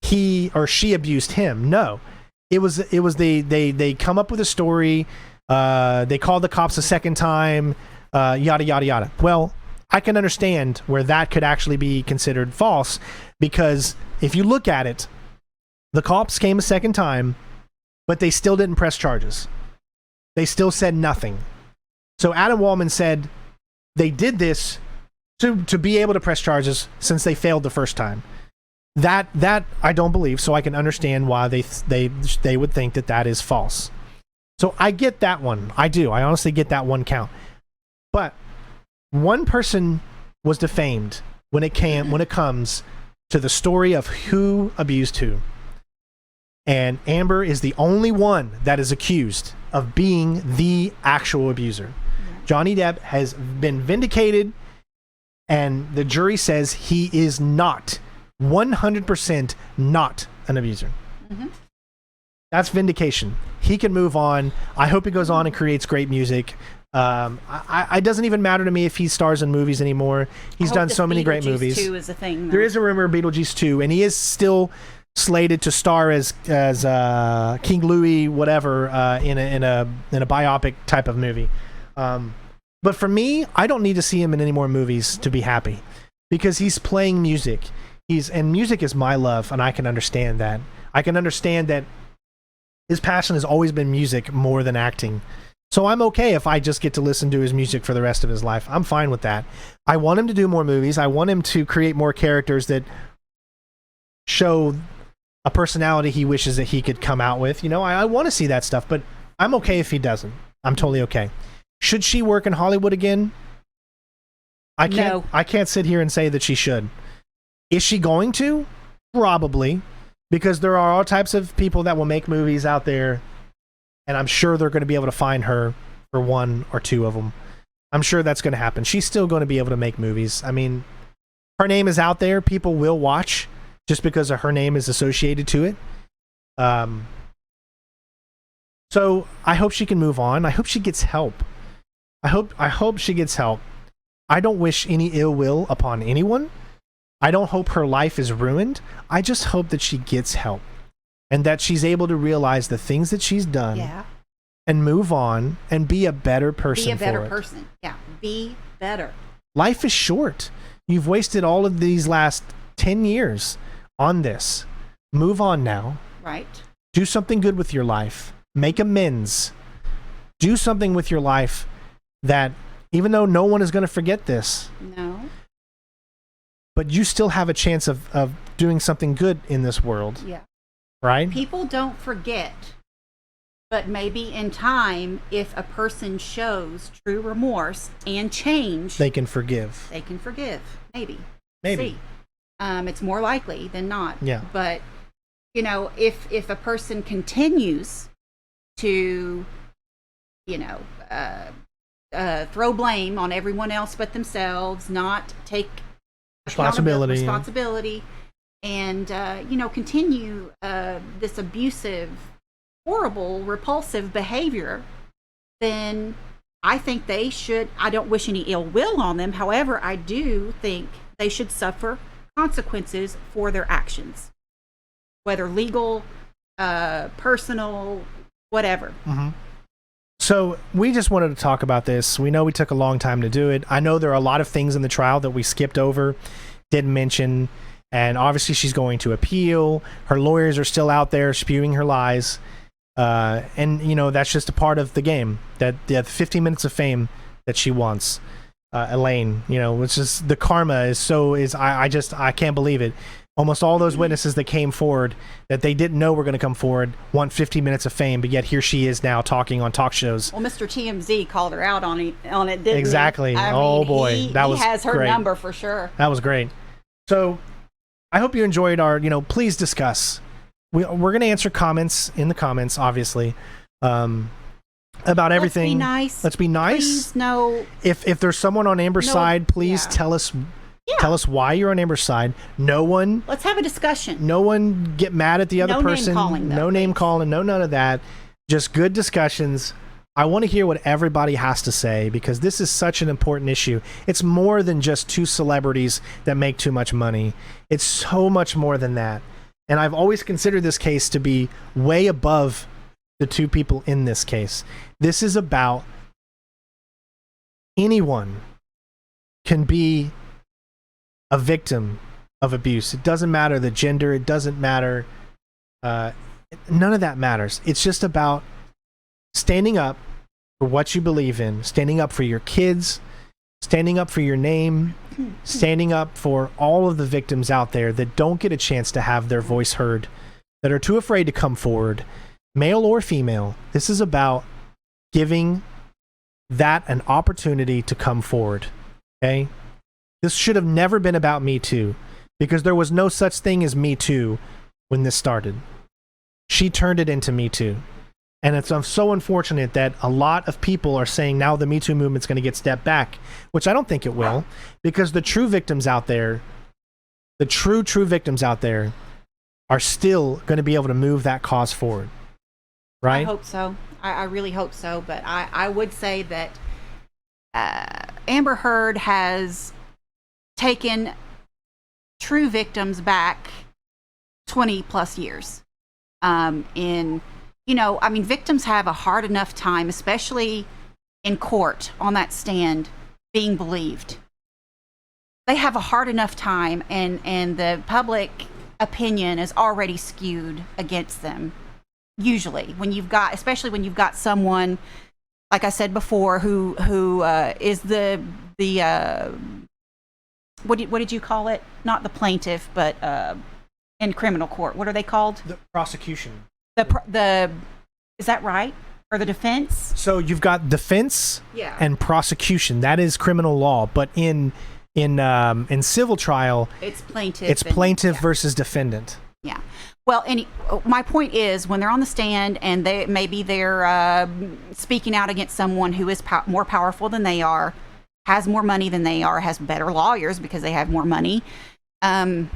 he or she abused him. No, it was they come up with a story. They called the cops a second time. Yada yada yada. Well, I can understand where that could actually be considered false, because if you look at it, the cops came a second time, but they still didn't press charges. They still said nothing. So Adam Wallman said they did this to be able to press charges since they failed the first time. That I don't believe, so I can understand why they would think that is false. So I get that one. I do. I honestly get that 1 count. But one person was defamed when it comes to the story of who abused who. And Amber is the only one that is accused of being the actual abuser. Johnny Depp has been vindicated, and the jury says he is not 100% not an abuser. That's vindication. He can move on. I hope he goes on and creates great music. It doesn't even matter to me if he stars in movies anymore. He's done so many great movies. 2 is a thing, there is a rumor of Beetlejuice 2, and he is still slated to star as King Louis, whatever, in a biopic type of movie. But for me, I don't need to see him in any more movies to be happy, because he's playing music. And music is my love, and I can understand that. I can understand that his passion has always been music more than acting. So I'm okay if I just get to listen to his music for the rest of his life. I'm fine with that. I want him to do more movies. I want him to create more characters that show a personality he wishes that he could come out with. I want to see that stuff, but I'm okay if he doesn't. I'm totally okay. Should she work in Hollywood again? I can't sit here and say that she should. Is she going to? Probably, because there are all types of people that will make movies out there, and I'm sure they're going to be able to find her for 1 or 2 of them. I'm sure that's going to happen. She's still going to be able to make movies. I mean, her name is out there. People will watch just because of her name is associated to it. So I hope she can move on. I hope she gets help. I hope she gets help. I don't wish any ill will upon anyone. I don't hope her life is ruined. I just hope that she gets help and that she's able to realize the things that she's done and move on and be a better person. Be a better person. Yeah. Be better. Life is short. You've wasted all of these last 10 years on this. Move on now. Right. Do something good with your life. Make amends. Do something with your life that, even though no one is going to forget this. No. But you still have a chance of doing something good in this world. Yeah. Right? People don't forget. But maybe in time, if a person shows true remorse and change, they can forgive. They can forgive. Maybe. Maybe. See. It's more likely than not. Yeah. But, you know, if a person continues to, you know, throw blame on everyone else but themselves, not take responsibility, and, you know, continue this abusive, horrible, repulsive behavior, then I think they should, I don't wish any ill will on them. However, I do think they should suffer consequences for their actions, whether legal, personal, whatever. Mm-hmm. So we just wanted to talk about this. We know we took a long time to do it. I know there are a lot of things in the trial that we skipped over, didn't mention, and obviously she's going to appeal. Her lawyers are still out there spewing her lies. And, you know, that's just a part of the game, that the 15 minutes of fame that she wants. Elaine, you know, which is the karma I can't believe it. Almost all those witnesses that came forward that they didn't know were going to come forward want 50 minutes of fame, but yet here she is now talking on talk shows. Well, Mr. TMZ called her out on it, didn't exactly. he? Oh boy, he has her great. number for sure. That was great. So I hope you enjoyed our, you know, please discuss. We're going to answer comments in the comments, obviously, about everything. Let's be nice. Please, no. If there's someone on Amber's side, please tell us. Yeah. Tell us why you're on Amber's side. Let's have a discussion. No one get mad at the other person. No name calling, no none of that. Just good discussions. I want to hear what everybody has to say because this is such an important issue. It's more than just two celebrities that make too much money. It's so much more than that. And I've always considered this case to be way above the two people in this case. This is about anyone can be a victim of abuse. It doesn't matter the gender. It doesn't matter. None of that matters. It's just about standing up for what you believe in, standing up for your kids, standing up for your name, standing up for all of the victims out there that don't get a chance to have their voice heard, that are too afraid to come forward, male or female. This is about giving that an opportunity to come forward. Okay? This should have never been about Me Too, because there was no such thing as Me Too when this started. She turned it into Me Too. And it's so unfortunate that a lot of people are saying now the Me Too movement's going to get stepped back, which I don't think it will, because the true victims out there, the true victims out there are still going to be able to move that cause forward. Right? I hope so. I really hope so. But I would say that Amber Heard has taken true victims back 20 plus years. Victims have a hard enough time, especially in court on that stand, being believed. They have a hard enough time, and the public opinion is already skewed against them. Usually, especially when you've got someone, like I said before, who is the what did you call it? Not the plaintiff, but in criminal court, what are they called? The prosecution. The is that right? Or the defense? So you've got defense and prosecution. That is criminal law, but in civil trial, it's plaintiff. It's plaintiff versus defendant. Yeah. Well, my point is, when they're on the stand and they're speaking out against someone who is more powerful than they are, has more money than they are, has better lawyers because they have more money, then,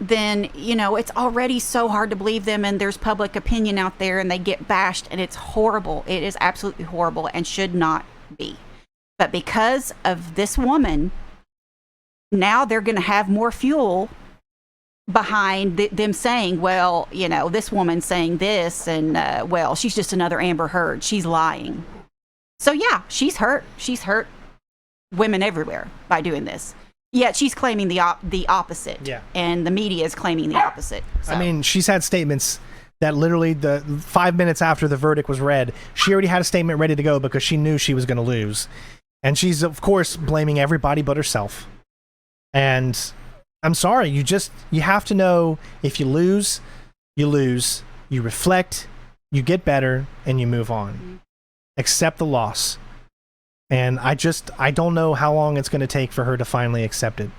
it's already so hard to believe them, and there's public opinion out there, and they get bashed, and it's horrible. It is absolutely horrible and should not be. But because of this woman, now they're going to have more fuel behind them saying, well, this woman's saying this, and well, she's just another Amber Heard. She's lying. So yeah, she's hurt women everywhere by doing this. Yet she's claiming the opposite. Yeah. And the media is claiming the opposite. So. I mean, she's had statements that literally the 5 minutes after the verdict was read, she already had a statement ready to go because she knew she was going to lose. And she's, of course, blaming everybody but herself. And I'm sorry, you have to know, if you lose, you reflect, you get better, and you move on. Mm-hmm. Accept the loss. And I don't know how long it's going to take for her to finally accept it.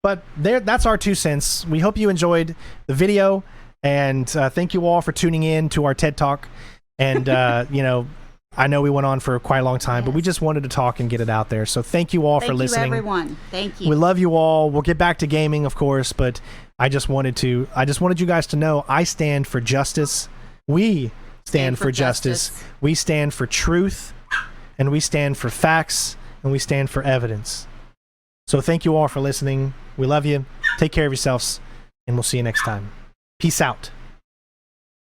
But that's our 2 cents. We hope you enjoyed the video, and thank you all for tuning in to our TED Talk. And, I know we went on for quite a long time, but we just wanted to talk and get it out there. So thank you all for listening. Thank you, everyone. Thank you. We love you all. We'll get back to gaming, of course, but I just wanted you guys to know I stand for justice. We stand for justice. We stand for truth, and we stand for facts, and we stand for evidence. So thank you all for listening. We love you. Take care of yourselves, and we'll see you next time. Peace out.